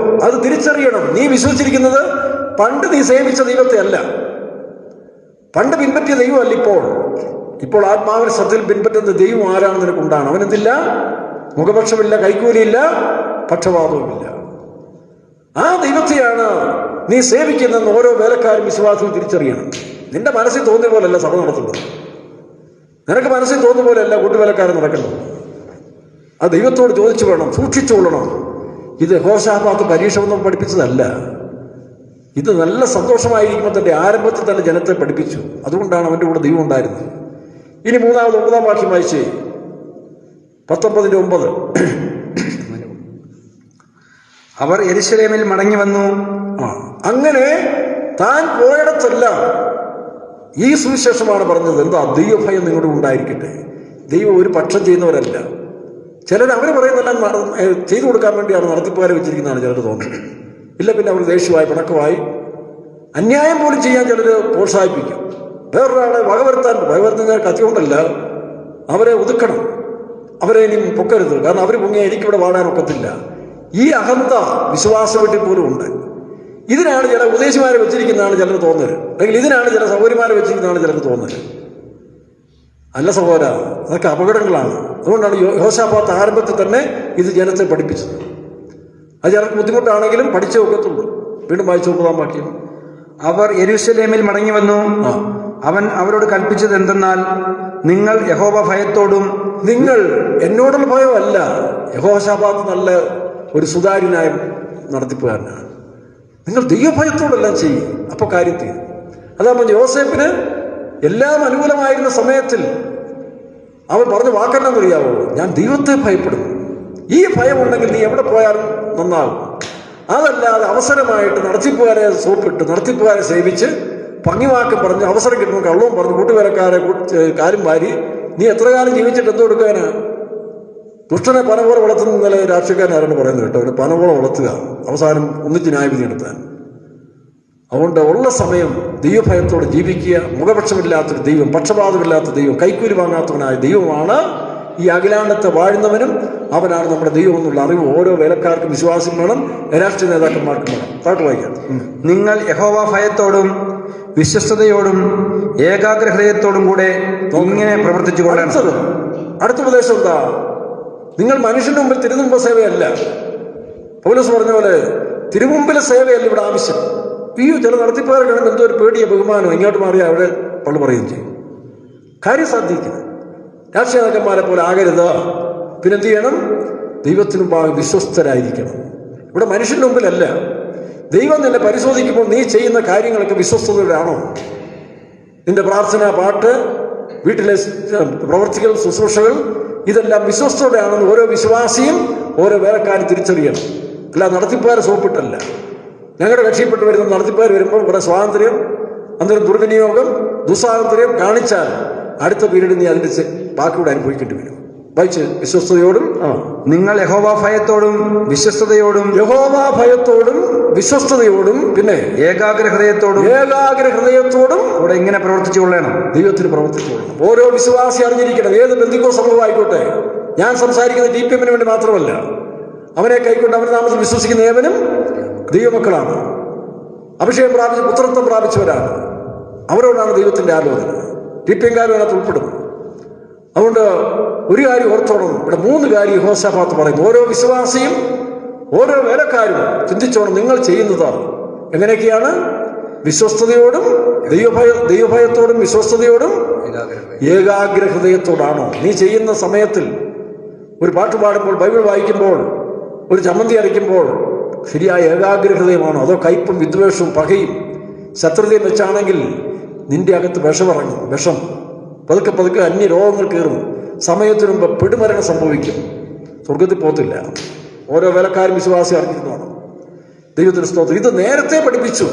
അത് തിരിച്ചറിയണം. നീ വിശ്വസിച്ചിരിക്കുന്നത് പണ്ട് നീ സേവിച്ച ദൈവത്തെ അല്ല, പണ്ട് പിൻപറ്റിയ ദൈവമല്ല. ഇപ്പോൾ ആത്മാവിന് സത്യത്തിൽ പിൻപറ്റുന്ന ദൈവം ആരാണെന്ന് നിനക്കുണ്ടാണ്. അവനെന്തില്ല? മുഖപക്ഷമില്ല, കൈക്കൂലിയില്ല, പക്ഷപാതവുമില്ല. ആ ദൈവത്തെയാണ് നീ സേവിക്കുന്നതെന്ന് ഓരോ വേലക്കാരും വിശ്വാസവും തിരിച്ചറിയണം. നിന്റെ മനസ്സിൽ തോന്നിയ പോലെയല്ല സഭ നടത്തുന്നത്. നിനക്ക് മനസ്സിൽ തോന്നുന്ന പോലെയല്ല കൂട്ടുവേലക്കാരൻ നടക്കുന്നത്. ആ ദൈവത്തോട് ചോദിച്ചു വേണം, സൂക്ഷിച്ചുകൊള്ളണം. ഇത് യഹോശാഫാത്ത് പരീക്ഷ ഒന്നും പഠിപ്പിച്ചതല്ല. ഇത് നല്ല സന്തോഷമായിരിക്കുമ്പോൾ തന്റെ ആരംഭത്തിൽ തന്നെ ജനത്തെ പഠിപ്പിച്ചു. അതുകൊണ്ടാണ് അവൻ്റെ കൂടെ ദൈവം ഉണ്ടായിരുന്നത്. ഇനി 9-ാം വാക്യം വായിച്ചേ, 19:9. അവർ യെരൂശലേമിൽ മടങ്ങി വന്നു.
അങ്ങനെ താൻ പോയിടത്തെല്ലാം ഈ സുവിശേഷമാണ് പറഞ്ഞത്. എന്താ? ദൈവഭയം നിങ്ങളുടെ ഉണ്ടായിരിക്കട്ടെ. ദൈവം ഒരു പക്ഷം ചെയ്യുന്നവരല്ല. ചിലർ അവർ പറയുന്നതെല്ലാം ചെയ്തു കൊടുക്കാൻ വേണ്ടിയാണ് നടത്തിപ്പുകാരെ വെച്ചിരിക്കുന്നതാണ് ചിലർ തോന്നുന്നത്. ഇല്ല, പിന്നെ അവർ ദേഷ്യമായി പിണക്കമായി അന്യായം പോലും ചെയ്യാൻ ചിലർ പ്രോത്സാഹിപ്പിക്കും. വേറൊരാളെ വകവരുത്താൻ കത്തിക്കൊണ്ടല്ല, അവരെ ഒതുക്കണം, അവരെ ഇനി പൊക്കരുത്. കാരണം അവർ പൊങ്ങിയാൽ എനിക്കിവിടെ വാഴാനൊക്കത്തില്ല. ഈ അഹന്ത വിശ്വാസ വീട്ടിൽ പോലും ഉണ്ട്. ഇതിനാണ് ചില ഉപദേശിമാരെ വെച്ചിരിക്കുന്നതാണ് ചിലർ തോന്നല്, അല്ലെങ്കിൽ ഇതിനാണ് ചില സഹോദരിമാരെ വെച്ചിരിക്കുന്നതാണ് ചിലർക്ക് തോന്നല്. അല്ല സഹോദര, അതൊക്കെ അപകടങ്ങളാണ്. അതുകൊണ്ടാണ് യഹോശാഫാത്ത് ആരംഭത്തിൽ തന്നെ ഇത് ജനത്തെ പഠിപ്പിച്ചത്. അത് ചിലർക്ക് ബുദ്ധിമുട്ടാണെങ്കിലും പഠിച്ചേ ഒക്കത്തുള്ളൂ. വീണ്ടും വായിച്ചു 9-ാം വാക്യം.
അവർ യെരൂശലേമിൽ മടങ്ങി വന്നു. അവൻ അവരോട് കൽപ്പിച്ചത് എന്തെന്നാൽ, നിങ്ങൾ യഹോവ ഭയത്തോടും.
നിങ്ങൾ എന്നോടുള്ള ഭയമല്ല. യഹോശാഫാത്ത് നല്ല ഒരു സുതാര്യനായ നടത്തിപ്പുകാരനാണ്. നിങ്ങൾ ദൈവഭയത്തോടെല്ലാം ചെയ്യും, അപ്പോൾ കാര്യം തീരും. അതാകുമ്പോൾ യോസേപ്പിന് എല്ലാം അനുകൂലമായിരുന്ന സമയത്തിൽ അവൻ പറഞ്ഞ വാക്കെന്നറിയാവോ? ഞാൻ ദൈവത്തെ ഭയപ്പെടുന്നു. ഈ ഭയമുണ്ടെങ്കിൽ നീ എവിടെ പോയാലും നന്നാകും. അതല്ലാതെ അവസരമായിട്ട് നടത്തിപ്പുകാരെ സോപ്പിട്ട് നടത്തിപ്പുകാരെ സേവിച്ച് ഭംഗിവാക്ക് പറഞ്ഞ് അവസരം കിട്ടുമ്പോൾ കള്ളവും പറഞ്ഞ് കൂട്ടുകാരക്കാരെ കാര്യം വാരി നീ എത്ര കാലം ജീവിച്ചിട്ട് എന്തോ എടുക്കാനാ? ദുഷ്ടനെ പനപോലെ വളർത്തുന്ന നില രാഷ്ട്രീയക്കാരനാരാണ് പറയുന്നത് കേട്ടോ. അവന് പനപോലെ വളർത്തുക, അവസാനം ഒന്നിച്ച് ന്യായവിധി നടത്താൻ. അതുകൊണ്ട് ഉള്ള സമയം ദൈവഭയത്തോടെ ജീവിക്കുക. മുഖപക്ഷമില്ലാത്തൊരു ദൈവം, പക്ഷപാതമില്ലാത്ത ദൈവം, കൈക്കൂലി വാങ്ങാത്തവനായ ദൈവമാണ് ഈ അഖിലാണ്ടത്തെ വാഴുന്നവനും. അവനാണ് നമ്മുടെ ദൈവം എന്നുള്ള അറിവ് ഓരോ വേലക്കാർക്കും വിശ്വാസം വേണം, രാഷ്ട്രീയ നേതാക്കന്മാർക്കും വേണം. താട്ട് വായിക്കാം.
നിങ്ങൾ യഹോവ ഭയത്തോടും വിശ്വസ്തയോടും ഏകാഗ്ര ഹൃദയത്തോടും കൂടെ ഇങ്ങനെ പ്രവർത്തിച്ചു കൊള്ളണം.
അടുത്ത ഉപദേശം എന്താ? നിങ്ങൾ മനുഷ്യന്റെ മുമ്പിൽ തിരുമുമ്പ് സേവയല്ല. പൗലോസ് പറഞ്ഞ പോലെ തിരുമുമ്പിലെ സേവയല്ല ഇവിടെ ആവശ്യം. ചില നടത്തിപ്പുകാരെ കാണുമ്പോൾ എന്തോ ഒരു പേടിയ ബഹുമാനം ഇങ്ങോട്ട് മാറിയാൽ അവിടെ പള്ളു പറയുകയും ചെയ്യും. കാര്യം സാധിക്കുന്നത് രാഷ്ട്രീയ നേതാക്കന്മാരെ പോലെ ആകരുത്. പിന്നെന്ത് ചെയ്യണം? ദൈവത്തിനു മുമ്പാകെ വിശ്വസ്തരായിരിക്കണം. ഇവിടെ മനുഷ്യന്റെ മുമ്പിലല്ല. ദൈവം നിന്നെ പരിശോധിക്കുമ്പോൾ നീ ചെയ്യുന്ന കാര്യങ്ങളൊക്കെ വിശ്വസ്തതയോടെയാണോ? നിന്റെ പ്രാർത്ഥന, പാട്ട്, വീട്ടിലെ പ്രവർത്തികൾ, ശുശ്രൂഷകൾ ഇതെല്ലാം വിശ്വസ്തയോടെയാണെന്ന് ഓരോ വിശ്വാസിയും ഓരോ വേലക്കാരും തിരിച്ചറിയണം. അല്ല നടത്തിപ്പുകാരെ സോപ്പിട്ടല്ല. ഞങ്ങളുടെ കക്ഷിപ്പെട്ട് വരുന്ന നടത്തിപ്പുകാർ വരുമ്പോൾ ഇവിടെ സ്വാതന്ത്ര്യം, അന്നേരം ദുർവിനിയോഗം, ദുസ്വാതന്ത്ര്യം കാണിച്ചാൽ അടുത്ത പീരീഡ് നീ അതിൻ്റെ ബാക്കിയൂടെ അനുഭവിക്കേണ്ടി വരും. വായിച്ച് വിശ്വസ്തയോടും
നിങ്ങൾ യഹോവ ഭയത്തോടും വിശ്വസ്തയോടും
വിശ്വസ്തയോടും പിന്നെ
ഏകാഗ്ര ഹൃദയത്തോടും കൂടെ ഇങ്ങനെ പ്രവർത്തിച്ചു കൊള്ളണം.
ദൈവത്തിന് പ്രവർത്തിച്ചു കൊള്ളണം. ഓരോ വിശ്വാസി അറിഞ്ഞിരിക്കണം. ഏത് ബന്ധുക്കോ സമൂഹം ആയിക്കോട്ടെ. ഞാൻ സംസാരിക്കുന്നത് TPM വേണ്ടി മാത്രമല്ല. അവനെ കൈക്കൊണ്ട് അവന്റെ നാമത്തിൽ വിശ്വസിക്കുന്ന ഏവനും ദൈവമക്കളാണ്. അഭിഷേകം പ്രാപിച്ച് പുത്രത്വം പ്രാപിച്ചവരാണ്. അവരോടാണ് ദൈവത്തിന്റെ ആലോചന. TPM-കാരും അതിനകത്ത് ഉൾപ്പെടുന്നു. അതുകൊണ്ട് ഒരു കാര്യം ഓർത്തോണം. ഇവിടെ 3 കാര്യം യഹോശാഫാത്ത് പറയുന്നു. ഓരോ വിശ്വാസിയും ഓരോ വേലക്കാരും ചിന്തിച്ചോണം നിങ്ങൾ ചെയ്യുന്നത് എങ്ങനെയൊക്കെയാണ്? വിശ്വസ്തയോടും ദൈവഭയത്തോടും വിശ്വസ്തയോടും ഏകാഗ്ര ഹൃദയത്തോടാണോ? നീ ചെയ്യുന്ന സമയത്തിൽ ഒരു പാട്ട് പാടുമ്പോൾ, ബൈബിൾ വായിക്കുമ്പോൾ, ഒരു ചമ്മന്തി അരയ്ക്കുമ്പോൾ ശരിയായ ഏകാഗ്ര ഹൃദയമാണോ? അതോ കയ്പും വിദ്വേഷവും പകയും ശത്രുതയും വെച്ചാണെങ്കിൽ നിന്റെ അകത്ത് വിഷമിറങ്ങും. വിഷം പതുക്കെ പതുക്കെ അന്യ രോഗങ്ങൾ കയറും. സമയത്തിനു മുമ്പ് പെടുമരണം സംഭവിക്കും. സ്വർഗത്തിൽ പോകത്തില്ല. ഓരോ വേലക്കാരും വിശ്വാസി അറിഞ്ഞിരുന്നതാണ്. ദൈവത്തിന് സ്തോത്രം. ഇത് നേരത്തെ പഠിപ്പിച്ചു.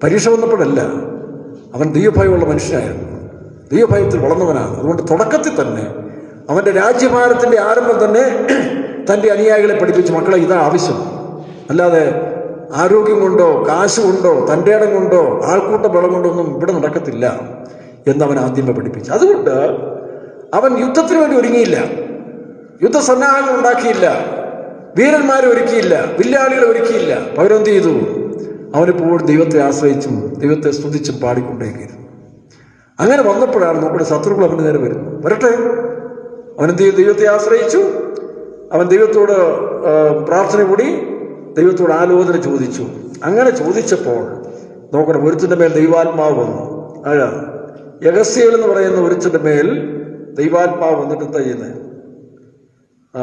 പരീക്ഷ വന്നപ്പോഴല്ല. അവൻ ദൈവഭയമുള്ള മനുഷ്യനായിരുന്നു. ദൈവഭയത്തിൽ വളർന്നവനാണ്. അതുകൊണ്ട് തുടക്കത്തിൽ തന്നെ അവൻ്റെ രാജ്യഭാരത്തിൻ്റെ ആരംഭം തന്നെ തൻ്റെ അനുയായികളെ പഠിപ്പിച്ചു. മക്കളെ, ഇതാ ആവശ്യം. അല്ലാതെ ആരോഗ്യം കൊണ്ടോ കാശ് കൊണ്ടോ തൻ്റെ ഇടം കൊണ്ടോ ആൾക്കൂട്ട ബലം കൊണ്ടോ ഒന്നും ഇവിടെ നടക്കത്തില്ല എന്നവൻ ആദ്യമേ പഠിപ്പിച്ചു. അതുകൊണ്ട് അവൻ യുദ്ധത്തിന് വേണ്ടി ഒരുങ്ങിയില്ല. യുദ്ധസന്നാഹങ്ങൾ ഉണ്ടാക്കിയില്ല. വീരന്മാരെ ഒരുക്കിയില്ല. വില്ലാളികളെ ഒരുക്കിയില്ല. പകരം എന്ത് ചെയ്തു? അവനെപ്പോഴും ദൈവത്തെ ആശ്രയിച്ചും ദൈവത്തെ സ്തുതിച്ചും പാടിക്കൊണ്ടേയിരുന്നു. അങ്ങനെ വന്നപ്പോഴാണ് നമ്മുടെ ശത്രുക്കൾ അവൻ്റെ നേരെ വരുന്നത്. വരട്ടെ. അവനെന്ത് ചെയ്തു? ദൈവത്തെ ആശ്രയിച്ചു. അവൻ ദൈവത്തോട് പ്രാർത്ഥന കൂടി ദൈവത്തോട് ആലോചന ചോദിച്ചു. അങ്ങനെ ചോദിച്ചപ്പോൾ നോക്കണം, ഒരുത്തിൻ്റെ മേൽ ദൈവാത്മാവ് വന്നു. യഹസ്യേൽ എന്ന് പറയുന്ന ഒരുത്തിൻ്റെ മേൽ ദൈവാത്മാവ് വന്നിട്ട് എന്താ ചെയ്യുന്നത്?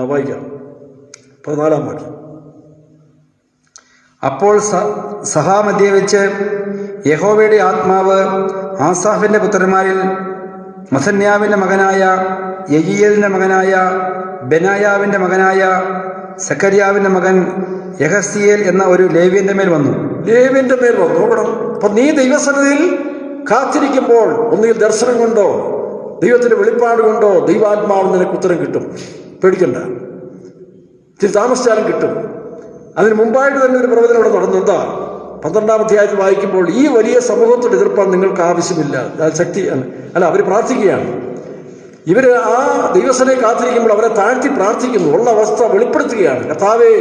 വായിക്കാം 14-ാം വാക്യം.
അപ്പോൾ സഹാമധ്യേ വെച്ച് യഹോവയുടെ ആത്മാവ് ആസാഫിന്റെ പുത്രന്മാരിൽ മസന്യാവിന്റെ മകനായ യെഹിയേലിന്റെ മകനായ ബെനായാവിന്റെ മകനായ സക്കരിയാവിന്റെ മകൻ യഹസ്യേൽ എന്ന ഒരു ലേവ്യന്റെ മേൽ വന്നു.
നോക്കണം. അപ്പൊ നീ ദൈവസന്നിധിയിൽ കാത്തിരിക്കുമ്പോൾ ഒന്നുകിൽ ദർശനം കൊണ്ടോ ദൈവത്തിന്റെ വെളിപ്പാട് കൊണ്ടോ ദൈവാത്മാവ് നിനക്ക് ഉത്തരം കിട്ടും. പേടിക്കണ്ട. ഇത്തിരി താമസിച്ചാലും കിട്ടും. അതിന് മുമ്പായിട്ട് തന്നെ ഒരു പ്രവചനം ഇവിടെ നടന്നു. എന്താ? 12-ാം അധ്യായത്തിൽ വായിക്കുമ്പോൾ ഈ വലിയ സമൂഹത്തോട് എതിർപ്പാൻ നിങ്ങൾക്ക് ആവശ്യമില്ല. ശക്തി അല്ല, അവർ പ്രാർത്ഥിക്കുകയാണ്. ഇവര് ആ ദൈവസനെ കാത്തിരിക്കുമ്പോൾ അവരെ താഴ്ത്തി പ്രാർത്ഥിക്കുന്നു. ഉള്ള അവസ്ഥ വെളിപ്പെടുത്തുകയാണ്. കർത്താവേ,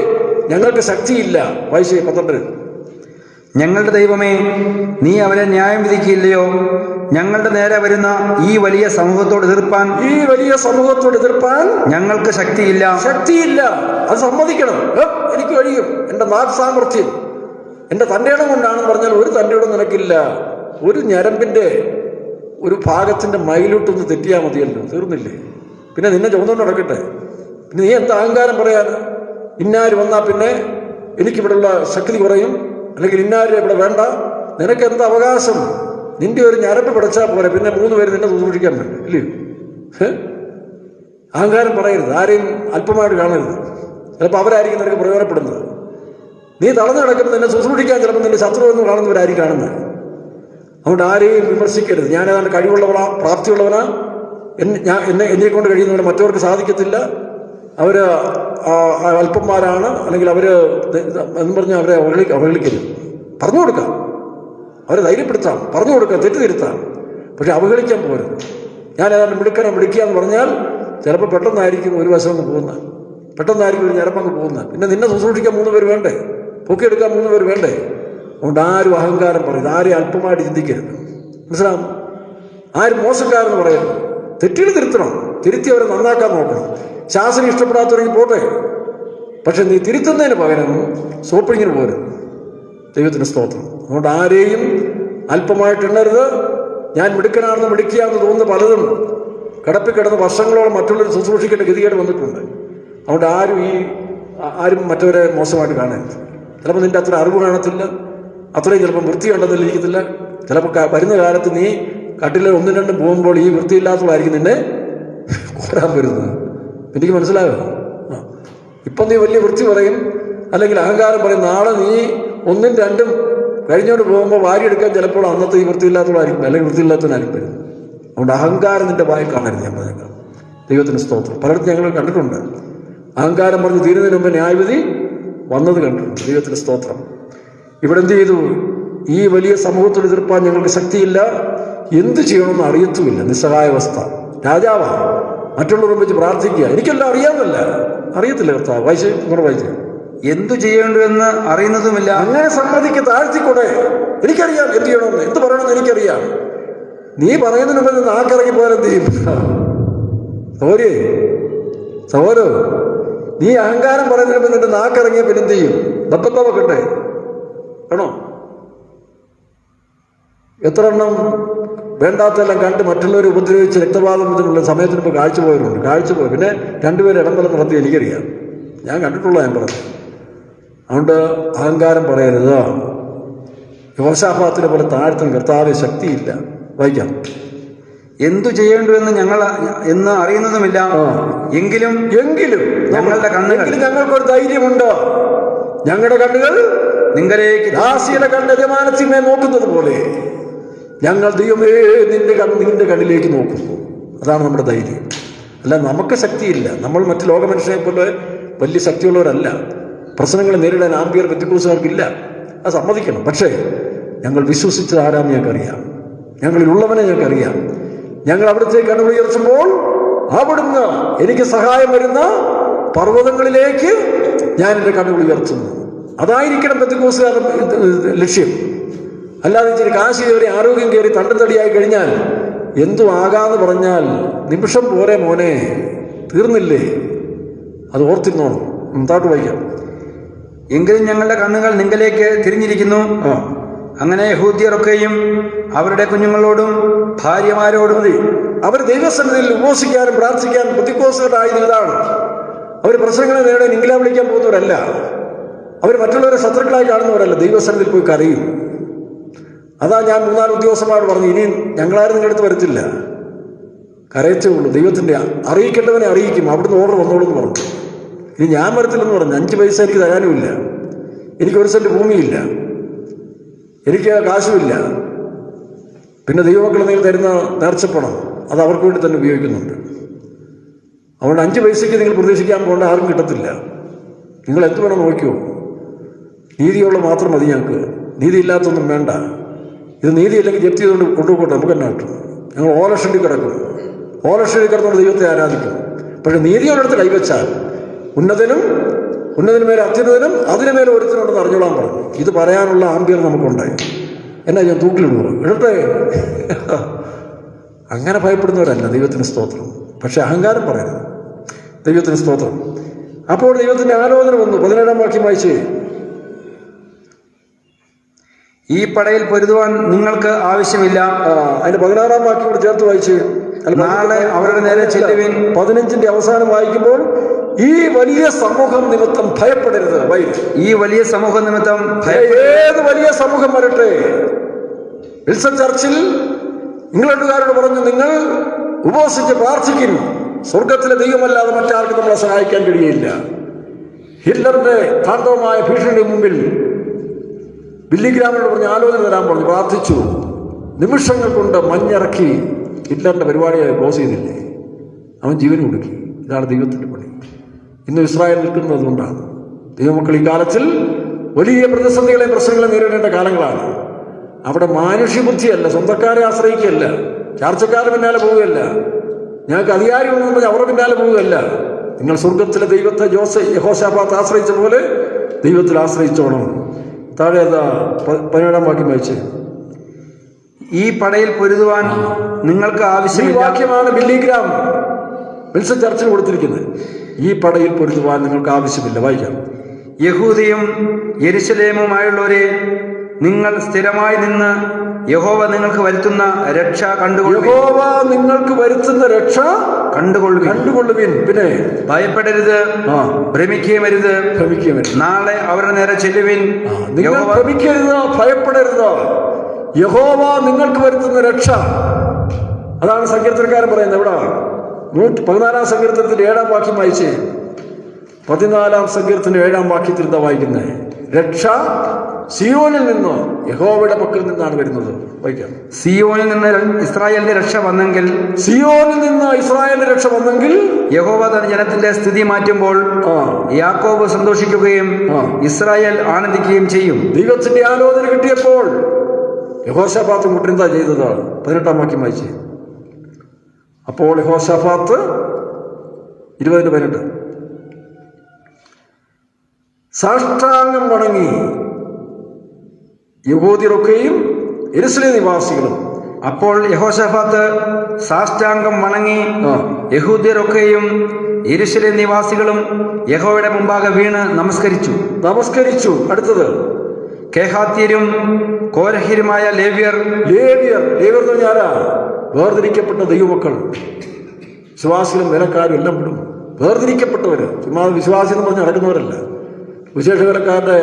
ഞങ്ങൾക്ക് ശക്തിയില്ല. വായിച്ചേ 12.
ഞങ്ങളുടെ ദൈവമേ, നീ അവരെ ന്യായം വിധിക്കില്ലയോ? ഞങ്ങളുടെ നേരെ വരുന്ന ഈ വലിയ സമൂഹത്തോട് എതിർപ്പാൻ ഞങ്ങൾക്ക് ശക്തിയില്ല.
അത് സമ്മതിക്കണം. എനിക്ക് കഴിയും. എൻ്റെ നാക്ക് സാമർഥ്യം എൻ്റെ തൻ്റെ ഇടം കൊണ്ടാണെന്ന് പറഞ്ഞാൽ ഒരു തൻ്റെ ഇടം നിനക്കില്ല. ഒരു ഞരമ്പിൻ്റെ ഒരു ഭാഗത്തിൻ്റെ മയിലോട്ടൊന്ന് തെറ്റിയാൽ മതിയല്ലോ, തീർന്നില്ലേ? പിന്നെ നിന്നെ ചുമന്നുകൊണ്ട് നടക്കട്ടെ. പിന്നെ നീ എന്താ അഹങ്കാരം പറയാൻ? ഇന്നാര് വന്നാൽ പിന്നെ എനിക്കിവിടെയുള്ള ശക്തി കുറയും, അല്ലെങ്കിൽ ഇന്നാര് ഇവിടെ വേണ്ട. നിനക്ക് എന്താ അവകാശം? നിന്റെ ഒരു ഞരമ്പ് പിടച്ചാൽ പോലെ പിന്നെ 3 പേര് നിന്നെ ശുശ്രൂഷിക്കാൻ വേണ്ടി, ഇല്ലയോ? അഹങ്കാരം പറയരുത്, ആരെയും അല്പമായിട്ട് കാണരുത്. ചിലപ്പോൾ അവരായിരിക്കും നിനക്ക് പ്രയോജനപ്പെടുന്നത്. നീ തളർന്നു കിടക്കുമ്പോൾ നിന്നെ ശുശ്രൂഷിക്കാൻ ചിലപ്പോൾ നിന്റെ ശത്രു എന്ന് കാണുന്നവരായിരിക്കും കാണുന്നത്. അതുകൊണ്ട് ആരെയും വിമർശിക്കരുത്. ഞാൻ ഏതാണ്ട് കഴിവുള്ളവനാ, പ്രാപ്തിയുള്ളവനാ, എന്നെ കൊണ്ട് കഴിയുന്നവരെ മറ്റവർക്ക് സാധിക്കത്തില്ല, അവർ അല്പന്മാരാണ്, അല്ലെങ്കിൽ അവർ എന്ന് പറഞ്ഞാൽ അവരെ അവഹേളിക്കരുത്. പറഞ്ഞു കൊടുക്കാം, അവരെ ധൈര്യപ്പെടുത്താം, പറഞ്ഞു കൊടുക്കാം, തെറ്റ് തിരുത്താം. പക്ഷെ അവഹേളിക്കാൻ പോരുത്. ഞാൻ ഏതാണ്ട് മിടുക്കുക എന്ന് പറഞ്ഞാൽ ചിലപ്പോൾ പെട്ടെന്നായിരിക്കും ഒരു വശം അങ്ങ് പോകുന്നത്, പെട്ടെന്നായിരിക്കും ഒരു ഞരമ്പങ്ങ് പോകുന്നത്. പിന്നെ നിന്നെ ശുശ്രൂഷിക്കാൻ 3 പേര് വേണ്ടേ, പൊക്കിയെടുക്കാൻ 3 പേര് വേണ്ടേ? അതുകൊണ്ട് ആരും അഹങ്കാരം പറയരുത്, ആരെയും അല്പമായിട്ട് ചിന്തിക്കരുത്. മനസ്സിലാവും? ആരും മോശക്കാരെന്ന് പറയരുത്. തെറ്റുകൾ തിരുത്തണം, തിരുത്തി അവരെ നന്നാക്കാൻ നോക്കണം. ശാസനം ഇഷ്ടപ്പെടാത്തവരെങ്കിൽ പോട്ടെ, പക്ഷെ നീ തിരുത്തുന്നതിന് പകരം സോപ്പിങ്ങിന് പോരും. ദൈവത്തിന് സ്തോത്രം. അതുകൊണ്ട് ആരെയും അല്പമായിട്ട് എണ്ണരുത്. ഞാൻ മിടുക്കനാണെന്ന് മിടുക്കിയാണെന്ന് തോന്നുന്ന പലതും കിടപ്പിൽ കിടന്ന് വർഷങ്ങളോളം മറ്റുള്ളവർ ശുശ്രൂഷിക്കേണ്ട ഗതികേട് വന്നിട്ടുണ്ട്. അതുകൊണ്ട് ആരും മറ്റവരെ മോശമായിട്ട് കാണരുത്. ചിലപ്പോൾ നിൻ്റെ അത്ര അറിവ് കാണത്തില്ല, അത്രയും ചിലപ്പോൾ വൃത്തി കണ്ടെന്നിരിക്കത്തില്ല. ചിലപ്പോൾ വരുന്ന കാലത്ത് നീ കട്ടിൽ 1-2 പോകുമ്പോൾ ഈ വൃത്തിയില്ലാത്തതായിരിക്കും നിന്നെ കോരാൻ വരുന്നത്. എനിക്ക് മനസ്സിലായോ? ഇപ്പം നീ വലിയ വൃത്തി പറയും, അല്ലെങ്കിൽ അഹങ്കാരം പറയും. നാളെ നീ 1-2 കഴിഞ്ഞോണ്ട് പോകുമ്പോൾ വാരിയെടുക്കാൻ ചിലപ്പോൾ അന്നത്തെ ഈ വൃത്തിയില്ലാത്തതായിരിക്കും, അല്ലെങ്കിൽ വൃത്തിയില്ലാത്തവനായിരിക്കും വരുന്നത്. അതുകൊണ്ട് അഹങ്കാരം നിന്റെ വായി കാണരുത്. ഞാൻ പറഞ്ഞേക്കാം. ദൈവത്തിന് സ്തോത്രം. പലയിടത്തും ഞങ്ങൾ കണ്ടിട്ടുണ്ട്, അഹങ്കാരം പറഞ്ഞ് തീരുന്നതിന് മുമ്പ് ന്യായവിധി വന്നത് കണ്ടിട്ടുണ്ട്. ദൈവത്തിന് സ്തോത്രം. ഇവിടെ എന്ത് ചെയ്തു? ഈ വലിയ സമൂഹത്തോട് എതിർപ്പാൻ ഞങ്ങൾക്ക് ശക്തിയില്ല, എന്ത് ചെയ്യണമെന്ന് അറിയത്തുമില്ല, നിസ്സഹായാവസ്ഥ. രാജാവാ, മറ്റുള്ളവരെ വെച്ച് പ്രാർത്ഥിക്കുക. എനിക്കെല്ലാം അറിയാമെന്നല്ല, അറിയത്തില്ല കർത്താവ്. വായിച്ച്
എന്തു ചെയ്യേണ്ടു എന്ന് അറിയുന്നതുമില്ല.
അങ്ങനെ സമ്മതിക്ക്, താഴ്ത്തിക്കൂടെ? എനിക്കറിയാം എന്ത് ചെയ്യണമെന്ന്, എന്ത് പറയണമെന്ന് എനിക്കറിയാം. നീ പറയുന്നതിന് മുമ്പ് നാക്കിറങ്ങി പോയാൽ എന്ത് ചെയ്യും? സഹോരോ, നീ അഹങ്കാരം പറയുന്നതിന് മുമ്പ് നിന്റെ നാക്കിറങ്ങിയ പിന്നെ എന്ത് ചെയ്യും? വെക്കട്ടെ വേണോ? എത്ര എണ്ണം വേണ്ടാത്തെല്ലാം കണ്ട് മറ്റുള്ളവരെ ഉപദ്രവിച്ച് രക്തപാതം ഇതിനുള്ള സമയത്തിന് ഇപ്പോൾ കാഴ്ചപോയി പിന്നെ 2 പേര് ഇടംബലം നടത്തി. എനിക്കറിയാം, ഞാൻ കണ്ടിട്ടുള്ള ഞാൻ പറഞ്ഞു. അതുകൊണ്ട് അഹങ്കാരം പറയരുത്. യോശാഫാത്തിനെ പോലെ താഴ്ത്താൻ കർത്താവെ ശക്തിയില്ല. വായിക്കാം.
എന്തു ചെയ്യേണ്ടു എന്ന് അറിയുന്നതുമില്ല, എങ്കിലും ഞങ്ങളുടെ കണ്ണുകൾ,
ഞങ്ങൾക്കൊരു ധൈര്യമുണ്ട്. ഞങ്ങളുടെ കണ്ണുകൾ
നിങ്ങളിലേക്ക്,
ദാസിയുടെ കണ്ണ് യജമാനത്തിന്മേൽ നോക്കുന്നത് പോലെ ഞങ്ങൾ ദൈവമേ നിന്റെ കണ്ണിലേക്ക് നോക്കുന്നു. അതാണ് നമ്മുടെ ധൈര്യം. അല്ല, നമുക്ക് ശക്തിയില്ല. നമ്മൾ മറ്റ് ലോകമനുഷ്യനെ പോലെ വലിയ ശക്തിയുള്ളവരല്ല. പ്രശ്നങ്ങളെ നേരിടാൻ ആംബിയർ പെന്തക്കോസ്തുകാർക്കില്ല, അത് സമ്മതിക്കണം. പക്ഷേ ഞങ്ങൾ വിശ്വസിച്ചത് ആരാന്ന് ഞങ്ങൾക്കറിയാം, ഞങ്ങളിലുള്ളവനെ ഞങ്ങൾക്കറിയാം. ഞങ്ങൾ അവിടുത്തെ കണ്ണുകൾ ഉയർത്തുമ്പോൾ അവിടുന്ന് എനിക്ക് സഹായം വരുന്ന പർവ്വതങ്ങളിലേക്ക് ഞാൻ എൻ്റെ കണ്ണുകൾ ഉയർത്തുന്നു. അതായിരിക്കണം പെന്തക്കോസ്തുകാരുടെ ലക്ഷ്യം. അല്ലാതെ ഇച്ചിരി കാശ് കയറി ആരോഗ്യം കയറി തണ്ടും തടിയായി കഴിഞ്ഞാൽ എന്തും ആകാന്ന് പറഞ്ഞാൽ നിമിഷം പോരെ മോനെ, തീർന്നില്ലേ? അത് ഓർത്തിരുന്നോണം. താട്ട് വായിക്കാം.
എങ്കിലും ഞങ്ങളുടെ കണ്ണുകൾ നിങ്ങളിലേക്ക് തിരിഞ്ഞിരിക്കുന്നു. അങ്ങനെ യഹൂദ്യരൊക്കെയും അവരുടെ കുഞ്ഞുങ്ങളോടും ഭാര്യമാരോടും
അവർ ദൈവസന്നിധിയിൽ ഉപവസിക്കാനും പ്രാർത്ഥിക്കാനും പെന്തക്കോസ്തുകാരായത് ഇതാണ്. അവർ പ്രശ്നങ്ങളെ നേടാൻ ഇംഗ്ലാ വിളിക്കാൻ പോകുന്നവരല്ല, അവർ മറ്റുള്ളവരെ ശത്രുക്കളായി കാണുന്നവരല്ല. ദൈവസന്നിധിയിൽ പോയി കരയും. അതാ ഞാൻ 3-4 ഉദ്യോഗസ്ഥന്മാരോട് പറഞ്ഞു, ഇനി ഞങ്ങളാരും നിങ്ങളുടെ അടുത്ത് വരത്തില്ല, കരയത്തേ ഉള്ളൂ. ദൈവത്തിൻ്റെ അറിയിക്കേണ്ടവനെ അറിയിക്കും, അവിടുന്ന് ഓർഡർ വന്നോളൂ എന്ന് പറഞ്ഞു. ഇനി ഞാൻ വരത്തില്ലെന്ന് പറഞ്ഞു. 5 പൈസ എനിക്ക് തരാനുമില്ല, എനിക്ക് 1 സെന്റ് ഭൂമിയില്ല, എനിക്ക് കാശുമില്ല. പിന്നെ ദൈവമക്കൾ നിങ്ങൾ തരുന്ന നേർച്ചപ്പണം അത് അവർക്ക് വേണ്ടി തന്നെ ഉപയോഗിക്കുന്നുണ്ട്. അതുകൊണ്ട് 5 പൈസയ്ക്ക് നിങ്ങൾ പ്രതീക്ഷിക്കാൻ പോകേണ്ട, ആർക്കും കിട്ടത്തില്ല. നിങ്ങൾ എന്ത് വേണം നോക്കിയോ, നീതിയുള്ള മാത്രം മതി ഞങ്ങൾക്ക്, നീതിയില്ലാത്തൊന്നും വേണ്ട. ഇത് നീതിയില്ലെങ്കിൽ ജപ്തി ചെയ്തുകൊണ്ട് കൊണ്ടുപോകട്ടെ, നമുക്ക് തന്നെ കിട്ടും. ഞങ്ങൾ ഓലക്ഷണ്ടി കിടക്കും, ഓലക്ഷണ്ടി കിടന്നുകൊണ്ട് ദൈവത്തെ ആരാധിക്കും. പക്ഷെ നീതിയോടടുത്ത് കൈവച്ചാൽ ഉന്നതന് മേലെ അത്യുന്നതനും അതിനു മേലെ ഒരുത്തനുണ്ടെന്ന് അറിഞ്ഞോളാൻ പറഞ്ഞു. ഇത് പറയാനുള്ള ആംബിയർ നമുക്കുണ്ടായി. എന്നാ ഞാൻ തൂക്കിലിടുവോ? ഇടട്ടെ. അങ്ങനെ ഭയപ്പെടുന്നവരല്ല. ദൈവത്തിന് സ്തോത്രം. പക്ഷെ അഹങ്കാരം പറയരുത്. ദൈവത്തിന് സ്തോത്രം. അപ്പോൾ ദൈവത്തിൻ്റെ ആലോചന വന്നു. 17-ാം വാക്യം വായിച്ചേ.
ഈ പടയിൽ പൊരുതുവാൻ നിങ്ങൾക്ക് ആവശ്യമില്ല.
അതിന്റെ 16-ാം വാക്യം കൂടെ ചേർത്ത് വായിച്ചു.
നാളെ അവരുടെ നേരെ ചെല്ലുവിൻ.
15-ന്റെ അവസാനം വായിക്കുമ്പോൾ ഈ വലിയ സമൂഹം നിമിത്തം ഭയപ്പെടരുത്.
ഈ വലിയ സമൂഹം നിമിത്തം
ഏത് വലിയ സമൂഹം വരട്ടെ, വിൽസൺ ചർച്ചിൽ ഇംഗ്ലണ്ടുകാരോട് പറഞ്ഞു, നിങ്ങൾ ഉപവസിച്ച് പ്രാർത്ഥിക്കുന്നു, സ്വർഗത്തിലെ ദൈവമല്ലാതെ മറ്റാർക്കും നമ്മളെ സഹായിക്കാൻ കഴിയില്ല. ഹിറ്റ്ലറിന്റെ താണ്ഡവമായ ഭീഷണിയുടെ മുമ്പിൽ ബില്ലി ഗ്രാമിനോട് പറഞ്ഞ് ആലോചന തരാൻ പറഞ്ഞു. പ്രാർത്ഥിച്ചു. നിമിഷങ്ങൾ കൊണ്ട് മഞ്ഞിറക്കി ഹിറ്റ്ലറിന്റെ പരിപാടിയായി ക്ലോസ് ചെയ്തില്ലേ. അവൻ ജീവൻ കൊടുക്കി. ഇതാണ് ദൈവത്തിന്റെ പണി. ഇന്ന് ഇസ്രായേൽ നിൽക്കുന്നത് അതുകൊണ്ടാണ്. ദൈവമക്കൾ ഈ കാലത്തിൽ വലിയ പ്രതിസന്ധികളെയും പ്രശ്നങ്ങളെ നേരിടേണ്ട കാലങ്ങളാണ്. അവിടെ മാനുഷ്യബുദ്ധിയല്ല, സ്വന്തക്കാരെ ആശ്രയിക്കുകയല്ല, ചാർച്ചക്കാരുടെ പിന്നാലെ പോവുകയല്ല, ഞങ്ങൾക്ക് അധികാരി ഉണ്ടെന്ന് പറഞ്ഞാൽ അവരുടെ പിന്നാലെ പോവുകയല്ല. നിങ്ങൾ സ്വർഗത്തിലെ ദൈവത്തെ യഹോശാഫാത്ത് ആശ്രയിച്ച പോലെ ദൈവത്തിൽ ആശ്രയിച്ചോണം. താഴെ 17 വാക്യം വായിച്ച്.
ഈ പടയിൽ പൊരുതുവാൻ നിങ്ങൾക്ക് ആവശ്യമില്ല.
വാക്യമാണ് ബില്ലി ഗ്രാം വിൽസൺ ചർച്ചിൽ കൊടുത്തിരിക്കുന്നത്. ഈ പടയിൽ പൊരുതുവാൻ നിങ്ങൾക്ക് ആവശ്യമില്ല. വായിക്കാം.
യഹൂദയും യെരുശലേമുമായുള്ളവരെ, നിങ്ങൾ സ്ഥിരമായി നിന്ന് യഹോവ നിങ്ങൾക്ക് വരുത്തുന്ന രക്ഷ കണ്ടുകൊള്ളുവിൻ.
യഹോവ നിങ്ങൾക്ക് വരുത്തുന്ന രക്ഷ കണ്ടുകൊള്ളുവിൻ. പിന്നെ
ഭയപ്പെടരുത്, ഭ്രമിക്കുകയുമരുത്. നാളെ അവരുടെ നേരെ ചെല്ലുവിൻ.
നിങ്ങൾ ഭ്രമിക്കരുത്, ഭയപ്പെടരുത്. യഹോവ നിങ്ങൾക്ക് വരുത്തുന്ന രക്ഷ. അതാണ് സങ്കീർത്തനക്കാരൻ പറയുന്നത്. ഇവിടെ 14-ാം സങ്കീർത്തനത്തിന്റെ 7-ാം വാക്യം വായിച്ചേ. 14-ാം സങ്കീർത്തനം 7-ാം വാക്യത്തിൽ എന്താ വായിക്കുന്നത്? രക്ഷ സിയോനിൽ നിന്ന്, യഹോവയുടെ പക്കൽ നിന്നാണ് വരുന്നത്. വായിക്കാം.
സിയോനിൽ നിന്ന് ഇസ്രായേലിന്റെ രക്ഷ വന്നെങ്കിൽ,
സിയോനിൽ നിന്ന് ഇസ്രായേലിന്റെ രക്ഷ വന്നെങ്കിൽ,
യഹോവ തന്റെ ജനത്തിന്റെ സ്ഥിതി മാറ്റുമ്പോൾ യാക്കോബ് സന്തോഷിക്കുകയും ഇസ്രായേൽ ആനന്ദിക്കുകയും ചെയ്യും.
ദൈവത്തിന്റെ ആലോചന കിട്ടിയപ്പോൾ യഹോശാഫാത്ത് മുട്ടെന്താ ചെയ്തത്? 18-ാം വാക്യം വായിച്ചേ. അപ്പോൾ യഹോശാഫാത്ത് 20-18 സാഷ്ടാംഗം വണങ്ങി യഹൂദ്യരൊക്കെയും യെരൂശലേം നിവാസികളും.
അപ്പോൾ യഹോശാഫാത്ത് സാഷ്ടാംഗം വണങ്ങി യഹൂദ്യരൊക്കെയും യെരൂശലേം നിവാസികളും യഹോവയുടെ മുമ്പാകെ വീണ് നമസ്കരിച്ചു. അടുത്തത് കേഹാത്യരും കോരഹ്യരുമായ ലേവ്യർ എന്ന് പറഞ്ഞാൽ വേർതിരിക്കപ്പെട്ട ദൈവമക്കൾ. വിശ്വാസികളും വേലക്കാരും എല്ലാം വിടും. വേർതിരിക്കപ്പെട്ടവര്, ചുമ്മാ വിശ്വാസി എന്ന് പറഞ്ഞ് നടക്കുന്നവരല്ല, വിശേഷ വേലക്കാരുടെ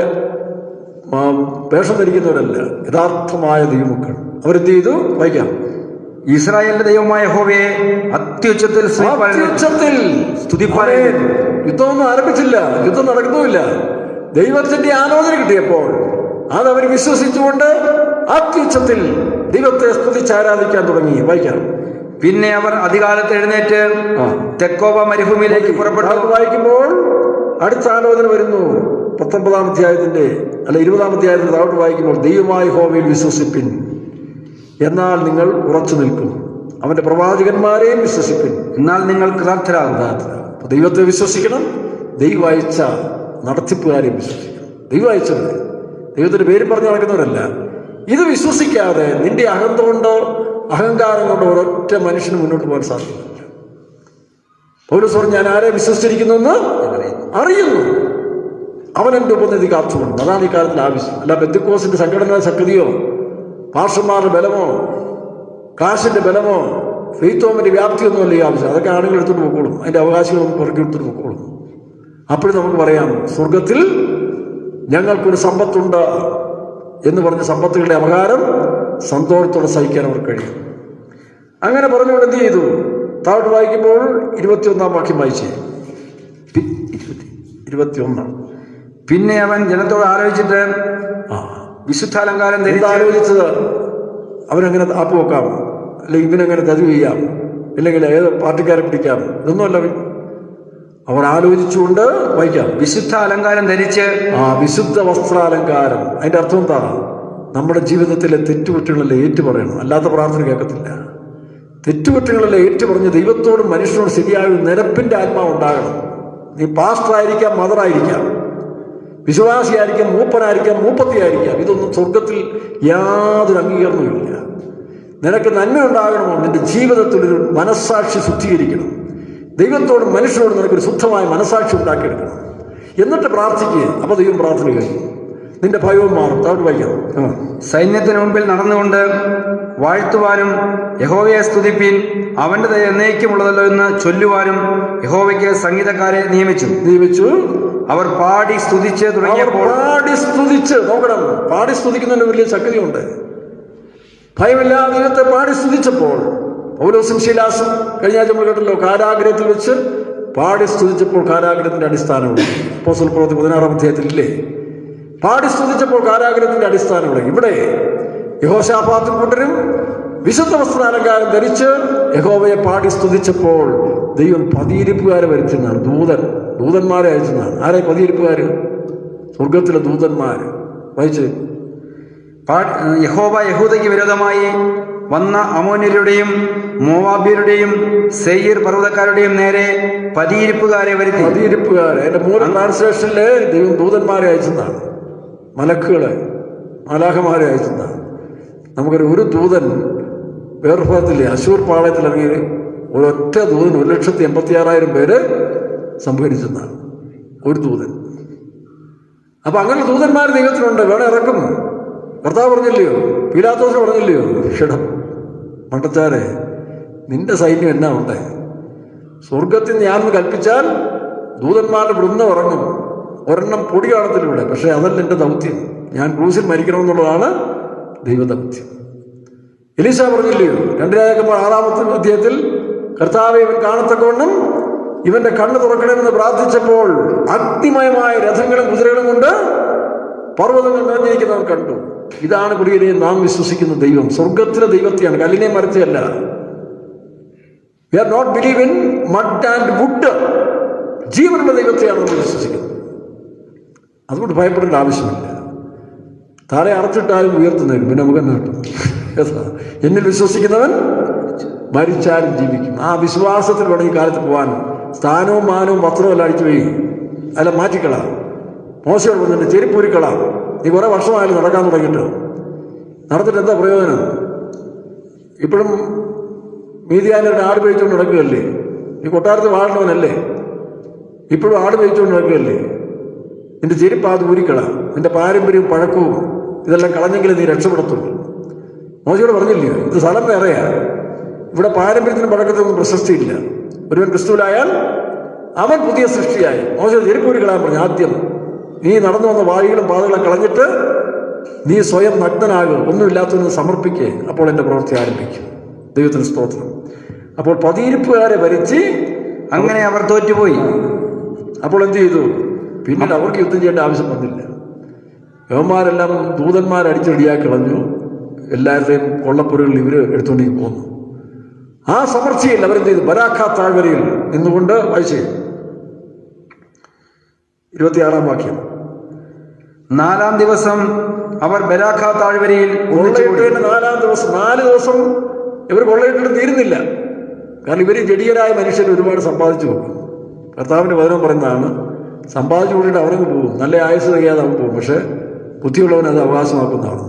വേഷം ധരിക്കുന്നവരല്ല, യഥാർത്ഥമായ ദൈവമക്കൾ. അവരെന്ത് ചെയ്തു? വായിക്കാം. ഇസ്രായേലിന്റെ ദൈവമായ യഹോവയെ അത്യുച്ചത്തിൽ സ്തുതിപ്പാൻ.
യുദ്ധമൊന്നും ആരംഭിച്ചില്ല, യുദ്ധം നടക്കുന്നുമില്ല. ദൈവത്തിന്റെ ആലോചന കിട്ടിയപ്പോൾ അതവർ വിശ്വസിച്ചുകൊണ്ട് അത്യുച്ചത്തിൽ ദൈവത്തെ സ്തുതിച്ചാരാധിക്കാൻ തുടങ്ങി. വായിക്കാം.
പിന്നെ അവർ അധികാലത്ത് എഴുന്നേറ്റ് തെക്കോവ മരുഭൂമിയിലേക്ക് പുറപ്പെട്ടു.
വായിക്കുമ്പോൾ അടുത്ത ആലോചന വരുന്നു. 19-ാം അധ്യായത്തിന്റെ 20-ാം അധ്യായത്തിന്റെ താഴോട്ട് വായിക്കുമ്പോൾ, ദൈവമായ യഹോവയിൽ വിശ്വസിപ്പിൻ, എന്നാൽ നിങ്ങൾ ഉറച്ചു നിൽക്കും. അവന്റെ പ്രവാചകന്മാരെയും വിശ്വസിപ്പിൻ, എന്നാൽ നിങ്ങൾ കൃതാർത്ഥരാകും. ദൈവത്തെ വിശ്വസിക്കണം, ദൈവം അയച്ച നടത്തിപ്പുകാരെയും വിശ്വസിക്കണം. ദൈവം അയച്ചത് ദൈവത്തിന്റെ പേരും പറഞ്ഞ് നടക്കുന്നവരല്ല. ഇത് വിശ്വസിക്കാതെ നിന്റെ അഹന്ത കൊണ്ടോ അഹങ്കാരം കൊണ്ടോ ഒരൊറ്റ മനുഷ്യന് മുന്നോട്ട് പോകാൻ സാധിക്കില്ല. പൗലോസ് പറഞ്ഞു, ഞാൻ ആരെ വിശ്വസിച്ചിരിക്കുന്നു എന്ന് അറിയുന്നു, അവൻ എൻ്റെ ഉപനിധി കാത്തുകൊണ്ട്. അതാണ് ഈ കാലത്തിൽ ആവശ്യം. അല്ല പെന്തക്കോസ്തിന്റെ സംഘടനാ ശക്തിയോ പാസ്റ്റർമാരുടെ ബലമോ കാശിന്റെ ബലമോ ഫെയ്ത്തോമിന്റെ വ്യാപ്തിയൊന്നുമല്ല ഈ ആവശ്യം. അതൊക്കെ ആളുകൾ എടുത്തുകൊണ്ട് പൊക്കോളും, അതിന്റെ അവകാശങ്ങൾ പുറകെ എടുത്തുകൊണ്ട് പൊക്കോളും. അപ്പോഴും നമുക്ക് പറയാം, സ്വർഗത്തിൽ ഞങ്ങൾക്കൊരു സമ്പത്തുണ്ട് എന്ന് പറഞ്ഞ സമ്പത്തുകളുടെ അപകാരം സന്തോഷത്തോടെ സഹിക്കാൻ അവർ കഴിയും. അങ്ങനെ പറഞ്ഞുകൊണ്ട് എന്ത് ചെയ്തു? താഴോട്ട് വായിക്കുമ്പോൾ 21-ാം വാക്യം വായിച്ചേ. 21.
പിന്നെ അവൻ ജനത്തോട് ആലോചിച്ചിട്ട് വിശുദ്ധാലങ്കാരം
ആലോചിച്ചത്, അവനങ്ങനെ ആപ്പ് വെക്കാം, അല്ലെങ്കിൽ ഇവനെങ്ങനെ തരു ചെയ്യാം, ഇല്ലെങ്കിൽ ഏത് പാർട്ടിക്കാരെ പിടിക്കാം, ഇതൊന്നുമല്ല. അവർ ആലോചിച്ചുകൊണ്ട് വായിക്കാം.
വിശുദ്ധ അലങ്കാരം ധരിച്ച്,
വിശുദ്ധ വസ്ത്രാലങ്കാരം. അതിന്റെ അർത്ഥം എന്താ? നമ്മുടെ ജീവിതത്തിലെ തെറ്റുകുറ്റങ്ങളെല്ലാം ഏറ്റുപറയണം, അല്ലാത്ത പ്രാർത്ഥന കേൾക്കത്തില്ല. തെറ്റുകുറ്റങ്ങളെല്ലാം ഏറ്റുപറഞ്ഞ് ദൈവത്തോടും മനുഷ്യനോടും ശരിയായ നിരപ്പിന്റെ ആത്മാവ് ഉണ്ടാകണം. നീ പാസ്റ്ററായിരിക്കാം, മദറായിരിക്കാം, വിശ്വാസിയായിരിക്കാം, മൂപ്പനായിരിക്കാം, മൂപ്പത്തിയായിരിക്കാം, ഇതൊന്നും സ്വർഗത്തിൽ യാതൊരു അംഗീകരണവുമില്ല. നിനക്ക് നന്മ ഉണ്ടാകണമോ? നിന്റെ ജീവിതത്തിലൊരു മനസ്സാക്ഷി ശുദ്ധീകരിക്കണം. ദൈവത്തോടും മനുഷ്യനോടും നിനക്കൊരു ശുദ്ധമായ മനസ്സാക്ഷി ഉണ്ടാക്കിയെടുക്കണം. എന്നിട്ട് പ്രാർത്ഥിക്കുക. അപ്പോൾ ദൈവം പ്രാർത്ഥന കഴിയും, നിന്റെ ഭയവും മാറും. അവിടെ വായിക്കാം.
സൈന്യത്തിന് മുമ്പിൽ നടന്നുകൊണ്ട് വാഴ്ത്തുവാനും യഹോവയെ സ്തുതിപ്പിൻ, അവന്റെ ദയ എന്നേക്കുമുള്ളതല്ലോ എന്ന് ചൊല്ലുവാനും യഹോവയ്ക്ക് സംഗീതക്കാരെ നിയമിച്ചു. അവർ പാടി സ്തുതിച്ച് തുടങ്ങിയപ്പോൾ,
നോക്കണം, പാടി സ്തുതിക്കുന്നതിന് വലിയ ശക്തിയുണ്ട്. ഭയമില്ലാതെ ദൈവത്തെ പാടി സ്തുതിച്ചപ്പോൾ പൗലോസും ശീലാസും കഴിഞ്ഞ ആഴ്ച നമ്മൾ കേട്ടല്ലോ, കാരാഗ്രഹത്തിൽ വെച്ച് പാടി സ്തുതിച്ചപ്പോൾ കാരാഗ്രഹത്തിന്റെ അടിസ്ഥാനമുണ്ട്. അപ്പോസ്തല പ്രവൃത്തി 16-ാം അധ്യായത്തിലില്ലേ, പാടി സ്തുതിച്ചപ്പോൾ കാരാഗ്രഹത്തിന്റെ അടിസ്ഥാനമുണ്ട്. ഇവിടെ യഹോശാഫാത്തും കൂട്ടരും വിശുദ്ധ വസ്ത്രാലങ്കാരം ധരിച്ച് യഹോവയെ പാടി സ്തുതിച്ചപ്പോൾ ദൈവം പതിയിരിപ്പുകാരെ വരുത്തുന്നതാണ്. ദൂതന്മാരെ അയച്ചതാണ്. ആരെ പതിയിരിപ്പുകാർ? സ്വർഗത്തിലെ ദൂതന്മാർ. വായിച്ച്,
യഹോവ യഹൂദയ്ക്ക് വിരോധമായി വന്ന അമോന്യരുടെയും മോവാബ്യരുടെയും സെയീർ പർവ്വതക്കാരുടെയും നേരെ പതിയിരിപ്പുകാരെ വരുത്തി.
പതിയിരിപ്പുകാരെ അതിന്റെ മൂല ട്രാൻസ്ലേഷനിലെ ദൈവം ദൂതന്മാരെ അയച്ചതാണ്. മലക്കുകളെ, മലാഖമാരെ അയച്ചതാണ്. നമുക്കൊരു ദൂതൻ വേറൊരു ഭാഗത്തില്ലേ, അശൂർ പാളയത്തിൽ ഇറങ്ങി ഒരൊറ്റ ദൂതൻ 1,86,000 പേര് സംഭരിച്ചെന്നാണ് ഒരു ദൂതൻ. അപ്പൊ അങ്ങനെ ദൂതന്മാർ ദൈവത്തിനുണ്ട്, വേണം ഇറക്കും. കർത്താവ് പറഞ്ഞില്ലയോ, പീലാത്തോസ് പറഞ്ഞില്ലയോ, ക്ഷണം മണ്ടച്ചാരെ, നിന്റെ സൈന്യം എന്നാ ഉണ്ട്? സ്വർഗത്തിൽ ഞാനൊന്ന് കൽപ്പിച്ചാൽ ദൂതന്മാരുടെ വൃന്ദം ഇറങ്ങും. ഒരെണ്ണം പൊടി കാണത്തില്ല ഇവിടെ. പക്ഷെ അതല്ല എൻ്റെ ദൗത്യം. ഞാൻ ക്രൂസിൽ മരിക്കണമെന്നുള്ളതാണ് ദൈവദൗത്യം. എലീശ പറഞ്ഞില്ലയോ, 2 രാജാക്കന്മാർ 6-ാമത്തെ അധ്യായത്തിൽ, കർത്താവെ ഇവൻ കാണത്തക്കവണ്ണം ഇവന്റെ കണ്ണ് തുറക്കണമെന്ന് പ്രാർത്ഥിച്ചപ്പോൾ അഗ്നിമയമായ രഥങ്ങളും കുതിരകളും കൊണ്ട് പർവ്വതങ്ങൾ നിറഞ്ഞിരിക്കുന്നവർ കണ്ടു. ഇതാണ് പ്രിയരെ നാം വിശ്വസിക്കുന്ന ദൈവം. സ്വർഗത്തിലെ ദൈവത്തെയാണ്, കല്ലിനെ മരത്തെയല്ല. We are not believe in mud and wood. ജീവനുള്ള ദൈവത്തെയാണ് നമ്മൾ വിശ്വസിക്കുന്നത്. അതുകൊണ്ട് ഭയപ്പെടേണ്ട ആവശ്യമില്ല. താഴെ അറച്ചിട്ടാലും ഉയർത്തുന്നതിനും പിന്നെ മുഖം കിട്ടും. എന്നിൽ വിശ്വസിക്കുന്നവൻ മരിച്ചാലും ജീവിക്കും. ആ വിശ്വാസത്തിൽ വേണം ഈ കാലത്ത് പോകാൻ. സ്ഥാനവും മാനവും വസ്ത്രവും എല്ലാം അടിച്ചു പോയി അല്ല മാറ്റിക്കളാം. മോശയോട് വന്നിട്ട് ചെരിപ്പൂരിക്കളാം. നീ കുറെ വർഷമായാലും നടക്കാൻ തുടങ്ങിയിട്ട് നടന്നിട്ട് എന്താ പ്രയോജനം? ഇപ്പോഴും മീതിയാനരുടെ ആട് മേയിച്ചുകൊണ്ട് നടക്കുകയല്ലേ? നീ കൊട്ടാരത്തിൽ വാഴണവനല്ലേ? ഇപ്പോഴും ആട് മേയിച്ചുകൊണ്ട് നടക്കുകയല്ലേ? നിന്റെ ചെരിപ്പ് അത് ഊരിക്കളാം. നിന്റെ പാരമ്പര്യവും പഴക്കവും ഇതെല്ലാം കളഞ്ഞെങ്കിലും നീ രക്ഷപ്പെടത്തുള്ളൂ. മോശയോട് പറഞ്ഞില്ലയോ, ഇത് സ്ഥലം വേറെയാ, ഇവിടെ പാരമ്പര്യത്തിനും പഴക്കത്തിനൊന്നും പ്രശസ്തിയില്ല. ഒരുവൻ ക്രിസ്തുവിലായാൽ അവൻ പുതിയ സൃഷ്ടിയായി. മോശം ചെരിപ്പൂരി കളയാൻ പറഞ്ഞു. ആദ്യം നീ നടന്നു വന്ന വാഴികളും പാതകളും കളഞ്ഞിട്ട് നീ സ്വയം നഗ്നനാകും, ഒന്നുമില്ലാത്തവന് സമർപ്പിക്കേ, അപ്പോൾ എൻ്റെ പ്രവൃത്തി ആരംഭിക്കും. ദൈവത്തിന് സ്തോത്രം. അപ്പോൾ പതിയിരിപ്പുകാരെ ഭരിച്ച്
അങ്ങനെ അവർ തോറ്റുപോയി.
അപ്പോൾ എന്ത് ചെയ്തു? പിന്നീട് അവർക്ക് യുദ്ധം ചെയ്യേണ്ട ആവശ്യം വന്നില്ല. യവന്മാരെല്ലാം ദൂതന്മാരടിച്ചടിയാക്കി കളഞ്ഞു. എല്ലാവരുടെയും കൊള്ളപ്പൊരുകൾ ഇവർ എടുത്തുകൊണ്ടേക്ക് പോന്നു. ആ സമർച്ചയിൽ അവരെന്ത് ചെയ്തു? ബരാഖ താഴ്വരയിൽ നിന്നുകൊണ്ട് വായിച്ചു 26-ാം വാക്യം.
4-ാം ദിവസം അവർ ബരാഖ താഴ്വരയിൽ
കൊള്ളയിട്ടതിന് 4-ാം ദിവസം 4 ദിവസം ഇവർ കൊള്ളയിട്ടിട്ട് തീരുന്നില്ല. കാരണം ഇവർ ജഡിയരായ മനുഷ്യർ ഒരുപാട് സമ്പാദിച്ചു പോകും. കർത്താവിൻ്റെ വചനം പറയുന്നതാണ്, സമ്പാദിച്ചു കൂട്ടിയിട്ട് അവരങ്ങ് പോകും. നല്ല ആയുസ് തികയാതെ അവൻ പോകും. പക്ഷെ ബുദ്ധിയുള്ളവൻ അത് അവകാശമാക്കുന്നതാണ്.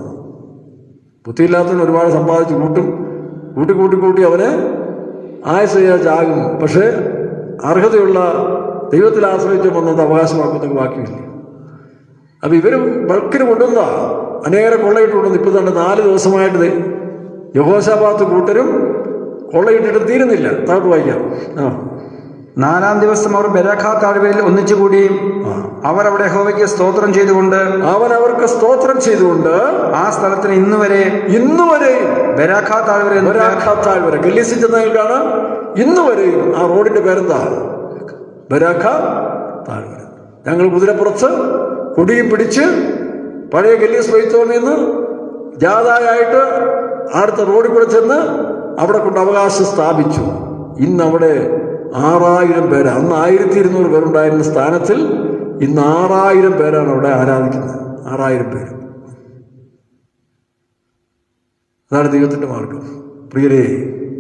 ബുദ്ധിയില്ലാത്തവൻ ഒരുപാട് സമ്പാദിച്ച് കൂട്ടും. കൂട്ടി അവന് ആയുസ് തികയാകും. പക്ഷേ അർഹതയുള്ള ദൈവത്തിൽ ആശ്രയിച്ച് വന്നത് അവകാശമാക്കുന്ന ബാക്കിയില്ല. അപ്പം ഇവർ ബൾക്കിന് കൊണ്ടുവന്ന അനേകം കൊള്ളയിട്ട് കൊണ്ടുവന്നു. ഇപ്പം തന്നെ 4 ദിവസമായിട്ട് യഹോശാഫാത്ത് കൂട്ടരും കൊള്ളയിട്ടിട്ട് തീരുന്നില്ല. താഴോട്ട് വായിക്കാം.
4-ാം ദിവസം അവർ ബരാഖ താഴ്വരയിൽ ഒന്നിച്ചുകൂടി അവർ അവിടെ യഹോവയ്ക്ക് സ്തോത്രം ചെയ്തുകൊണ്ട്
അവർക്ക് സ്തോത്രം ചെയ്തുകൊണ്ട്
ആ സ്ഥലത്തിന് ഇന്നുവരെ ബരാഖ താഴ്വര
ഗലീസിൽ ചെന്നതിൽക്കാണ് ഇന്നുവരെയും ആ റോഡിന്റെ പേരെന്താ? ബരാഖ താഴ്വര. ഞങ്ങൾ കുതിരപ്പുറത്ത് കൊടിയും പിടിച്ച് പഴയ ഗലീസ് വൈത്തോമിൽ നിന്ന് ജാഥയായിട്ട് അടുത്ത റോഡിൽ കൂടെ ചെന്ന് അവിടെ കൊണ്ട് അവകാശം സ്ഥാപിച്ചു. ഇന്നവിടെ 6,000 പേര്, അന്ന് 1,200 പേരുണ്ടായിരുന്ന സ്ഥാനത്തിൽ ഇന്ന് 6,000 പേരാണ് അവിടെ ആരാധിക്കുന്നത്. 6,000 പേര്. അതാണ് ദൈവത്തിൻ്റെ മാർഗം. പ്രിയരെ,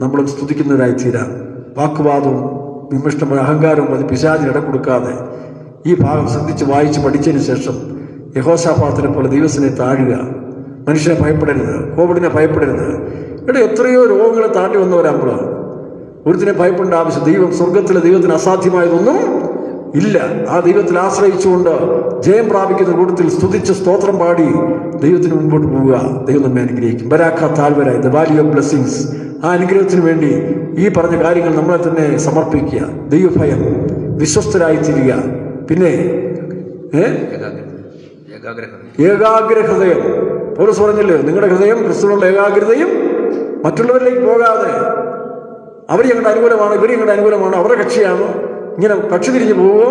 നമ്മളും സ്തുതിക്കുന്നവരായി തീരാൻ വാക്കുവാദവും വിമിഷ്ടമായ അഹങ്കാരവും അത് പിശാചിന് ഇട കൊടുക്കാതെ ഈ ഭാഗം ശ്രദ്ധിച്ച് വായിച്ച് പഠിച്ചതിന് ശേഷം യഹോശാഫാത്തിനെ പോലെ ദൈവത്തിനെ താഴുക. മനുഷ്യനെ ഭയപ്പെടരുത്, കോവിഡിനെ ഭയപ്പെടരുത്. ഇവിടെ എത്രയോ രോഗങ്ങളെ താണ്ടി വന്നവരാകുമ്പോൾ ഒരുത്തിനെ ഭയപ്പെടേണ്ട ആവശ്യം. ദൈവം, സ്വർഗത്തിലെ ദൈവത്തിന് അസാധ്യമായതൊന്നും ഇല്ല. ആ ദൈവത്തിൽ ആശ്രയിച്ചുകൊണ്ട് ജയം പ്രാപിക്കുന്ന കൂട്ടത്തിൽ സ്തുതിച്ച് സ്തോത്രം പാടി ദൈവത്തിന് മുൻപോട്ട് പോവുക. ദൈവം നമ്മെ അനുഗ്രഹിക്കും. ബരാഖ താഴ്വര, ദ വാലി ഓഫ് ബ്ലെസ്സിങ്സ്. ആ അനുഗ്രഹത്തിന് വേണ്ടി ഈ പറഞ്ഞ കാര്യങ്ങൾ നമ്മളെ തന്നെ സമർപ്പിക്കുക. ദൈവഭയം, വിശ്വസ്തരായി തീരുക. പിന്നെ ഏകാഗ്രഹൃദയം. പൗലോസ് പറഞ്ഞല്ലോ, നിങ്ങളുടെ ഹൃദയം ക്രിസ്തുവിനുള്ള ഏകാഗ്രതയും മറ്റുള്ളവരിലേക്ക് പോകാതെ അവർ ഞങ്ങളുടെ അനുകൂലമാണ്, ഇവർ ഞങ്ങളുടെ അനുകൂലമാണ്, അവരുടെ കക്ഷിയാണ്, ഇങ്ങനെ കക്ഷി തിരിഞ്ഞു പോവുമോ,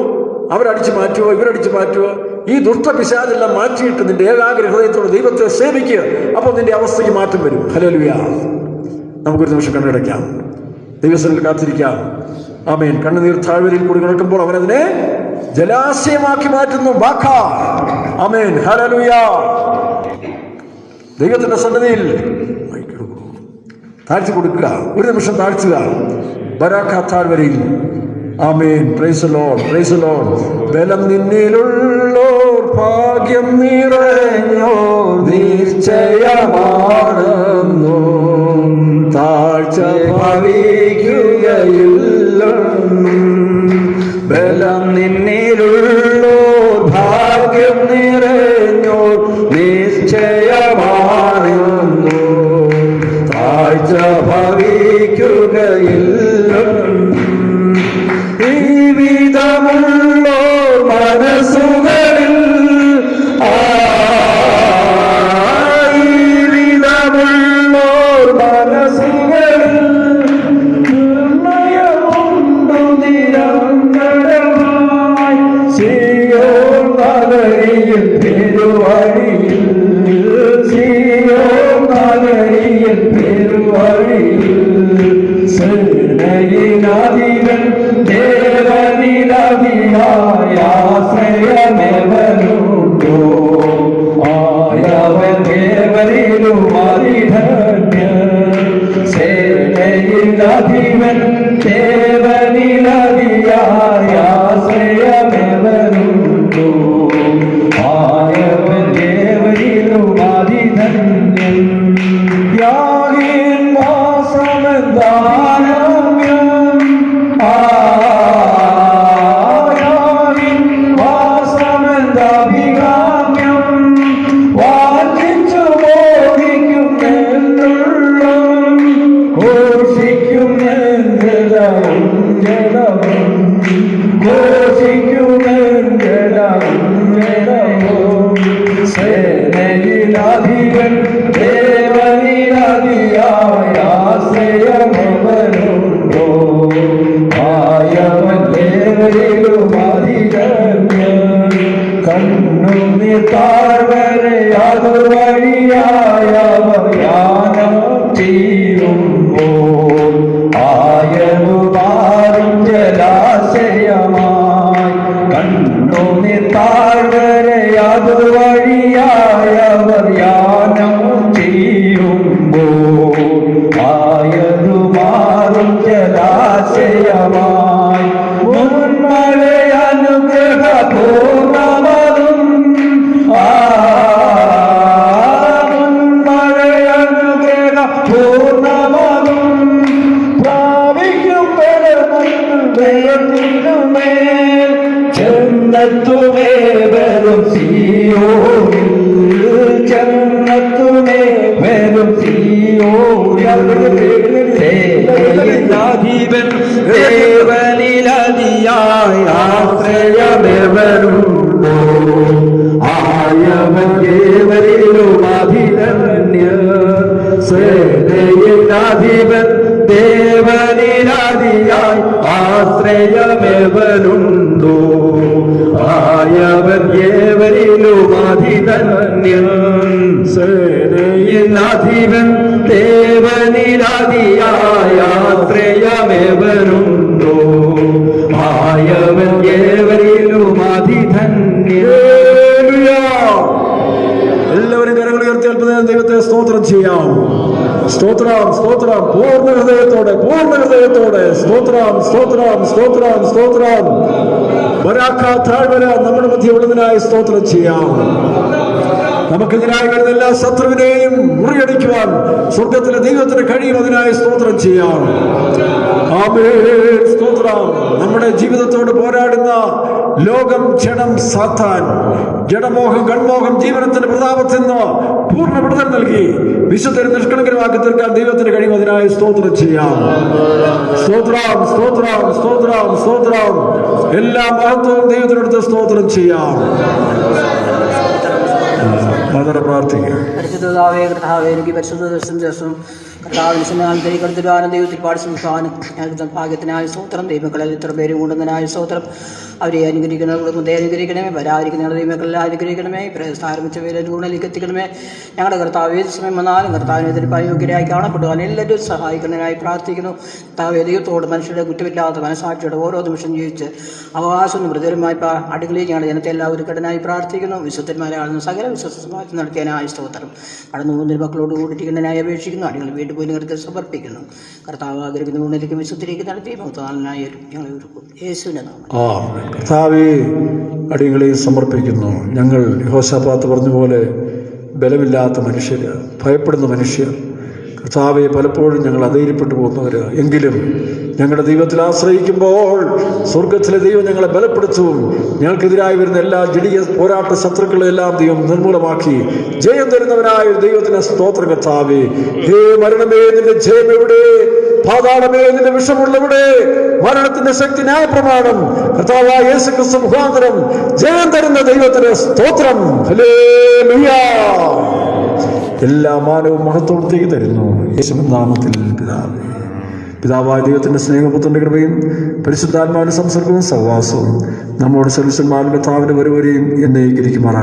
അവരടിച്ചു മാറ്റുമോ, ഇവരടിച്ചു മാറ്റുമോ, ഈ ദുഷ്ടപിശാചെല്ലാം മാറ്റിയിട്ട് നിന്റെ ഏകാഗ്ര ഹൃദയത്തോട് ദൈവത്തെ സേവിക്കുക. അപ്പോൾ നിന്റെ അവസ്ഥയ്ക്ക് മാറ്റം വരും. ഹല്ലേലൂയ. നമുക്കൊരു നിമിഷം കണ്ണടയ്ക്കാം, ദൈവസന്നിധിയിൽ കാത്തിരിക്കാം. ആമേൻ. കണ്ണുനീർ താഴ്വരയിൽ കൂടി കിടക്കുമ്പോൾ അവനതിനെ ജലാശയമാക്കി മാറ്റുന്നു. വാക്കാ. ആമേൻ. ഹല്ലേലൂയ. ദൈവത്തിന്റെ സന്നിധിയിൽ താഴ്ച കൊടുക്കുക. ഒരു നിമിഷം താഴ്ത്തുക. ബരാഖ താഴ്വരയിൽ. ആമേൻ. Praise the lord, praise the lord. ബലം നിന്നിലുള്ളോർ ഭാഗ്യം നിറഞ്ഞോർ നിശ്ചയമാണെന്നോ താഴ്ച ഭവിക്കുകയില്ല. ബലം നിന്നിലുള്ളോർ ഭാഗ്യം നിറഞ്ഞോർ നിശ്ചയമാണെന്നോ താഴ്ച ഭവിക്കുകയില്ല. ജീവിതമുള്ളോർ മനസ്സുകളിൽ ജീവിതമുള്ളോർ മനസ്സുകളിൽ നിർണയമുണ്ടു നിരന്തരമായി. സിയോൻ നഗരിയിൽ പെരുവഴിയിൽ, സിയോൻ നഗരിയിൽ പെരുവഴിയിൽ സേനയിലധിപൻ ദേവനിലധിയായ ആശ്രയമെവനുണ്ടോ ആയവൻ ദേവനിലും അതിധന്യൻ. സേനയിലധിപൻ ദേവനിലധിയായ ആശ്രയമെവനുണ്ടോ ആയവൻ ദേവനിലും അതിധന്യൻ. യാഗീൻ വാസമെന്താരമ്യം വാസമെന്താഭികാമ്യം. വാഞ്ചിച്ചു ബോധിക്കും എന്നുള്ളം ഘോഷിക്കും ജലവും ജലവും ഘോഷിക്കും ജലവും ജലവും. സേനയിലധിപൻ ദേവനിലധിയായ ആശ്രയമെവനുണ്ടോ ആയവൻ ദേവനിലും അതിധന്യൻ. കണ്ണുനീർ താഴ്വരയാതു വഴിയായവർ യാനം ചെയ്യുമ്പോൾ ആയവു മാറും ജലാശയമായി. കണ്ണുനീർ താഴ്വരയാതു വഴിയായവർ യാനം ചെയ്യുമ്പോൾ ആയതു മാറും ജലാശയമായി. മുൻമഴയനുഗ്രഹപൂർണ്ണമതും മുൻമഴയനുഗ്രഹപൂർണ്ണമതും പ്രാപിക്കും ബലമേൽ ചെന്നെത്തുമേ വരും സിയോനിൽ, ചെന്നെത്തുമേ വരും സിയോനിൽ. സേനയിലധിപൻ ദേവനിലധിയായ ആശ്രയമെവനുണ്ടോ ആയവൻ ദേവനിലും അതിധന്യൻ. സേനയിലധിപൻ ദേവനിലധിയായ ആശ്രയമെവനുണ്ടോ ആയവൻ ദേവനിലും അതിധന്യൻ. സേനയിലധിപൻ ദേവനിലധിയായ ആശ്രയമെവനുണ്ടോ ആയവൻ ദേവനിലും അതിധന്യൻ. എല്ലാവരും കരങ്ങൾ ഉയർത്തി അല്പനേരം ദൈവത്തെ സ്തോത്രം ചെയ്യാം. സ്തോത്രം, സ്തോത്രം. പൂർണ്ണ ഹൃദയത്തോടെ, പൂർണ്ണ ഹൃദയത്തോടെ സ്തോത്രം, സ്തോത്രം, സ്തോത്രം, സ്തോത്രം. ബരാഖ താഴ്വര നമ്മുടെ മധ്യ ഉള്ളതിനായി സ്തോത്രം ചെയ്യാം. നമുക്കെതിരായി വരുന്ന എല്ലാ ശത്രുവിനെയും മുറിയടിക്കുവാൻ സ്വർഗത്തിലെ ദൈവത്തിന് കഴിയും. അതിനായി സ്തോത്രം ചെയ്യാം. ആമേൻ. സ്തോത്രം. നമ്മുടെ ജീവിതത്തോട് പോരാടുന്ന ലോകം, ജഡം, സാത്താൻ, ജഡമോഹം, കൺമോഹം, ജീവനത്തിന്റെ പ്രതാപത്തിൽ നിന്ന് പൂർണ്ണ വിടുതൽ നൽകി വിശുദ്ധരെ നിഷ്കളങ്കരമാക്കി തീർക്കാൻ ദൈവത്തിന് കഴിയും. അതിനായി സ്തോത്രം ചെയ്യാം. സ്തോത്രം, സ്തോത്രം, സ്തോത്രം, സ്തോത്രം. എല്ലാ മഹത്വവും ദൈവത്തിനടുത്ത് സ്തോത്രം ചെയ്യാം. മദർ പ്രാർത്ഥിക്കുക.
പരിശുദ്ധതാവേ കർത്താവേ, എനിക്ക് പരിശുദ്ധ ദിവസം കർത്താവിന് സ്നേഹാന്തരിക്കടുത്തിരുവാനും ദൈവത്തിൽ പാടി സംസാനും ഞങ്ങൾക്ക് ഭാഗ്യത്തിനായ സ്തോത്രം. ദൈവങ്ങളിൽ ഇത്ര പേര് കൂടുന്നതിനായ സ്തോത്രം. അവരെ അനുഗ്രഹിക്കണമേ, അനുഗ്രഹിക്കണമേ. വരാതിരിക്കുന്ന ദൈവങ്ങളെല്ലാം അനുഗ്രഹിക്കണമേ. പ്രസ്ഥാരമിച്ച പേരെ ഗുണലേക്ക് എത്തിക്കണമേ. ഞങ്ങളുടെ കർത്താവ് ഏത് സമയം വന്നാലും കർത്താവിനെതിരെ യോഗ്യരായി കാണപ്പെടുവാൻ എല്ലാവരും സഹായിക്കുന്നതിനായി പ്രാർത്ഥിക്കുന്നു. കർത്താവ് ദൈവത്തോട് മനുഷ്യരുടെ കുറ്റമില്ലാത്ത മനസാക്ഷിയുടെ ഓരോ നിമിഷം ജീവിച്ച് അവകാശം മൃദുരമായി അടുക്കളയിൽ ഞങ്ങളുടെ ജനത്തെ എല്ലാവരും കടനായി പ്രാർത്ഥിക്കുന്നു. വിശുദ്ധന്മാരാണെന്ന് സകല വിശ്വസമാക്കി നടത്തിയതിനായ സ്തോത്രം. കടന്നു പോകുന്ന മക്കളോട് കൂടിയിരിക്കുന്നതിനായി അപേക്ഷിക്കുന്നു. അടികൾ വീണ്ടും പോയി നിങ്ങൾക്ക് സമർപ്പിക്കുന്നു. കർത്താവ് ആഗ്രഹിക്കുന്ന ഉന്നതിക്ക് വിശുദ്ധിലേക്ക് നടത്തി മഹത്വനായ ഞങ്ങളെ ഒരുക്കും. യേശുവിന്റെ നാമം.
കർത്താവേ, അടികളെ സമർപ്പിക്കുന്നു. ഞങ്ങൾ യഹോശാഫാത്ത് പറഞ്ഞ പോലെ ബലമില്ലാത്ത മനുഷ്യർ, ഭയപ്പെടുന്ന മനുഷ്യർ, കർത്താവെ പലപ്പോഴും ഞങ്ങൾ അധൈര്യപ്പെട്ടു പോകുന്നവർ. എങ്കിലും ഞങ്ങളുടെ ദൈവത്തിൽ ആശ്രയിക്കുമ്പോൾ സ്വർഗത്തിലെ ദൈവം ഞങ്ങളെ ബലപ്പെടുത്തും. ഞങ്ങൾക്കെതിരായി വരുന്ന എല്ലാ ജടിയ പോരാട്ട ശത്രുക്കളെല്ലാം ദൈവം നിർമൂലമാക്കി ജയം തരുന്നവനായ ദൈവത്തിന് സ്തോത്രം. കർത്താവേ, ഹേ മരണമേ, നിന്റെ ജയം എവിടെ? പാതാളമേ, നിന്റെ വിഷമുള്ളവിടെ? മരണത്തിന്റെ ശക്തി ന്യായപ്രമാണം കർത്താവായ യേശുക്രിസ്തു മുഖാന്തരം ജയം തരുന്ന ദൈവത്തിന് സ്തോത്രം. ഹല്ലേലൂയ. എല്ലാ മാനവും മഹത്വത്തേക്ക് തരുന്നു യേശുവിൻ നാമത്തിൽ പിതാവേ. പിതാവായ ദൈവത്തിന്റെ സ്നേഹപുത്രന്റെ കൃപയും പരിശുദ്ധാത്മാവിന്റെ സംസർഗവും സഹവാസവും നമ്മോട് സർവ്വസന്മാരുടെ കർത്താവിന്റെ വരുവരെയും എന്നേക്കും ഇരിക്കുമാറാകട്ടെ.